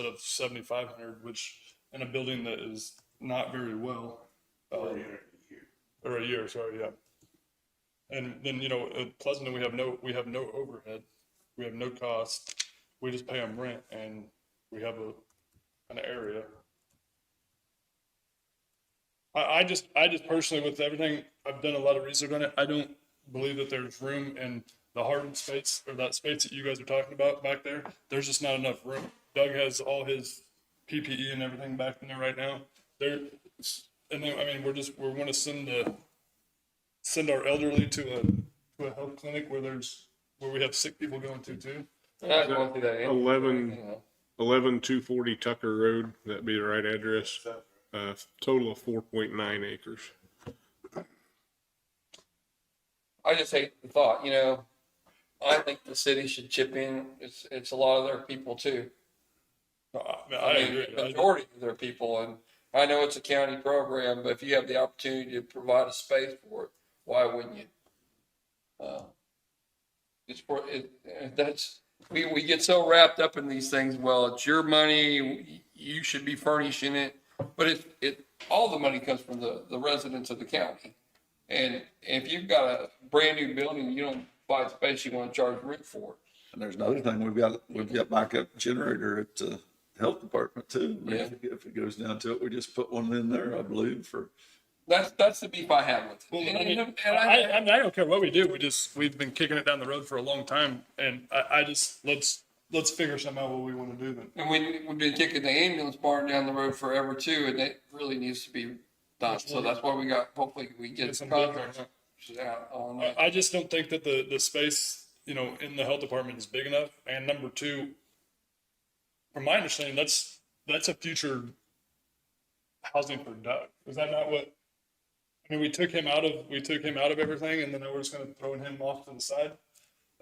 of 7,500, which in a building that is not very well. Or a year, sorry, yeah. And then, at Pleasanton, we have no overhead. We have no cost. We just pay them rent and we have an area. I just personally, with everything, I've done a lot of research on it. I don't believe that there's room in the hardened space or that space that you guys are talking about back there. There's just not enough room. Doug has all his PPE and everything back in there right now. And then, I mean, we want to send our elderly to a health clinic where we have sick people going to too. They're not going through that anyway, 11240 Tucker Road, that'd be the right address. Total of 4.9 acres. I just hate the thought, I think the city should chip in. It's a lot of their people too. I agree. Majority of their people, and I know it's a county program, but if you have the opportunity to provide a space for it, why wouldn't you? We get so wrapped up in these things. Well, it's your money. You should be furnishing it, but all the money comes from the residents of the county. And if you've got a brand new building, you don't buy space, you want to charge rent for it. and there's another thing, we've got backup generator at the health department too. Yeah. If it goes down to it, we just put one in there, I believe, for. That's the beef I have with it. Well, And I don't care what we do. We've been kicking it down the road for a long time, and let's figure something out what we want to do then. And we've been kicking the ambulance barn down the road forever too, and it really needs to be done. So that's why hopefully we get some contracts out on that. I just don't think that the space, in the health department is big enough. And number two, from my understanding, that's a future housing for Doug. Is that not what? I mean, we took him out of everything, and then we're just going to throw him off to the side.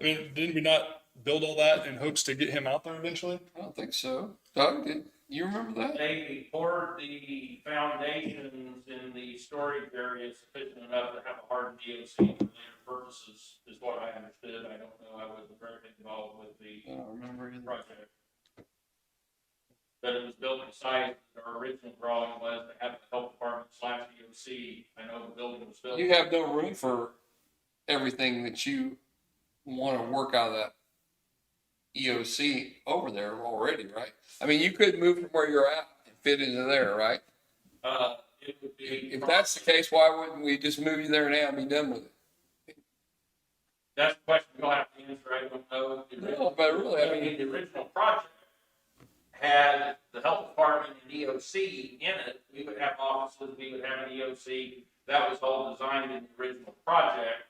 I mean, didn't we not build all that in hopes to get him out there eventually? I don't think so. Doug, you remember that? They poured the foundations in the storage area sufficient enough to have a hardened DOC for later purposes, is what I understood. I don't know, I wasn't directly involved with the I don't remember either. project. But it was built inside, our original drawing was to have the health department / DOC. I know the building was built. You have no room for everything that you want to work out of that EOC over there already, right? I mean, you could move from where you're at and fit into there, right? It would be. If that's the case, why wouldn't we just move you there now and be done with it? That's the question we'll have to answer. I don't know. No, but really, I mean, The original project had the health department and EOC in it. We would have offices, we would have an EOC. That was all designed in the original project.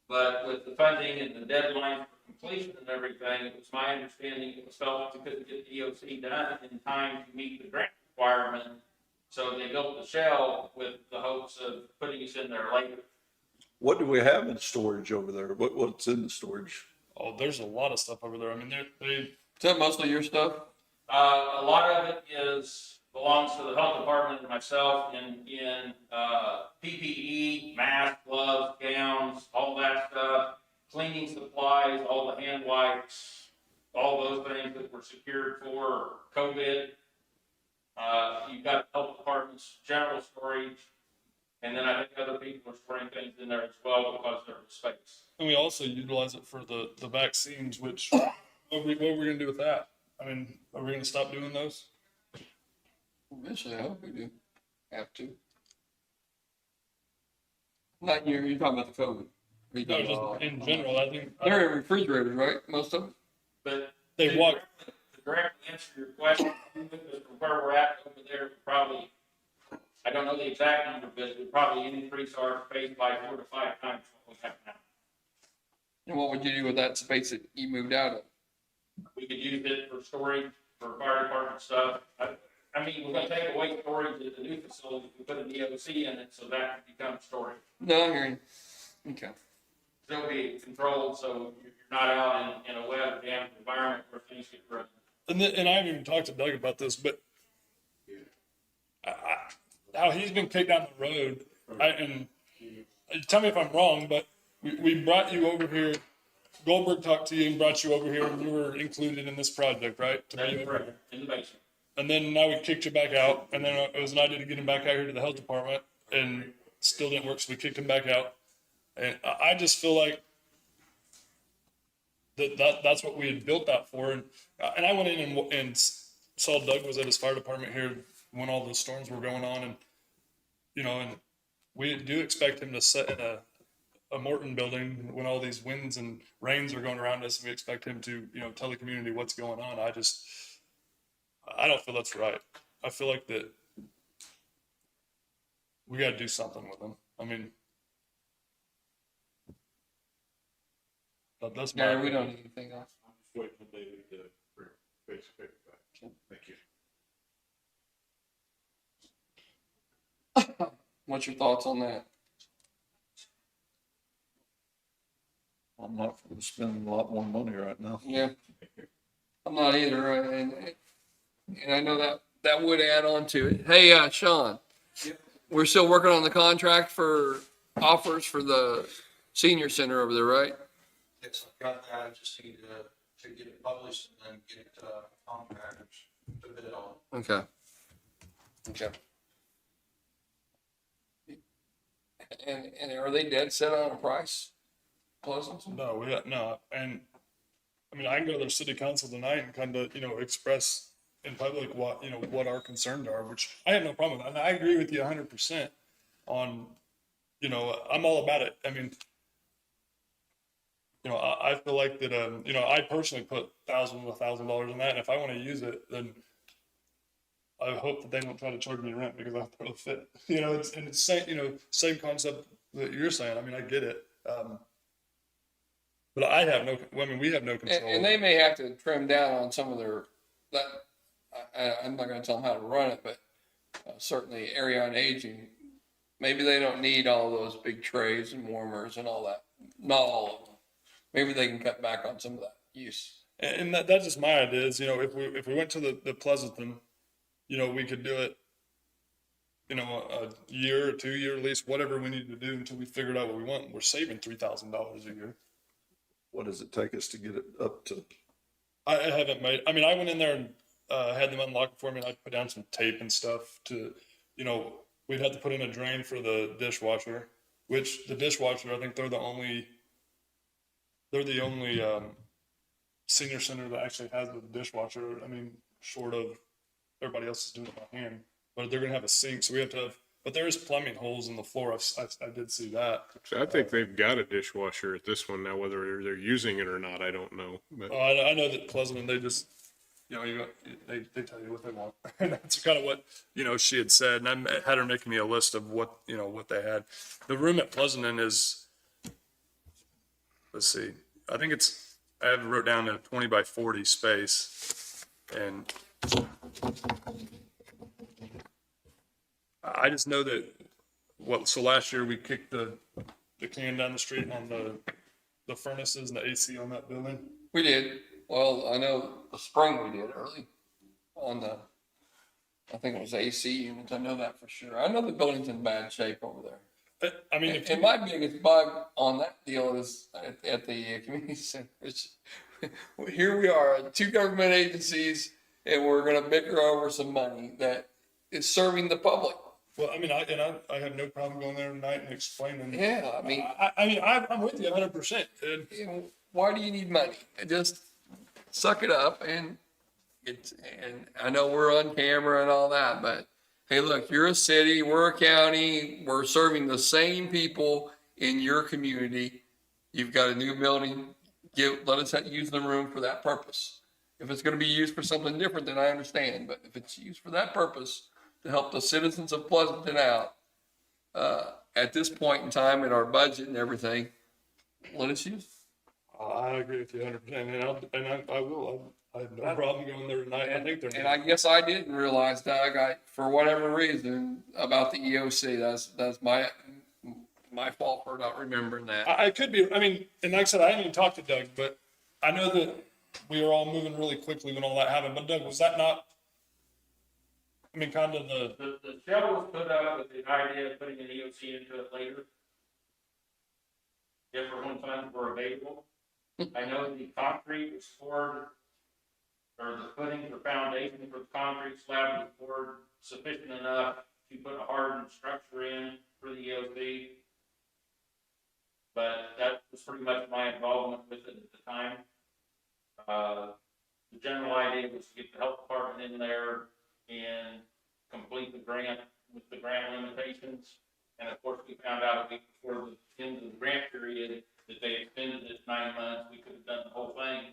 But with the funding and the deadline for completion and everything, it was my understanding it was felt we couldn't get the EOC done in time to meet the grant requirement. So they built the shell with the hopes of putting us in there later. What do we have in storage over there? What's in the storage? Oh, there's a lot of stuff over there. I mean, is that mostly your stuff? A lot of it belongs to the health department and myself in PPE, masks, gloves, gowns, all that stuff, cleaning supplies, all the hand wipes, all those things that were secured for COVID. You've got health department's general storage, and then I think other people are storing things in there as well because there's space. And we also utilize it for the vaccines, which what are we going to do with that? I mean, are we going to stop doing those? Eventually, I hope we do. Have to. Not you're talking about the COVID. No, just in general, I think. They're in refrigerators, right? Most of them. But they walk. To directly answer your question, from where we're at over there, probably, I don't know the exact number, but it would probably increase our space by 4 to 5 times what we have now. And what would you do with that space that you moved out of? We could use it for storage, for fire department stuff. I mean, we're gonna take away storage at the new facility, we put an EOC in it, so that can become storage. No, I hear you. Okay. Still be controlled, so you're not out in a wet, damp environment where things get ruined. And I haven't even talked to Doug about this, but how he's been kicked down the road, and tell me if I'm wrong, but we brought you over here, Goldberg talked to you and brought you over here, and you were included in this project, right? To be over here. In the basement. And then now we kicked you back out, and then it was an idea to get him back out here to the health department, and still didn't work, so we kicked him back out. And I just feel like that's what we had built that for. And I went in and saw Doug was at his fire department here when all the storms were going on, and and we do expect him to sit in a Morton building when all these winds and rains are going around us. And we expect him to tell the community what's going on. I don't feel that's right. I feel like that we got to do something with him. I mean, that's my. Gary, we don't need anything else. I'm just waiting for David to bring face back. Thank you. What's your thoughts on that? I'm not going to spend a lot more money right now. Yeah. I'm not either, and I know that would add on to it. Hey, Sean, we're still working on the contract for offers for the senior center over there, right? Yes, I've got that, I just need to get it published and then get it to contractors to bid on. Okay. Okay. And are they dead set on a price? Pleasant? No, we got no, and I mean I can go to their city council tonight and kind of express in public what our concerns are, which I have no problem with, and I agree with you 100% on, I'm all about it. I mean, I feel like that, I personally put $1,000 in that, and if I want to use it, then I hope that they won't try to charge me rent because I throw a fit. It's same concept that you're saying. I mean, I get it. But I have no, I mean, we have no control. And they may have to trim down on some of their, I'm not gonna tell them how to run it, but certainly area on aging, maybe they don't need all those big trays and warmers and all that. Not all of them. Maybe they can cut back on some of that use. And that's just my idea is, if we went to the Pleasanton, we could do it, a year or 2 year lease, whatever we need to do until we figured out what we want. We're saving $3,000 a year. What does it take us to get it up to? I haven't made, I mean, I went in there and had them unlock it for me, and I put down some tape and stuff to, we'd have to put in a drain for the dishwasher, which the dishwasher, I think they're the only senior center that actually has the dishwasher. I mean, short of everybody else is doing it by hand, but they're gonna have a sink, so we have to have, but there is plumbing holes in the floor. I did see that. So I think they've got a dishwasher at this one now, whether they're using it or not, I don't know. But I know that Pleasanton, they just, they tell you what they want. And that's kind of what, she had said. And I had her making me a list of what they had. The room at Pleasanton is, let's see, I think I have it wrote down a 20 by 40 space. And I just know that, so last year we kicked the can down the street on the furnaces and the AC on that building. We did. Well, I know the spring we did early on I think it was AC units. I know that for sure. I know the building's in bad shape over there. I mean, and my biggest bug on that deal is at the community center. Here we are, 2 government agencies, and we're going to bicker over some money that is serving the public. Well, I mean, I have no problem going there tonight and explaining. Yeah, I mean, I'm with you 100%. Why do you need money? Just suck it up, and I know we're on camera and all that, but hey, look, you're a city, we're a county, we're serving the same people in your community. You've got a new building. Let us use the room for that purpose. If it's going to be used for something different, then I understand. But if it's used for that purpose, to help the citizens of Pleasanton out, at this point in time in our budget and everything, let us use it. I agree with you 100%, I will. I have no problem going there tonight. I think they're. And I guess I didn't realize, Doug, for whatever reason, about the EOC. That's my fault for not remembering that. I could be, I mean, and like I said, I haven't even talked to Doug, but I know that we were all moving really quickly when all that happened. But Doug, was that not, I mean, kind of The shell was put up with the idea of putting an EOC into it later. If or when funds were available. I know the concrete was poured, or the footings or foundation for the concrete slab was poured sufficient enough to put a hardened structure in for the EOC. But that was pretty much my involvement with it at the time. The general idea was to get the health department in there and complete the grant with the grant limitations. And of course, we found out a week before the end of the grant period that they extended it 9 months. We could have done the whole thing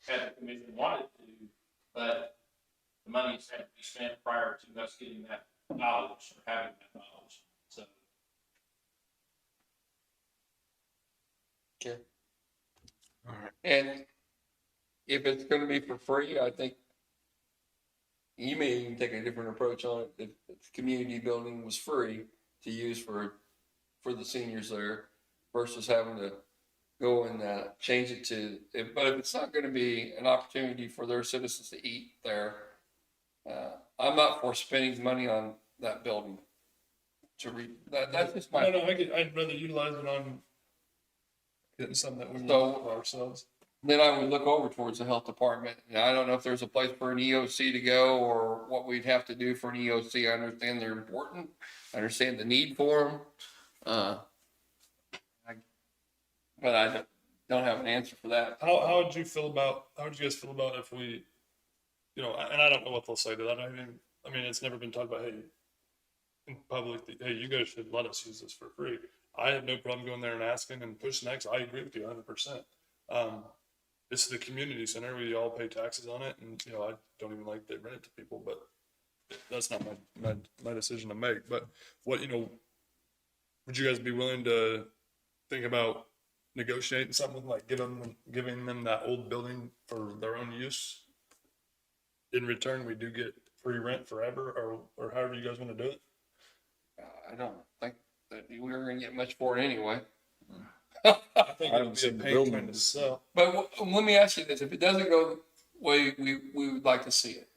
had the commission wanted to, but the money had to be spent prior to us getting that knowledge or having that knowledge. So. Okay. All right. And if it's going to be for free, I think you may even take a different approach on it. If the community building was free to use for the seniors there versus having to go and change it to, but if it's not going to be an opportunity for their citizens to eat there, I'm not for spending money on that building. That's just my. No, I'd rather utilize it on getting something that we want for ourselves. Then I would look over towards the health department. And I don't know if there's a place for an EOC to go or what we'd have to do for an EOC. I understand they're important. I understand the need for them. But I don't have an answer for that. How would you guys feel about if we, and I don't know what they'll say to that. I mean, it's never been talked about, hey, in public, hey, you guys should let us use this for free. I have no problem going there and asking and pushing next. I agree with you 100%. It's the community center. We all pay taxes on it. And, I don't even like they rent it to people, but that's not my decision to make. But what, would you guys be willing to think about negotiating something like giving them that old building for their own use? In return, we do get free rent forever, or however you guys want to do it. I don't think that we were going to get much for it anyway. I think it would be a pain point to sell. But let me ask you this: if it doesn't go the way we would like to see it,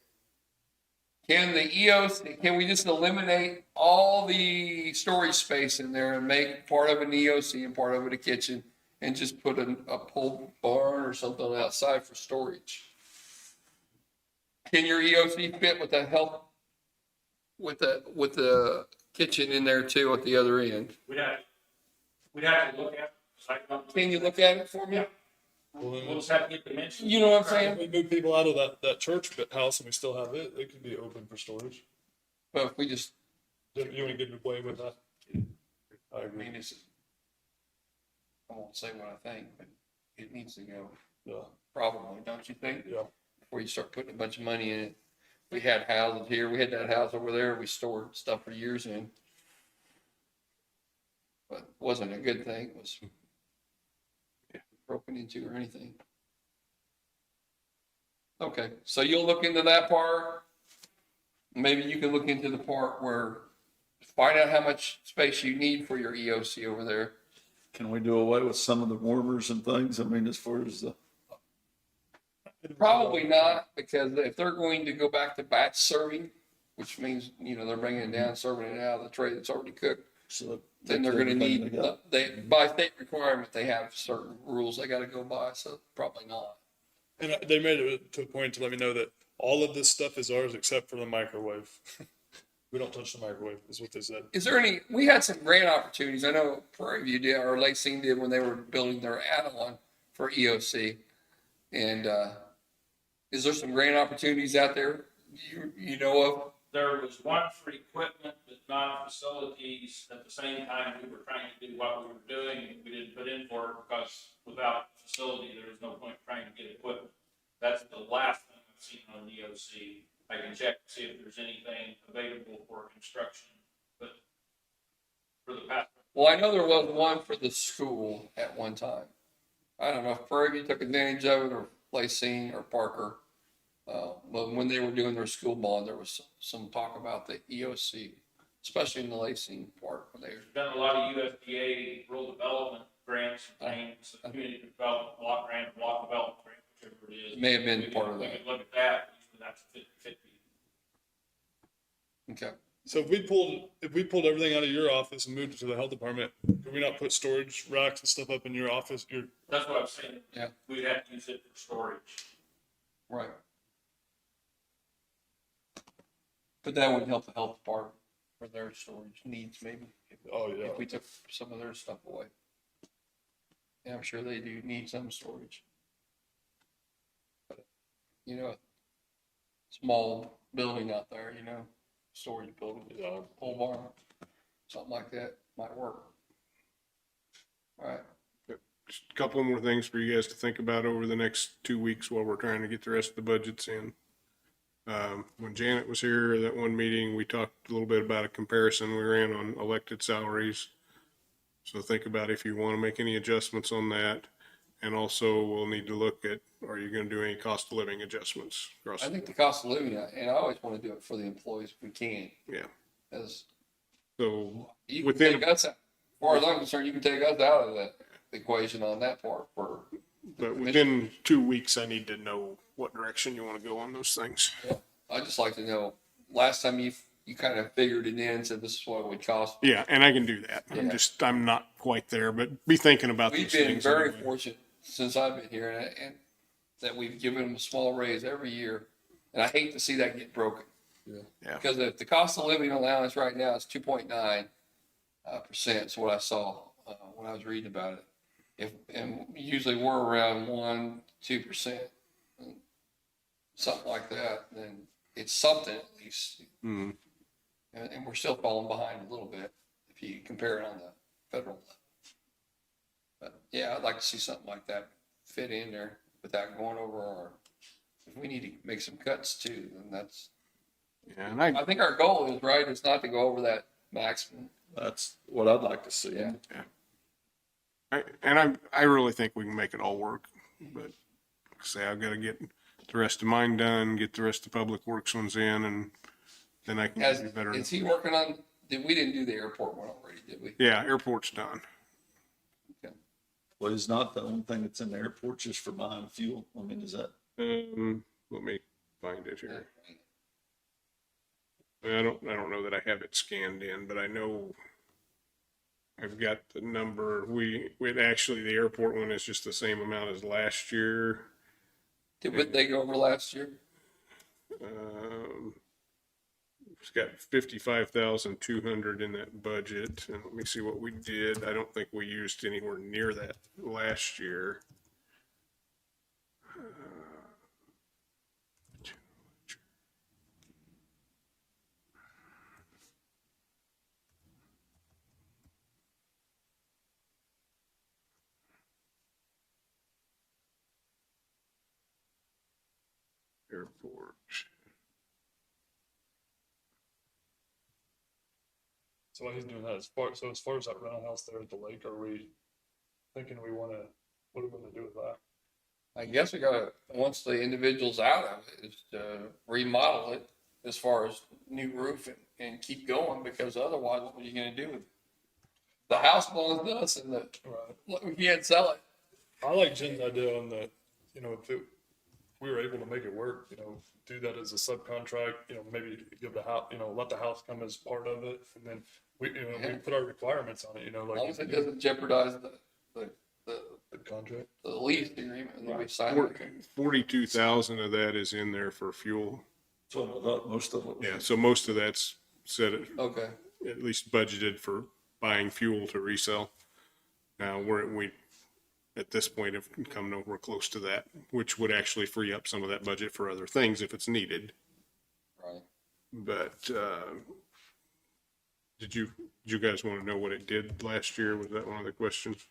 can the EOC? Can we just eliminate all the storage space in there and make part of an EOC and part of it a kitchen, and just put a pole barn or something outside for storage? Can your EOC fit with the health, with the kitchen in there too at the other end? We'd have to look at it. Can you look at it for me? Yeah. We'll just have to get dimensions. You know what I'm saying? If we move people out of that church house and we still have it, it could be open for storage. But if we just, You want to get away with that? I agree. I won't say what I think, but it needs to go. Yeah. Probably, don't you think? Yeah. Before you start putting a bunch of money in it. We had houses here, we had that house over there, we stored stuff for years in. But it wasn't a good thing, it was broken into or anything. Okay, so you'll look into that part. Maybe you can look into the part where, find out how much space you need for your EOC over there. Can we do away with some of the warmers and things? I mean, as far as the. Probably not, because if they're going to go back to batch serving, which means, they're bringing it down, serving it out of the tray that's already cooked, So then they're gonna need, by state requirement, they have certain rules they gotta go by, so probably not. And they made it to a point to let me know that all of this stuff is ours except for the microwave. We don't touch the microwave, is what they said. Is there we had some grant opportunities, I know Prairie View did, or Lake Scene did, when they were building their add-on for EOC. And, is there some grant opportunities out there you know of? There was one for equipment, but not facilities. At the same time, we were trying to do what we were doing, and we didn't put in for it because without facility, there is no point trying to get equipment. That's the last thing I've seen on the EOC. I can check to see if there's anything available for construction, but for the past. Well, I know there was one for the school at one time. I don't know if Fergie took advantage of it or Lacine or Parker. But when they were doing their school bond, there was some talk about the EOC, especially in the Lacine part. When they, There's been a lot of USDA rural development grants and things, community development, block grant, block development grant, whichever it is. It may have been We part could- of we that. could look at that, usually that's 50/50. okay. So if we pulled everything out of your office and moved it to the health department, could we not put storage racks and stuff up in your office? That's what I'm saying. Yeah. We'd have to use it for storage. Right. But that would help the health department for their storage needs, maybe. If we took some of their stuff away. Yeah, I'm sure they do need some storage. But, you know, a small building out there, you know, storage building, pole barn, something like that might work. All right. Just a couple more things for you guys to think about over the next 2 weeks while we're trying to get the rest of the budgets in. When Janet was here, that one meeting, we talked a little bit about a comparison we ran on elected salaries. So think about if you want to make any adjustments on that. And also we'll need to look at, are you going to do any cost of living adjustments? I think the cost of living, and I always want to do it for the employees if we can. Yeah. As So you can within, take us, as far as I'm concerned, you can take us out of the equation on that part for. but within 2 weeks, I need to know what direction you want to go on those things. Yeah, I'd just like to know, last time you kind of figured it in and said this is what it would cost. Yeah, and I can do that. Yeah. I'm not quite there, but be thinking about We've these been things. very anyway. fortunate since I've been here and that we've given them a small raise every year. And I hate to see that get broken. Yeah. Because if the cost of living allowance right now is 2.9%, is what I saw when I was reading about it. And usually we're around 1-2%, something like that, then it's something at least. Mhm. And we're still falling behind a little bit if you compare it on the federal level. But yeah, I'd like to see something like that fit in there without going over our, if we need to make some cuts too, then that's, Yeah, and I think our goal is, right, is not to go over that maximum. That's what I'd like to see. Yeah. I really think we can make it all work, but say I've got to get the rest of mine done, get the rest of the public works ones in, and then I can do better. Is he working on, we didn't do the airport one already, did we? Yeah, airport's done. Well, it's not the only thing that's in the airport just for buying fuel. I mean, is that? Let me find it here. I don't know that I have it scanned in, but I know I've got the number. Actually, the airport one is just the same amount as last year. Did they go over last year? It's got 55,200 in that budget, and let me see what we did. I don't think we used anywhere near that last year. Airport. So while he's doing that, as far as that rental house there at the lake, are we thinking what are we gonna do with that? I guess we gotta, once the individual's out of it, is to remodel it as far as new roof and keep going, because otherwise, what are you gonna do with it? The house belongs to us and we can't sell it. I like Jen's idea on the, if we were able to make it work, do that as a subcontract, maybe give the house, let the house come as part of it, and then we put our requirements on it, As long as it doesn't jeopardize the contract. the lease agreement and then we sign it. 42,000 of that is in there for fuel. So most of it. Yeah, so most of that's set Okay. at least budgeted for buying fuel to resell. Now we at this point have come nowhere close to that, which would actually free up some of that budget for other things if it's needed. Right. But did you guys want to know what it did last year? Was that one of the questions?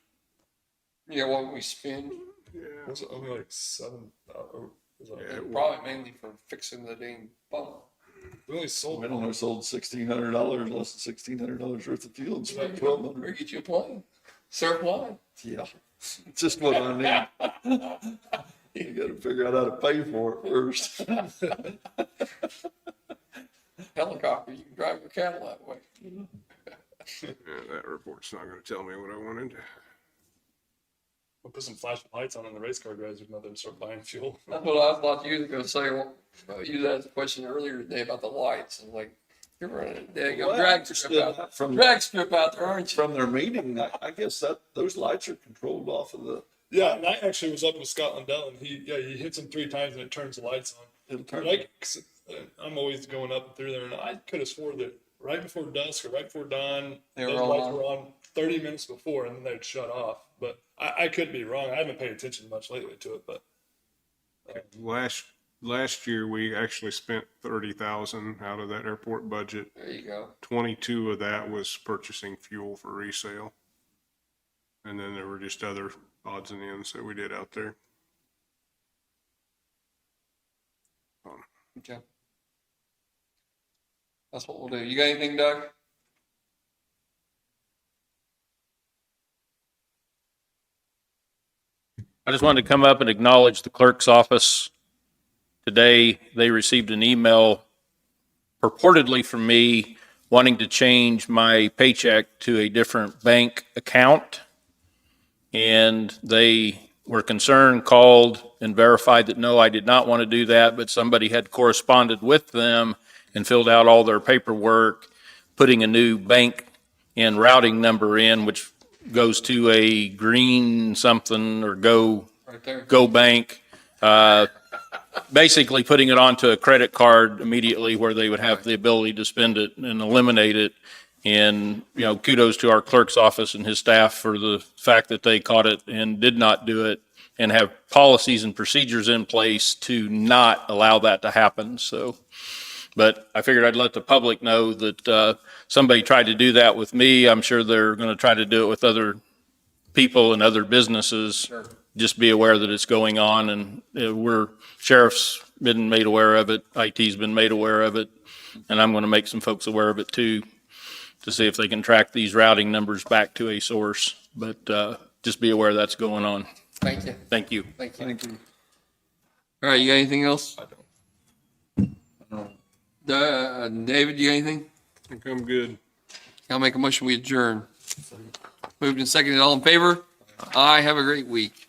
Yeah, what we spend, Yeah. Was it only like 7? probably mainly for fixing the dang pump. We only sold. We only sold $1,600, less than $1,600 worth of fuel. And spent $1,200. Or get you a plane, surf line. Yeah. Just what I need. You gotta figure out how to pay for it first. Helicopter, you can drive your cattle that way. Yeah, that report's not gonna tell me what I wanted. We'll put some flashing lights on in the race car guys or nothing, start buying fuel. That's what I thought you were gonna say. Well, you asked a question earlier today about the lights, and like, you're running a Well, drag strip out, from- drag strip out there, aren't you? From their meeting, I guess that, those lights are controlled off of the, Yeah, and I actually was up with Scott Lindell, and he hits them 3 times and it turns the lights on. it'll turn. Like, I'm always going up and through there, and I could have swore that right before dusk or right before dawn, They were those all lights on. were on 30 minutes before, and then they'd shut off. But I could be wrong. I haven't paid attention much lately to it, but Last year, we actually spent 30,000 out of that airport budget. There you go. 22 of that was purchasing fuel for resale. And then there were just other odds and ends that we did out there. Okay. That's what we'll do. You got anything, Doug? I just wanted to come up and acknowledge the clerk's office. Today, they received an email purportedly from me wanting to change my paycheck to a different bank account. And they were concerned, called and verified that no, I did not want to do that, but somebody had corresponded with them and filled out all their paperwork, putting a new bank and routing number in, which goes to a green something or Right there. Go Bank. Basically putting it onto a credit card immediately where they would have the ability to spend it and eliminate it. And, you know, kudos to our clerk's office and his staff for the fact that they caught it and did not do it and have policies and procedures in place to not allow that to happen. So, but I figured I'd let the public know that somebody tried to do that with me. I'm sure they're going to try to do it with other people and other businesses. Sure. Just be aware that it's going on, and sheriff's been made aware of it, IT's been made aware of it, and I'm going to make some folks aware of it too, to see if they can track these routing numbers back to a source. But just be aware that's going on. Thank you. Thank you. Thank you. Thank you. All right, you got anything else? I don't. David, you got anything? I think I'm good. I'll make a motion, we adjourn. Moved and seconded, all in favor? Aye, have a great week.